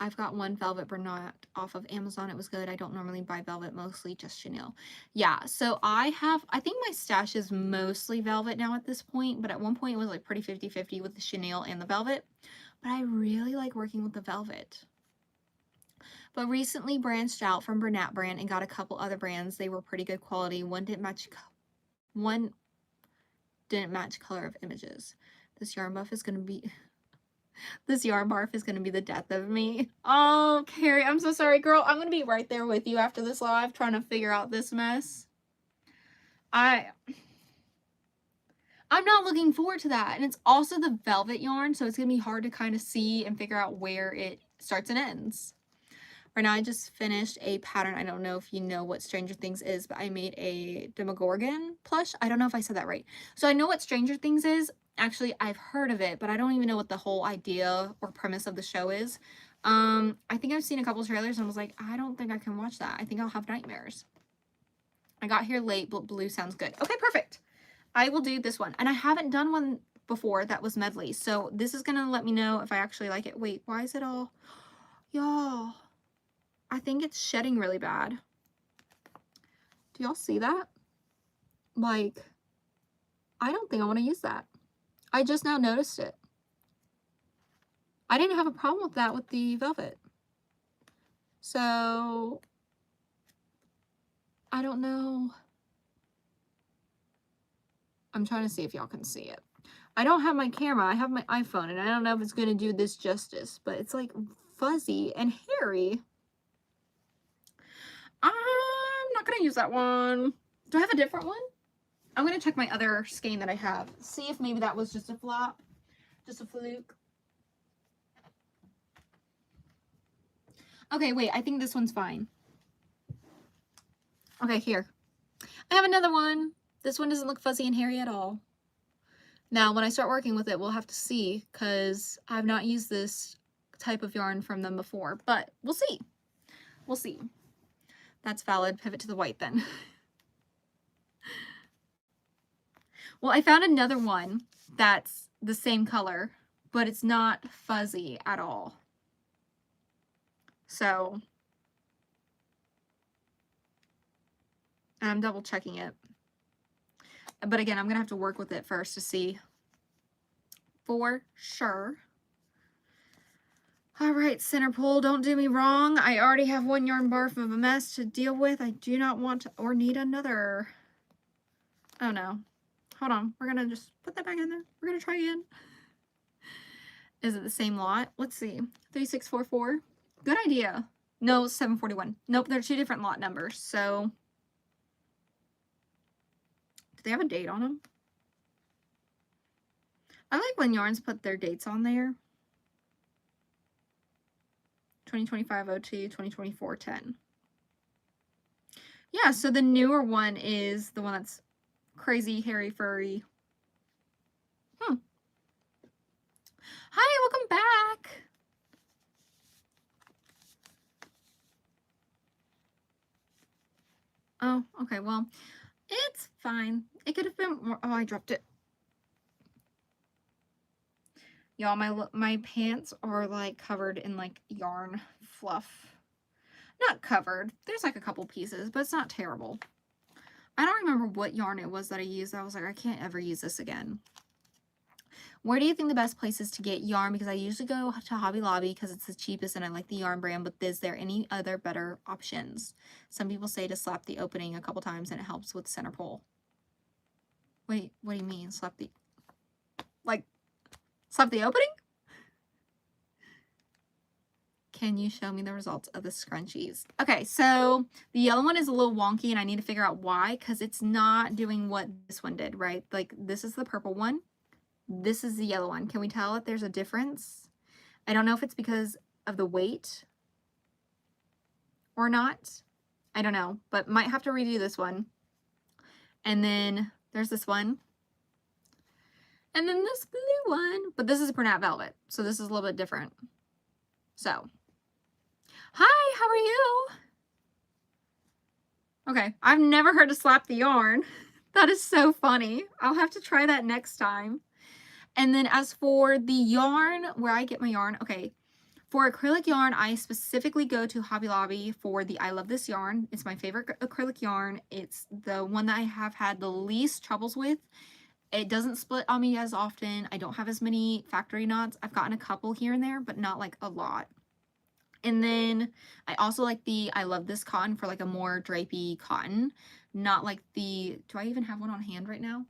I've got one velvet Bernat off of Amazon. It was good. I don't normally buy velvet, mostly just chenille. Yeah, so I think my stash is mostly velvet now at this point, but at one point it was like pretty 50-50 with the chenille and the velvet. But I really like working with the velvet. But recently branched out from Bernat brand and got a couple other brands. They were pretty good quality. One didn't match color of images. This yarn barf is going to be the death of me. Oh, Carrie, I'm so sorry, girl. I'm going to be right there with you after this live trying to figure out this mess. I'm not looking forward to that. And it's also the velvet yarn, so it's going to be hard to kind of see and figure out where it starts and ends. Right now, I just finished a pattern. I don't know if you know what Stranger Things is, but I made a Demogorgon plush. I don't know if I said that right. So I know what Stranger Things is. Actually, I've heard of it, but I don't even know what the whole idea or premise of the show is. I think I've seen a couple trailers and was like, I don't think I can watch that. I think I'll have nightmares. I got here late, but blue sounds good. Okay, perfect. I will do this one. And I haven't done one before that was medley. So this is going to let me know if I actually like it. Wait, why is it all... Y'all... I think it's shedding really bad. Do y'all see that? Like, I don't think I want to use that. I just now noticed it. I didn't have a problem with that with the velvet. So, I don't know. I'm trying to see if y'all can see it. I don't have my camera. I have my iPhone, and I don't know if it's going to do this justice, but it's like fuzzy and hairy. I'm not going to use that one. Do I have a different one? I'm going to check my other skein that I have. See if maybe that was just a flop. Just a fluke. Okay, wait. I think this one's fine. Okay, here. I have another one. This one doesn't look fuzzy and hairy at all. Now, when I start working with it, we'll have to see, because I've not used this type of yarn from them before. But we'll see. We'll see. That's valid. Pivot to the white then. Well, I found another one that's the same color, but it's not fuzzy at all. So, and I'm double checking it. But again, I'm going to have to work with it first to see for sure. All right, center pole, don't do me wrong. I already have one yarn barf of a mess to deal with. I do not want to, or need another. Oh no. Hold on. We're going to just put that back in there. We're going to try again. Is it the same lot? Let's see. 3644. Good idea. No, 741. Nope, they're two different lot numbers. So, do they have a date on them? I like when yarns put their dates on there. 2025-02, 2024-10. Yeah, so the newer one is the one that's crazy, hairy, furry. Hi, welcome back. Oh, okay, well, it's fine. It could have been more. Oh, I dropped it. Y'all, my pants are like covered in like yarn fluff. Not covered. There's like a couple pieces, but it's not terrible. I don't remember what yarn it was that I used. I was like, I can't ever use this again. Where do you think the best place is to get yarn? Because I usually go to Hobby Lobby because it's the cheapest and I like the yarn brand, but is there any other better options? Some people say to slap the opening a couple times and it helps with center pole. Wait, what do you mean? Slap the opening? Can you show me the results of the scrunchies? Okay, so the yellow one is a little wonky and I need to figure out why, because it's not doing what this one did, right? Like this is the purple one. This is the yellow one. Can we tell if there's a difference? I don't know if it's because of the weight or not. I don't know, but might have to redo this one. And then there's this one. And then this blue one. But this is a Bernat Velvet, so this is a little bit different. So, hi, how are you? Okay, I've never heard of slap the yarn. That is so funny. I'll have to try that next time. And then as for the yarn, where I get my yarn, okay, For acrylic yarn, I specifically go to Hobby Lobby for the I Love This yarn. It's my favorite acrylic yarn. It's the one that I have had the least troubles with. It doesn't split on me as often. I don't have as many factory knots. I've gotten a couple here and there, but not like a lot. And then I also like the I Love This cotton for like a more drapey cotton. Not like the, do I even have one on hand right now?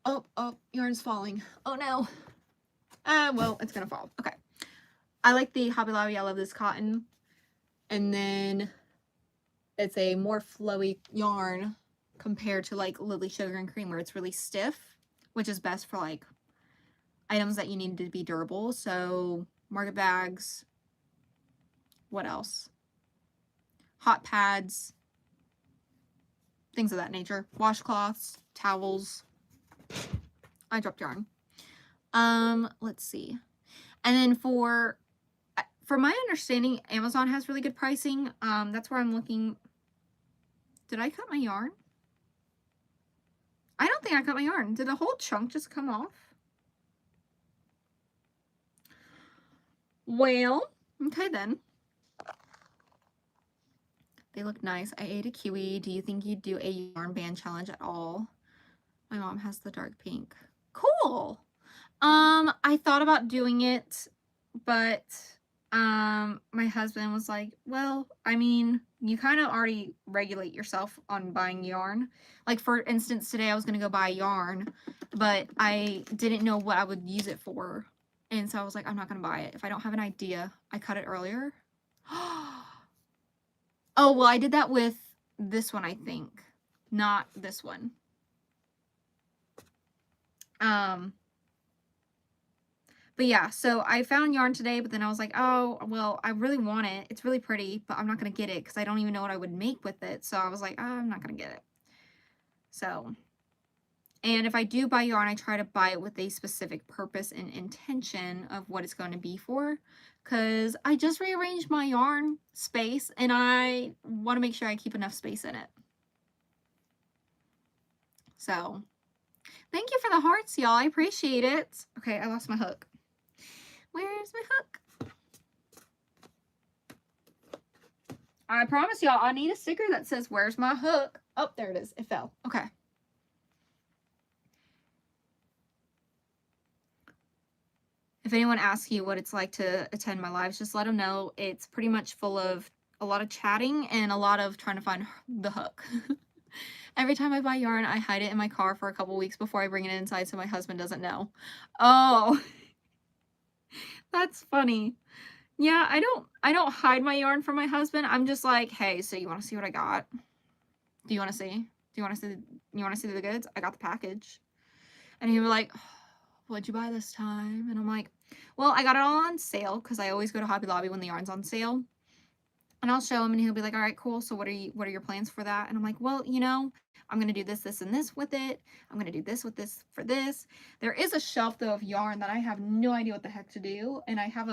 Oh, yarn's falling. Oh no. Well, it's gonna fall. Okay. I like the Hobby Lobby I Love This cotton. And then it's a more flowy yarn compared to like Lily Sugar and Cream where it's really stiff, which is best for like items that you need to be durable. So market bags, what else? Hot pads, things of that nature. Washcloths, towels. I dropped yarn. Let's see. And then for my understanding, Amazon has really good pricing. That's where I'm looking. Did I cut my yarn? I don't think I cut my yarn. Did a whole chunk just come off? Well, okay then. They look nice. I ate a kiwi. Do you think you'd do a yarn band challenge at all? My mom has the dark pink. Cool. I thought about doing it, but my husband was like, well, I mean, you kind of already regulate yourself on buying yarn. Like, for instance, today I was going to go buy yarn, but I didn't know what I would use it for. And so I was like, I'm not going to buy it. If I don't have an idea, I cut it earlier. Oh, well, I did that with this one, I think. Not this one. But yeah, so I found yarn today, but then I was like, oh, well, I really want it. It's really pretty, but I'm not going to get it because I don't even know what I would make with it. So I was like, oh, I'm not going to get it. So, and if I do buy yarn, I try to buy it with a specific purpose and intention of what it's going to be for. Because I just rearranged my yarn space and I want to make sure I keep enough space in it. So, thank you for the hearts, y'all. I appreciate it. Okay, I lost my hook. Where's my hook? I promise y'all, I need a sticker that says, where's my hook? Oh, there it is. It fell. Okay. If anyone asks you what it's like to attend my lives, just let them know it's pretty much full of a lot of chatting and a lot of trying to find the hook. Every time I buy yarn, I hide it in my car for a couple weeks before I bring it inside so my husband doesn't know. Oh, that's funny. Yeah, I don't hide my yarn from my husband. I'm just like, hey, so you want to see what I got? Do you want to see? Do you want to see? You want to see the goods? I got the package. And he was like, oh, what'd you buy this time? And I'm like, well, I got it all on sale because I always go to Hobby Lobby when the yarn's on sale. And I'll show him and he'll be like, all right, cool. So what are your plans for that? And I'm like, well, you know, I'm going to do this, this, and this with it. I'm going to do this with this for this. There is a shelf though of yarn that I have no idea what the heck to do. And I have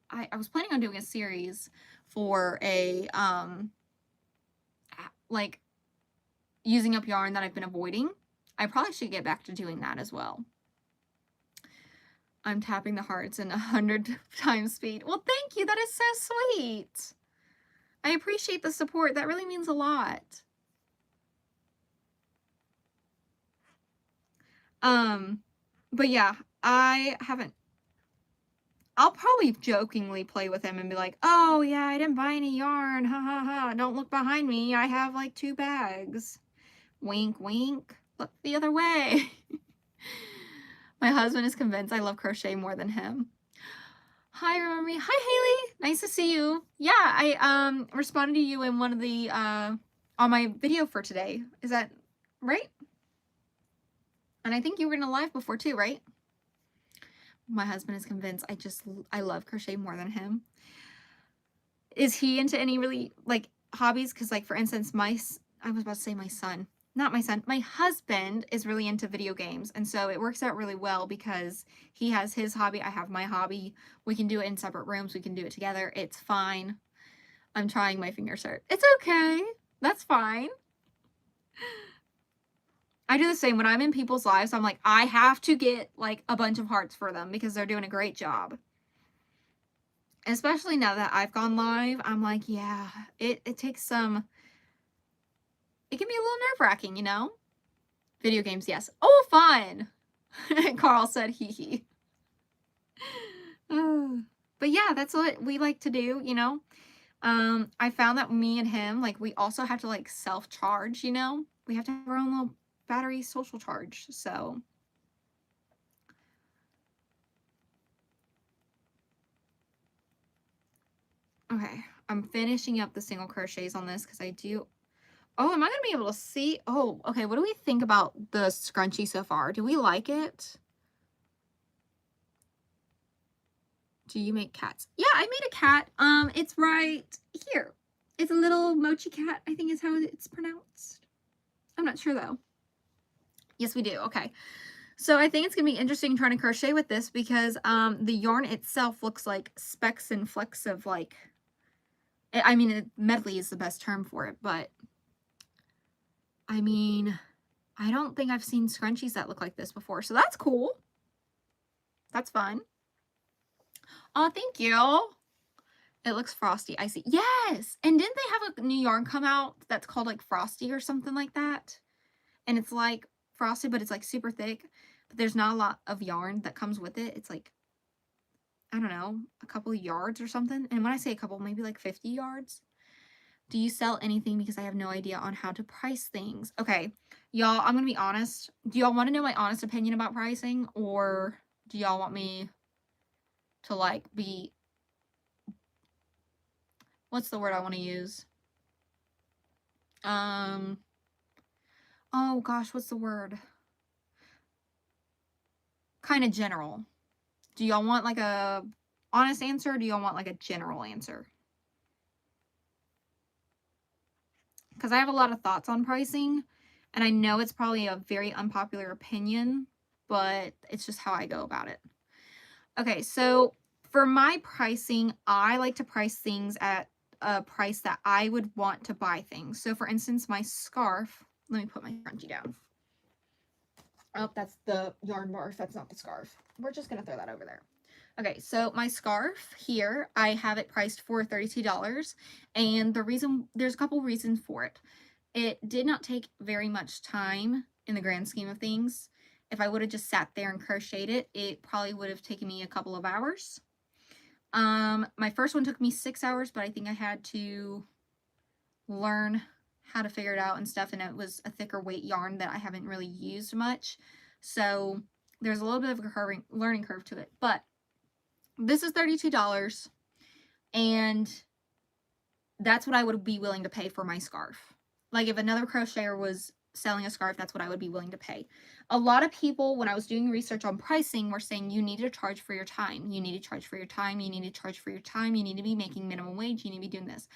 I was planning on doing a series for a, like using up yarn that I've been avoiding. I probably should get back to doing that as well. I'm tapping the hearts in 100 times speed. Well, thank you. That is so sweet. I appreciate the support. That really means a lot. But yeah, I haven't. I'll probably jokingly play with him and be like, oh yeah, I didn't buy any yarn. Ha ha ha. Don't look behind me. I have like 2 bags. Wink, wink. Look the other way. My husband is convinced I love crochet more than him. Hi, remember me? Hi, Haley. Nice to see you. Yeah, I responded to you in one of the on my video for today. Is that right? And I think you were in a live before too, right? My husband is convinced I love crochet more than him. Is he into any really like hobbies? Because like for instance, I was about to say my son. Not my son, my husband is really into video games. And so it works out really well because he has his hobby, I have my hobby. We can do it in separate rooms. We can do it together. It's fine. I'm trying my fingers hurt. It's okay. That's fine. I do the same when I'm in people's lives. I'm like, I have to get like a bunch of hearts for them because they're doing a great job. Especially now that I've gone live, I'm like, yeah, it takes some, it can be a little nerve-wracking, you know? Video games, yes. Oh, fun! Carl said, hee hee. But yeah, that's what we like to do, you know? I found that me and him, like, we also have to, like, self-charge, you know? We have to have our own little battery social charge, so. Okay, I'm finishing up the single crochets on this because I do. Oh, am I gonna be able to see? Oh, okay, what do we think about the scrunchie so far? Do we like it? Do you make cats? Yeah, I made a cat. It's right here. It's a little mochi cat, I think is how it's pronounced. I'm not sure though. Yes, we do. Okay. So I think it's gonna be interesting trying to crochet with this because the yarn itself looks like specks and flecks of like, I mean, medley is the best term for it, but I mean, I don't think I've seen scrunchies that look like this before, so that's cool. That's fun. Oh, thank you. It looks frosty. I see. Yes! And didn't they have a new yarn come out that's called like Frosty or something like that? And it's like frosted, but it's like super thick. But there's not a lot of yarn that comes with it. It's like, I don't know, a couple of yards or something. And when I say a couple, maybe like 50 yards. Do you sell anything? Because I have no idea on how to price things. Okay, y'all, I'm gonna be honest. Do y'all want to know my honest opinion about pricing? Or do y'all want me to like be, what's the word I want to use? Oh gosh, what's the word? Kind of general. Do y'all want like a honest answer? Or do y'all want like a general answer? Because I have a lot of thoughts on pricing, and I know it's probably a very unpopular opinion, but it's just how I go about it. Okay, so for my pricing, I like to price things at a price that I would want to buy things. So for instance, my scarf, let me put my scrunchie down. Oh, that's the yarn barf. That's not the scarf. We're just going to throw that over there. Okay, so my scarf here, I have it priced for $32. And the reason, there's a couple reasons for it. It did not take very much time in the grand scheme of things. If I would have just sat there and crocheted it, it probably would have taken me a couple of hours. My first one took me 6 hours, but I think I had to learn how to figure it out and stuff, and it was a thicker weight yarn that I haven't really used much. So there's a little bit of a learning curve to it, but this is $32, and that's what I would be willing to pay for my scarf. Like if another crocheter was selling a scarf, that's what I would be willing to pay. A lot of people, when I was doing research on pricing, were saying you need to charge for your time. You need to charge for your time. You need to charge for your time. You need to be making minimum wage. You need to be doing this.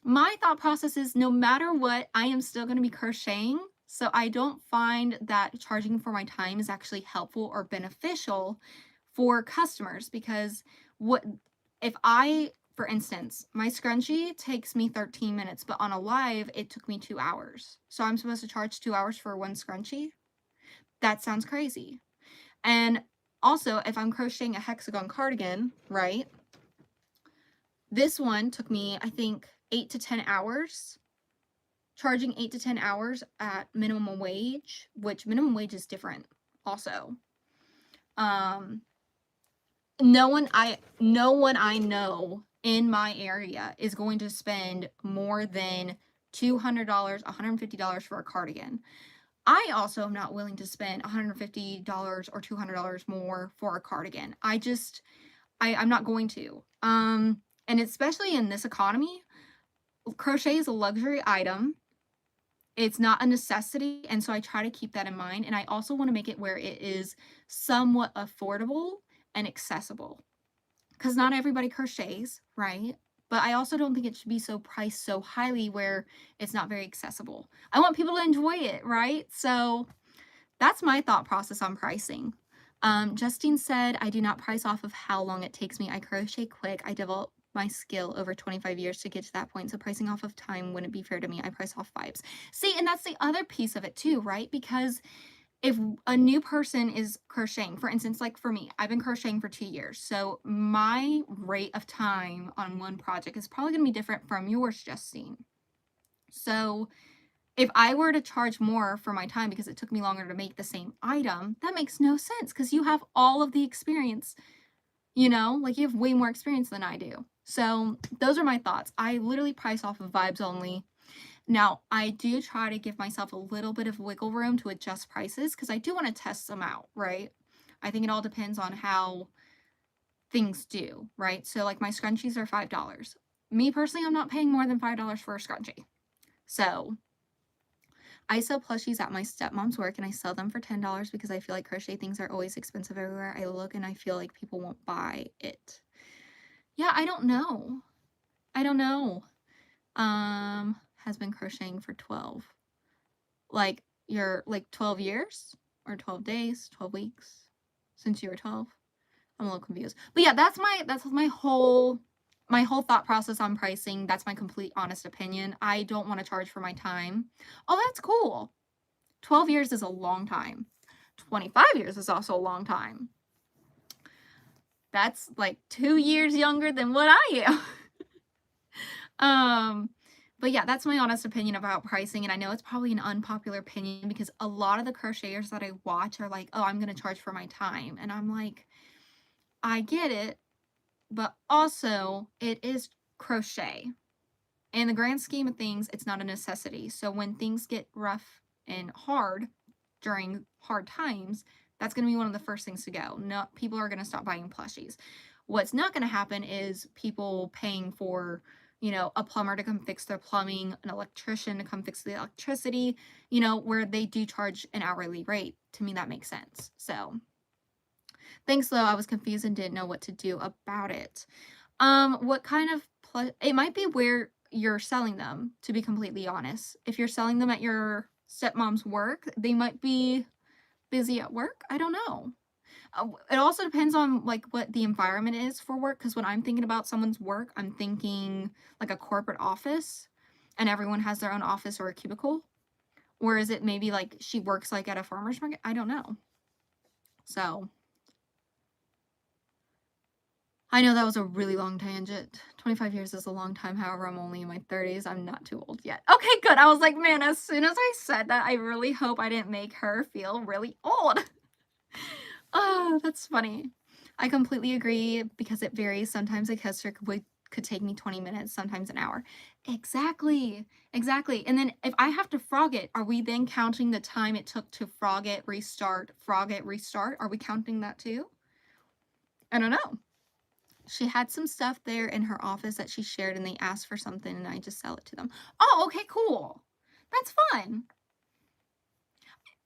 My thought process is no matter what, I am still going to be crocheting. So I don't find that charging for my time is actually helpful or beneficial for customers, because what if I, for instance, my scrunchie takes me 13 minutes, but on a live, it took me 2 hours. So I'm supposed to charge 2 hours for one scrunchie? That sounds crazy. And also, if I'm crocheting a hexagon cardigan, right? This one took me, I think, 8 to 10 hours. Charging 8 to 10 hours at minimum wage, which minimum wage is different also. No one I know in my area is going to spend more than $200, $150 for a cardigan. I also am not willing to spend $150 or $200 more for a cardigan. I'm not going to. And especially in this economy, crochet is a luxury item. It's not a necessity, and so I try to keep that in mind, and I also want to make it where it is somewhat affordable and accessible, because not everybody crochets, right? But I also don't think it should be so priced so highly where it's not very accessible. I want people to enjoy it, right? So that's my thought process on pricing. Justine said, I do not price off of how long it takes me. I crochet quick. I develop my skill over 25 years to get to that point. So pricing off of time wouldn't be fair to me. I price off vibes. See, and that's the other piece of it too, right? Because if a new person is crocheting, for instance, like for me, I've been crocheting for 2 years. So my rate of time on one project is probably going to be different from yours, Justine. So if I were to charge more for my time because it took me longer to make the same item, that makes no sense because you have all of the experience, like you have way more experience than I do. So those are my thoughts. I literally price off of vibes only. Now, I do try to give myself a little bit of wiggle room to adjust prices because I do want to test them out, right? I think it all depends on how things do, right? So, like my scrunchies are $5. Me personally, I'm not paying more than $5 for a scrunchie. So, I sell plushies at my stepmom's work and I sell them for $10 because I feel like crochet things are always expensive everywhere I look and I feel like people won't buy it. Yeah, I don't know. I don't know. Has been crocheting for 12. Like, you're like 12 years or 12 days, 12 weeks since you were 12. I'm a little confused. But yeah, that's my whole thought process on pricing. That's my complete honest opinion. I don't want to charge for my time. Oh, that's cool. 12 years is a long time. 25 years is also a long time. That's like 2 years younger than what I am. But yeah, that's my honest opinion about pricing, and I know it's probably an unpopular opinion because a lot of the crocheters that I watch are like, "Oh, I'm gonna charge for my time," and I'm like, I get it, but also it is crochet. In the grand scheme of things, it's not a necessity. So when things get rough and hard during hard times, that's going to be one of the first things to go. No, people are going to stop buying plushies. What's not going to happen is people paying for, a plumber to come fix their plumbing, an electrician to come fix the electricity, where they do charge an hourly rate. To me, that makes sense. So thanks, though. I was confused and didn't know what to do about it. What kind of it might be where you're selling them, to be completely honest. If you're selling them at your stepmom's work, they might be busy at work. I don't know. It also depends on like what the environment is for work. Because when I'm thinking about someone's work, I'm thinking like a corporate office, and everyone has their own office or a cubicle. Or is it maybe like she works like at a farmer's market? I don't know. So I know that was a really long tangent. 25 years is a long time. However, I'm only in my 30s. I'm not too old yet. Okay, good. I was like, man, as soon as I said that, I really hope I didn't make her feel really old. Oh, that's funny. I completely agree because it varies. Sometimes a coaster could take me 20 minutes, sometimes an hour. Exactly. Exactly. And then if I have to frog it, are we then counting the time it took to frog it, restart, frog it, restart? Are we counting that too? I don't know. She had some stuff there in her office that she shared and they asked for something and I just sell it to them. Oh, okay, cool. That's fun.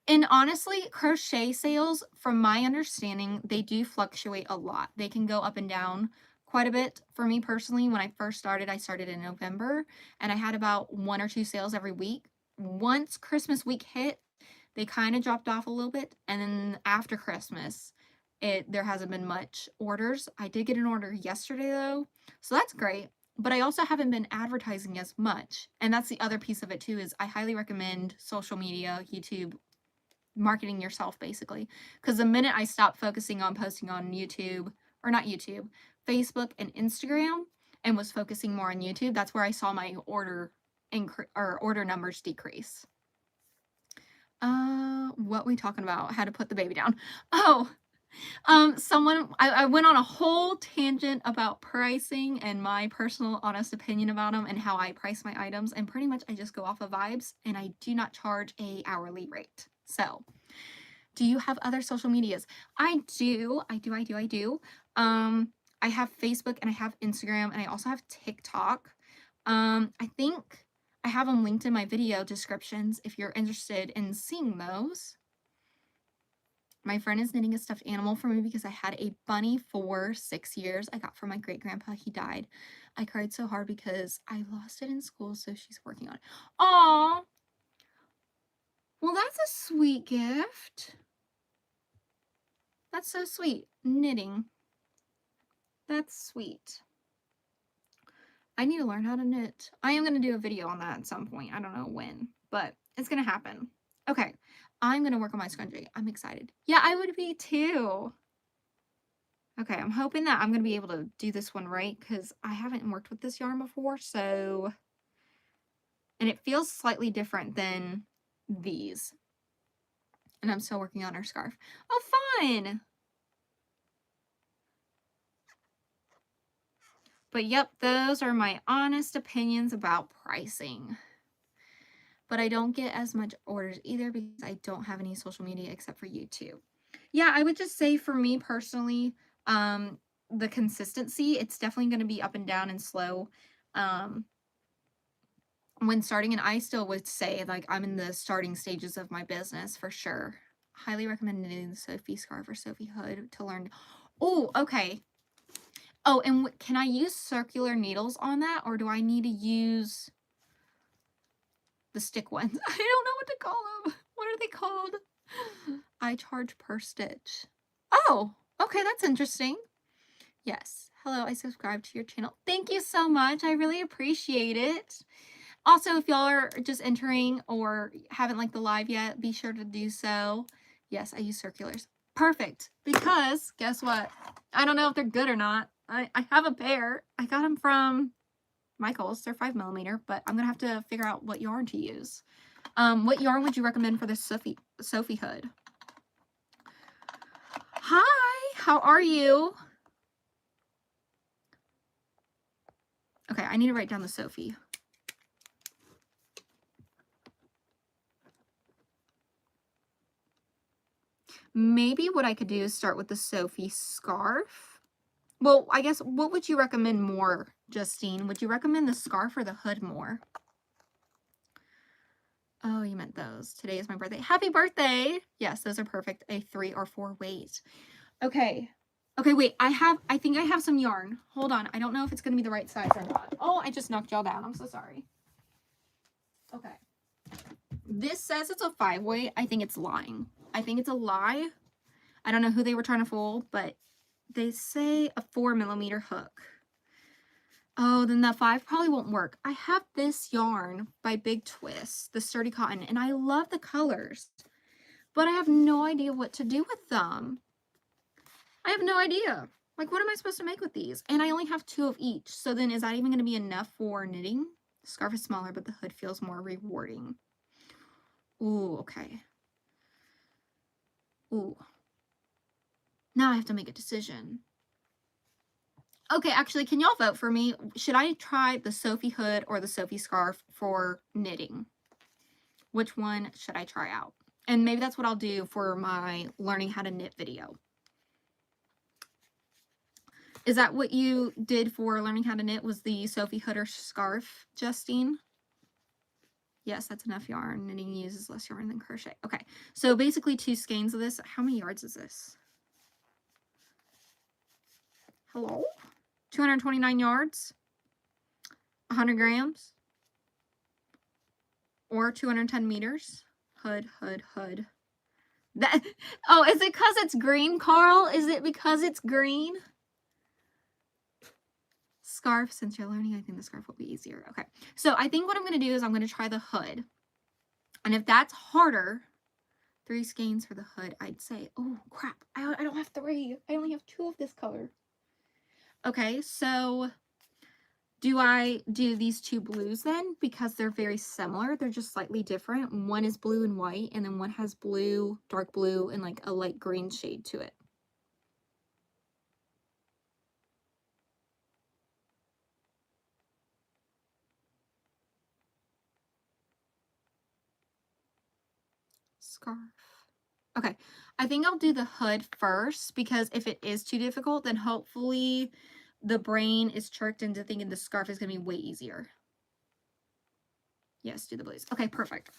And honestly, crochet sales, from my understanding, they do fluctuate a lot. They can go up and down quite a bit. For me personally, when I first started, I started in November and I had about 1 or 2 sales every week. Once Christmas week hit, they kind of dropped off a little bit. And then after Christmas, there hasn't been much orders. I did get an order yesterday though, so that's great. But I also haven't been advertising as much. And that's the other piece of it too, is I highly recommend social media, YouTube, marketing yourself basically. Because the minute I stopped focusing on posting on YouTube, or not YouTube, Facebook and Instagram, and was focusing more on YouTube, that's where I saw my order numbers decrease. What we talking about? How to put the baby down. Oh, I went on a whole tangent about pricing and my personal honest opinion about them and how I price my items, and pretty much I just go off of vibes and I do not charge a hourly rate. So, do you have other social medias? I do. I have Facebook and I have Instagram and I also have TikTok. I think I have them linked in my video descriptions if you're interested in seeing those. My friend is knitting a stuffed animal for me because I had a bunny for 6 years. I got from my great grandpa. He died. I cried so hard because I lost it in school, so she's working on it. Aw. Well, that's a sweet gift. That's so sweet. Knitting. That's sweet. I need to learn how to knit. I am going to do a video on that at some point. I don't know when, but it's going to happen. Okay. I'm gonna work on my scrunchie. I'm excited. Yeah, I would be too. Okay, I'm hoping that I'm gonna be able to do this one right because I haven't worked with this yarn before, so and it feels slightly different than these. And I'm still working on our scarf. Oh, fun! But yep, those are my honest opinions about pricing. But I don't get as much orders either because I don't have any social media except for YouTube. Yeah, I would just say for me personally, the consistency, it's definitely going to be up and down and slow. When starting, and I still would say like I'm in the starting stages of my business for sure. Highly recommend knitting the Sophie scarf or Sophie hood to learn. Oh, okay. Oh, and can I use circular needles on that, or do I need to use the stick ones? I don't know what to call them. What are they called? I charge per stitch. Oh, okay, that's interesting. Yes. Hello, I subscribe to your channel. Thank you so much. I really appreciate it. Also, if y'all are just entering or haven't liked the live yet, be sure to do so. Yes, I use circulars. Perfect. Because guess what? I don't know if they're good or not. I have a pair. I got them from Michael's. They're 5mm, but I'm gonna have to figure out what yarn to use. What yarn would you recommend for the Sophie hood? Hi, how are you? Okay, I need to write down the Sophie. Maybe what I could do is start with the Sophie scarf. Well, I guess, what would you recommend more, Justine? Would you recommend the scarf or the hood more? Oh, you meant those. Today is my birthday. Happy birthday! Yes, those are perfect. A 3 or 4 weight. Okay. Okay, wait. I think I have some yarn. Hold on. I don't know if it's going to be the right size or not. Oh, I just knocked y'all down. I'm so sorry. Okay. This says it's a 5 weight. I think it's lying. I think it's a lie. I don't know who they were trying to fool, but they say a 4mm hook. Oh, then that 5 probably won't work. I have this yarn by Big Twist, the sturdy cotton, and I love the colors, but I have no idea what to do with them. I have no idea. Like, what am I supposed to make with these? And I only have 2 of each. So then is that even going to be enough for knitting? The scarf is smaller, but the hood feels more rewarding. Ooh, okay. Ooh. Now I have to make a decision. Okay, actually, can y'all vote for me? Should I try the Sophie hood or the Sophie scarf for knitting? Which one should I try out? And maybe that's what I'll do for my learning how to knit video. Is that what you did for learning how to knit, was the Sophie hood or scarf, Justine? Yes, that's enough yarn. Knitting uses less yarn than crochet. Okay, so basically 2 skeins of this. How many yards is this? Hello? 229 yards? 100 grams? Or 210 meters? Hood, hood, hood. That, oh, is it because it's green, Carl? Is it because it's green? Scarf, since you're learning, I think the scarf will be easier. Okay, so I think what I'm going to do is I'm going to try the hood. And if that's harder, 3 skeins for the hood, I'd say. Oh, crap. I don't have 3. I only have 2 of this color. Okay, so do I do these 2 blues then? Because they're very similar. They're just slightly different. One is blue and white, and then one has blue, dark blue, and like a light green shade to it. Scarf. Okay, I think I'll do the hood first, because if it is too difficult, then hopefully the brain is tricked into thinking the scarf is going to be way easier. Yes, do the blues. Okay, perfect.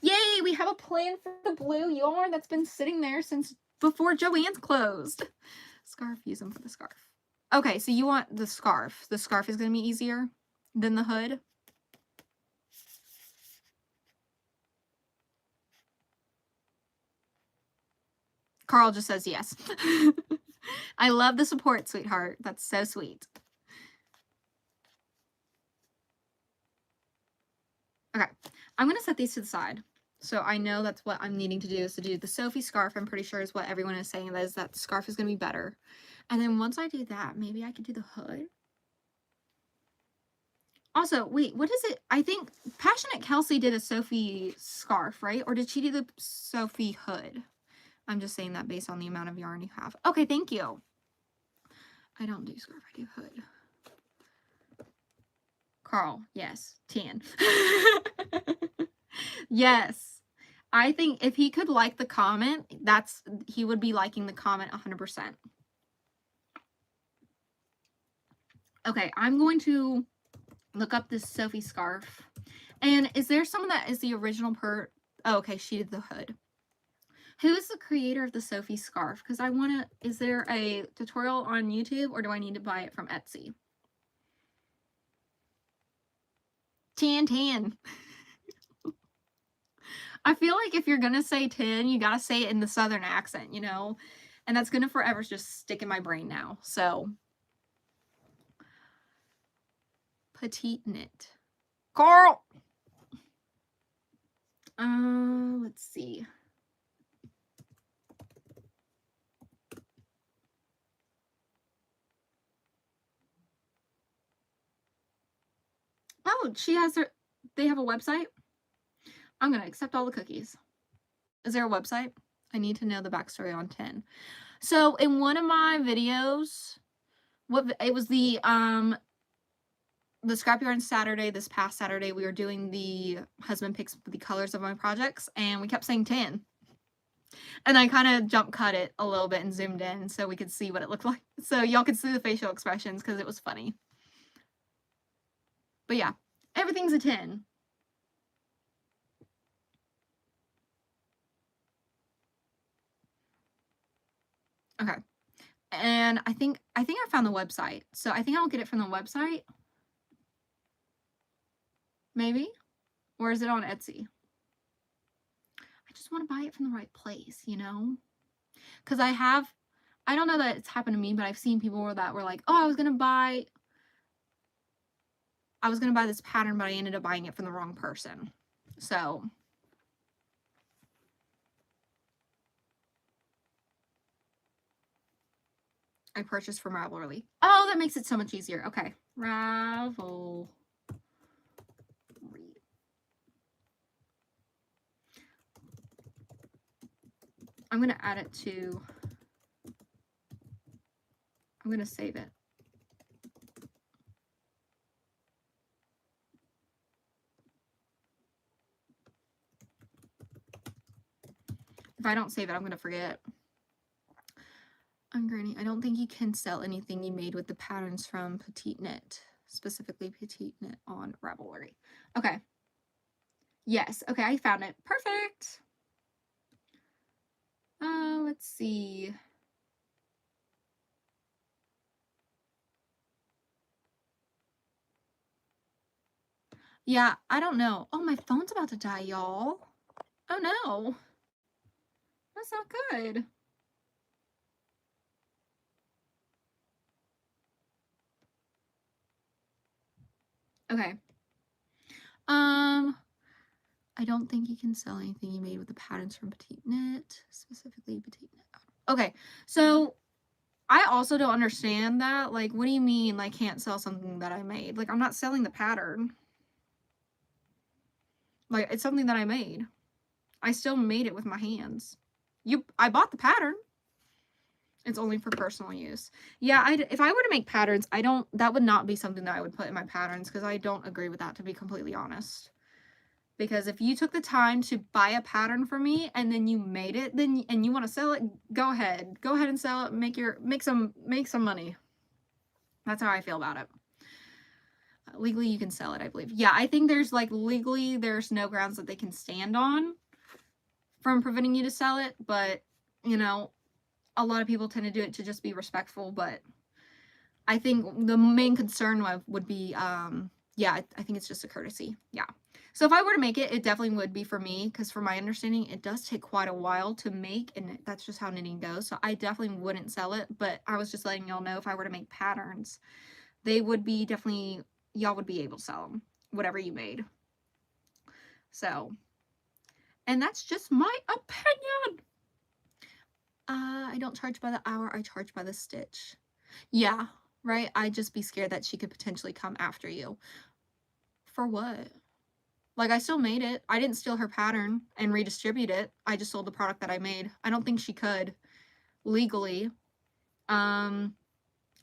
Yay, we have a plan for the blue yarn that's been sitting there since before Joann's closed. Scarf, use them for the scarf. Okay, so you want the scarf. The scarf is going to be easier than the hood. Carl just says yes. I love the support, sweetheart. That's so sweet. Okay, I'm going to set these to the side. So I know that's what I'm needing to do, is to do the Sophie scarf. I'm pretty sure is what everyone is saying, that is that scarf is going to be better. And then once I do that, maybe I could do the hood. Also, wait, what is it? I think Passionate Kelsey did a Sophie scarf, right? Or did she do the Sophie hood? I'm just saying that based on the amount of yarn you have. Okay, thank you. I don't do scarf, I do hood. Carl, yes, 10. Yes. I think if he could like the comment, he would be liking the comment 100%. Okay, I'm going to look up this Sophie scarf. And is there someone that is the original oh, okay, she did the hood. Who is the creator of the Sophie scarf? Because I want to, is there a tutorial on YouTube, or do I need to buy it from Etsy? 10. I feel like if you're going to say 10, you got to say it in the Southern accent, you know? And that's going to forever just stick in my brain now. So, petite knit. Carl! Let's see. Oh, they have a website? I'm going to accept all the cookies. Is there a website? I need to know the backstory on 10. So in one of my videos, it was the Scrapyard Saturday, this past Saturday, we were doing the husband picks the colors of my projects, and we kept saying 10. And I kind of jump cut it a little bit and zoomed in so we could see what it looked like. So y'all could see the facial expressions because it was funny. But yeah, everything's a 10. Okay. And I think I found the website. So I think I'll get it from the website. Maybe? Or is it on Etsy? I just want to buy it from the right place, you know? Because I don't know that it's happened to me, but I've seen people that were like, oh, I was going to buy this pattern, but I ended up buying it from the wrong person. So I purchased from Ravelry. Oh, that makes it so much easier. Okay. Ravelry. I'm going to add it to, I'm going to save it. If I don't save it, I'm going to forget. Granny, I don't think you can sell anything you made with the patterns from Petite Knit, specifically Petite Knit on Ravelry. Okay. Yes. Okay, I found it. Perfect. Let's see. Yeah, I don't know. Oh, my phone's about to die, y'all. Oh no. That's not good. Okay. I don't think you can sell anything you made with the patterns from Petite Knit, specifically Petite Knit. Okay, so I also don't understand that. Like, what do you mean, like, can't sell something that I made? Like, I'm not selling the pattern. Like, it's something that I made. I still made it with my hands. I bought the pattern. It's only for personal use. Yeah, if I were to make patterns, that would not be something that I would put in my patterns, because I don't agree with that, to be completely honest. Because if you took the time to buy a pattern for me and then you made it, and you want to sell it, go ahead and sell it. Make some money. That's how I feel about it. Legally, you can sell it, I believe. Yeah, I think legally there's no grounds that they can stand on from preventing you to sell it, but you know, a lot of people tend to do it to just be respectful. But I think the main concern would be, yeah, I think it's just a courtesy. Yeah. So if I were to make it, it definitely would be for me, because from my understanding, it does take quite a while to make, and that's just how knitting goes. So I definitely wouldn't sell it, but I was just letting y'all know, if I were to make patterns, they would be definitely, y'all would be able to sell them, whatever you made. So, And that's just my opinion. I don't charge by the hour, I charge by the stitch. Yeah, right? I'd just be scared that she could potentially come after you. For what? Like, I still made it. I didn't steal her pattern and redistribute it. I just sold the product that I made. I don't think she could legally. Um,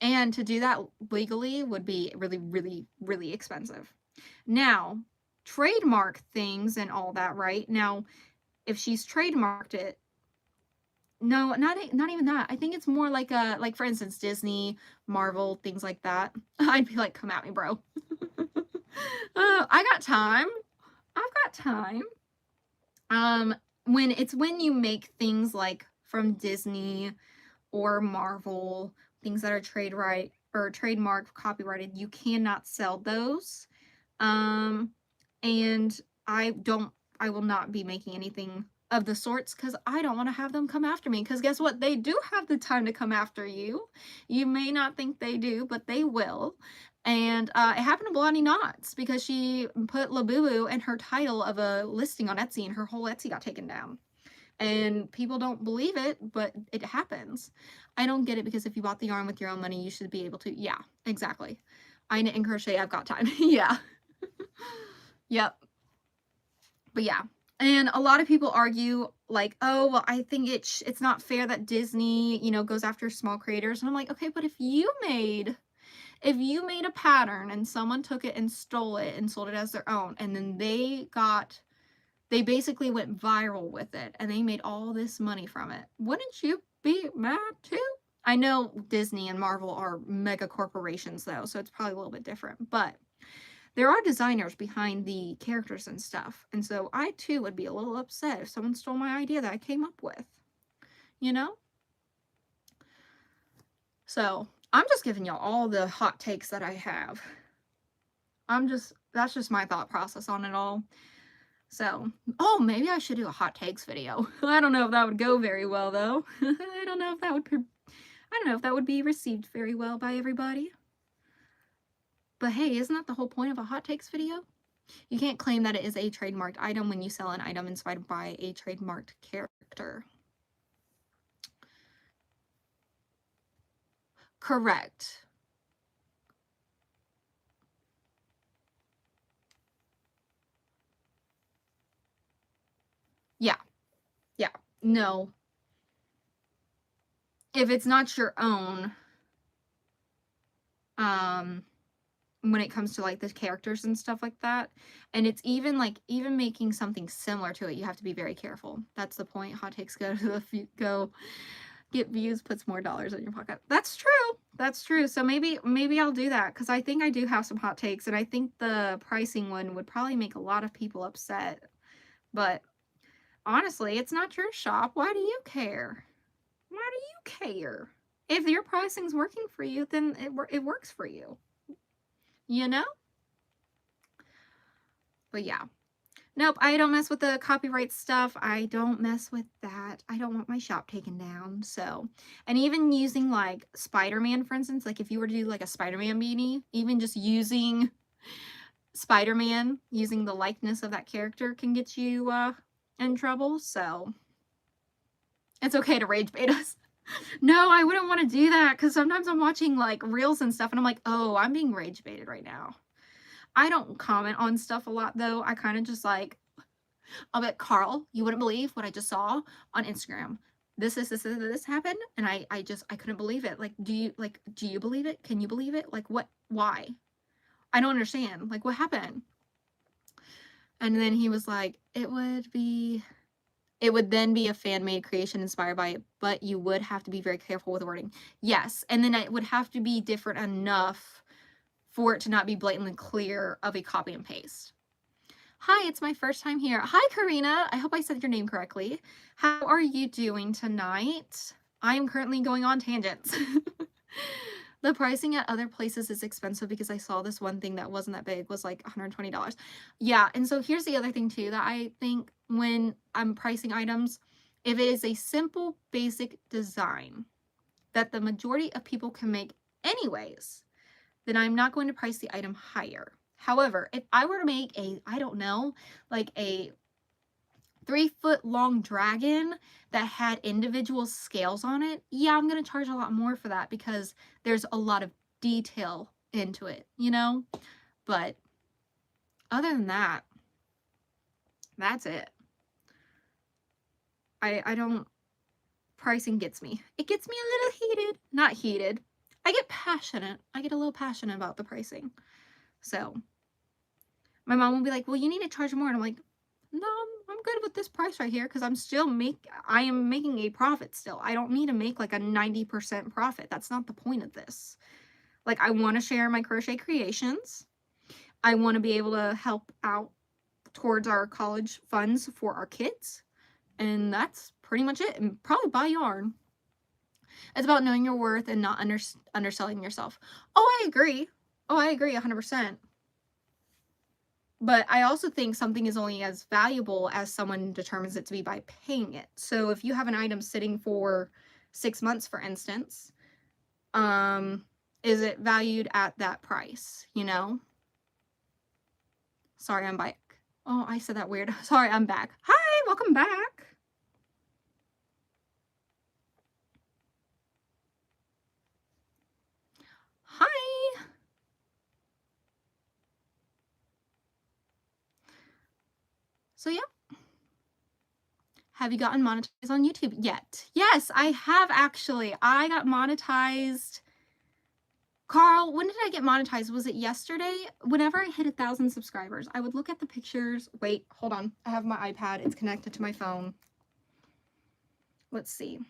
and to do that legally would be really, really, really expensive. Now, trademark things and all that, right? Now, if she's trademarked it, no, not even that. I think it's more like like for instance, Disney, Marvel, things like that. I'd be like, come at me, bro. I got time. I've got time. Um, when you make things like from Disney or Marvel, things that are trademark, copyrighted, you cannot sell those. Um, and I will not be making anything of the sorts because I don't want to have them come after me. Because guess what? They do have the time to come after you. You may not think they do, but they will. And it happened to Blondie Knots because she put Labubu in her title of a listing on Etsy, and her whole Etsy got taken down. And people don't believe it, but it happens. I don't get it because if you bought the yarn with your own money, you should be able to. Yeah, exactly. I knit and crochet. I've got time. Yeah. Yep. But yeah. And a lot of people argue like, oh, well, I think it's not fair that Disney, goes after small creators. And I'm like, okay, but if you made a pattern and someone took it and stole it and sold it as their own, and then they basically went viral with it and they made all this money from it, wouldn't you be mad too? I know Disney and Marvel are mega corporations though, so it's probably a little bit different, but there are designers behind the characters and stuff. And so I too would be a little upset if someone stole my idea that I came up with, you know? So I'm just giving y'all all the hot takes that I have. That's just my thought process on it all. So, oh, maybe I should do a hot takes video. I don't know if that would go very well though. I don't know if that would be received very well by everybody. But hey, isn't that the whole point of a hot takes video? You can't claim that it is a trademarked item when you sell an item inspired by a trademarked character. Correct. Yeah. Yeah. No. If it's not your own, when it comes to like the characters and stuff like that, and it's even making something similar to it, you have to be very careful. That's the point. Hot takes go to go get views, puts more dollars in your pocket. That's true. That's true. So maybe I'll do that because I think I do have some hot takes, and I think the pricing one would probably make a lot of people upset. But honestly, it's not your shop. Why do you care? Why do you care? If your pricing's working for you, then it works for you. You know? But yeah. Nope, I don't mess with the copyright stuff. I don't mess with that. I don't want my shop taken down. So, and even using like Spider-Man, for instance, like if you were to do like a Spider-Man beanie, even just using Spider-Man, using the likeness of that character can get you in trouble. So, it's okay to rage bait us. No, I wouldn't want to do that because sometimes I'm watching like reels and stuff and I'm like, oh, I'm being rage baited right now. I don't comment on stuff a lot though. I kind of just like, I'll be like, Carl, you wouldn't believe what I just saw on Instagram. This happened, and I couldn't believe it. Like, do you believe it? Can you believe it? Like, what? Why? I don't understand. Like, what happened? And then he was like, it would then be a fan-made creation inspired by it, but you would have to be very careful with the wording. Yes, and then it would have to be different enough for it to not be blatantly clear of a copy and paste. Hi, it's my first time here. Hi, Karina. I hope I said your name correctly. How are you doing tonight? I am currently going on tangents. The pricing at other places is expensive because I saw this one thing that wasn't that big was like $120. Yeah, and so here's the other thing too that I think when I'm pricing items, if it is a simple, basic design that the majority of people can make anyways, then I'm not going to price the item higher. However, if I were to make I don't know, like a 3-foot long dragon that had individual scales on it, yeah, I'm gonna charge a lot more for that because there's a lot of detail into it, you know? But other than that, that's it. I don't, pricing gets me. It gets me a little heated. Not heated. I get passionate. I get a little passionate about the pricing. So my mom will be like, well, you need to charge more. And I'm like, no, I'm good with this price right here because I am making a profit still. I don't need to make like a 90% profit. That's not the point of this. Like, I want to share my crochet creations. I want to be able to help out towards our college funds for our kids. And that's pretty much it. And probably buy yarn. It's about knowing your worth and not underselling yourself. Oh, I agree. Oh, I agree 100%. But I also think something is only as valuable as someone determines it to be by paying it. So if you have an item sitting for 6 months, for instance, is it valued at that price, you know? Sorry, I'm back. Oh, I said that weird. Sorry, I'm back. Hi, welcome back. Hi. So yeah. Have you gotten monetized on YouTube yet? Yes, I have actually. I got monetized. Carl, when did I get monetized? Was it yesterday? Whenever I hit 1,000 subscribers, I would look at the pictures. Wait, hold on. I have my iPad. It's connected to my phone. Let's see.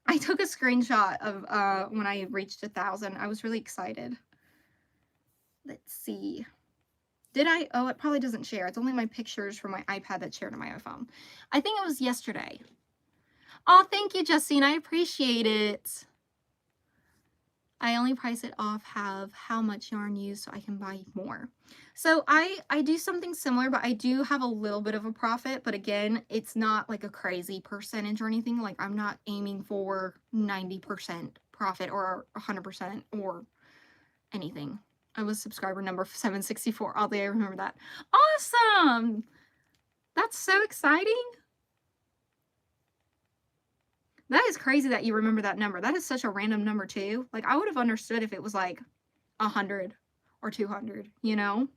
I took a screenshot of when I reached 1,000. I was really excited. Let's see. Did I? Oh, it probably doesn't share. It's only my pictures from my iPad that's shared on my iPhone. I think it was yesterday. Oh, thank you, Justine. I appreciate it. I only price it off how much yarn used so I can buy more. So I do something similar, but I do have a little bit of a profit. But again, it's not like a crazy percentage or anything. Like, I'm not aiming for 90% profit or 100% or anything. I was subscriber number 764. Oddly, I remember that. Awesome! That's so exciting. That is crazy that you remember that number. That is such a random number too. Like, I would have understood if it was like 100 or 200, you know?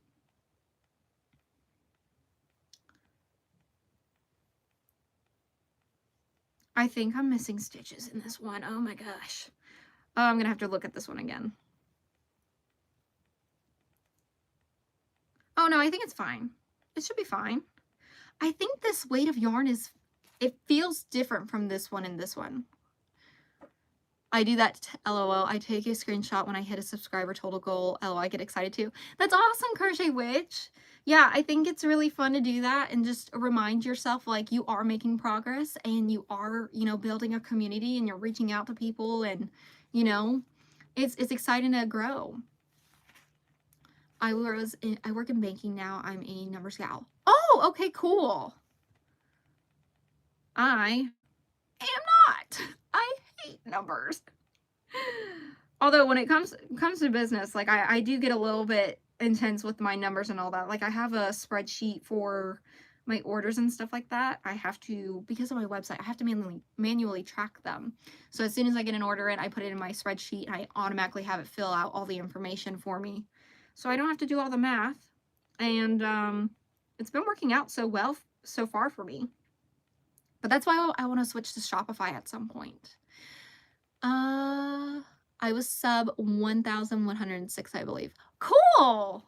I think I'm missing stitches in this one. Oh my gosh. Oh, I'm gonna have to look at this one again. Oh no, I think it's fine. It should be fine. I think this weight of yarn it feels different from this one and this one. I do that, LOL. I take a screenshot when I hit a subscriber total goal. LOL, I get excited too. That's awesome, Crochet Witch. Yeah, I think it's really fun to do that and just remind yourself, like, you are making progress and you are, you know, building a community and you're reaching out to people and, you know, it's exciting to grow. I work in banking now. I'm a numbers gal. Oh, okay, cool. I am not. I hate numbers. Although when it comes to business, like, I do get a little bit intense with my numbers and all that. Like, I have a spreadsheet for my orders and stuff like that. I have to, because of my website, I have to manually track them. So as soon as I get an order in, I put it in my spreadsheet and I automatically have it fill out all the information for me. So I don't have to do all the math. And it's been working out so well so far for me. But that's why I want to switch to Shopify at some point. I was sub 1,106, I believe. Cool!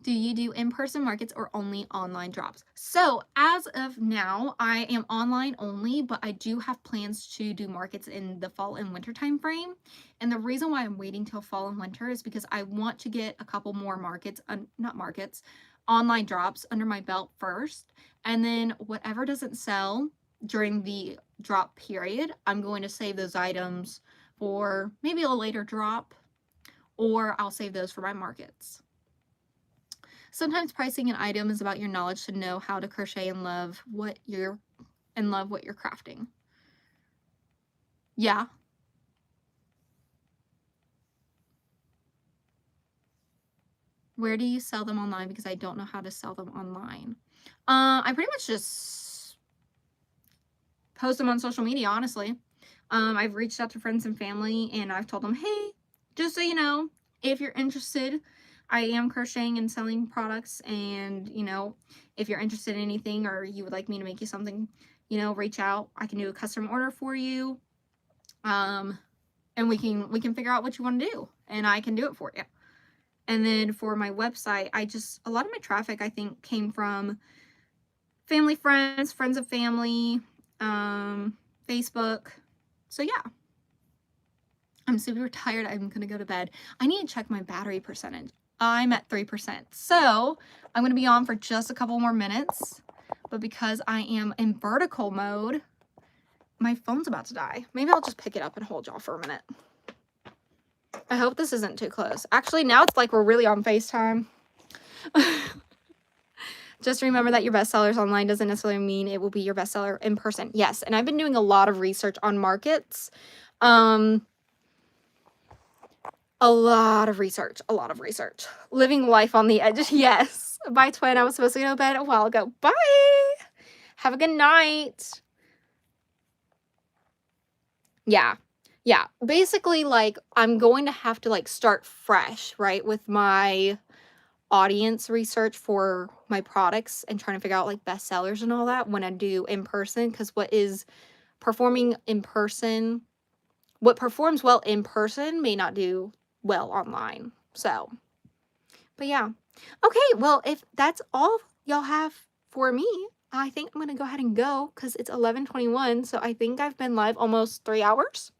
Do you do in-person markets or only online drops? So as of now, I am online only, but I do have plans to do markets in the fall and winter time frame. And the reason why I'm waiting till fall and winter is because I want to get a couple more online drops under my belt first. And then whatever doesn't sell during the drop period, I'm going to save those items for maybe a later drop, or I'll save those for my markets. Sometimes pricing an item is about your knowledge to know how to crochet and love what you're crafting. Yeah. Where do you sell them online? Because I don't know how to sell them online. I pretty much just post them on social media, honestly. I've reached out to friends and family and I've told them, hey, just so you know, if you're interested, I am crocheting and selling products, and if you're interested in anything or you would like me to make you something, reach out. I can do a custom order for you. And we can figure out what you want to do and I can do it for you. And then for my website, a lot of my traffic, I think, came from family, friends of family, Facebook. So yeah, I'm super tired. I'm going to go to bed. I need to check my battery percentage. I'm at 3%. So I'm going to be on for just a couple more minutes. But because I am in vertical mode, my phone's about to die. Maybe I'll just pick it up and hold y'all for a minute. I hope this isn't too close. Actually, now it's like we're really on FaceTime. Just remember that your bestsellers online doesn't necessarily mean it will be your bestseller in person. Yes, and I've been doing a lot of research on markets. A lot of research. Living life on the edge. Yes. Bye, twin. I was supposed to go to bed a while ago. Bye. Have a good night. Yeah. Basically, like, I'm going to have to, like, start fresh, right, with my audience research for my products and trying to figure out, like, bestsellers and all that when I do in person, because what performs well in person may not do well online. So, but yeah. Okay, well, if that's all y'all have for me, I think I'm gonna go ahead and go because it's 11:21, so I think I've been live almost 3 hours.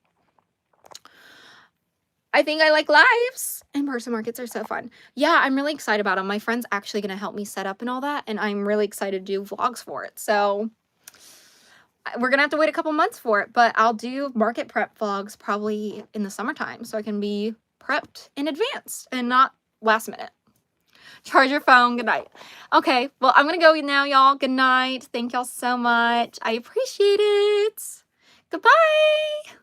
I think I like lives. In-person markets are so fun. Yeah, I'm really excited about them. My friend's actually gonna help me set up and all that, and I'm really excited to do vlogs for it. So we're gonna have to wait a couple months for it, but I'll do market prep vlogs probably in the summertime so I can be prepped in advance and not last minute. Charge your phone. Good night. Okay, well, I'm gonna go now, y'all. Good night. Thank y'all so much. I appreciate it. Goodbye.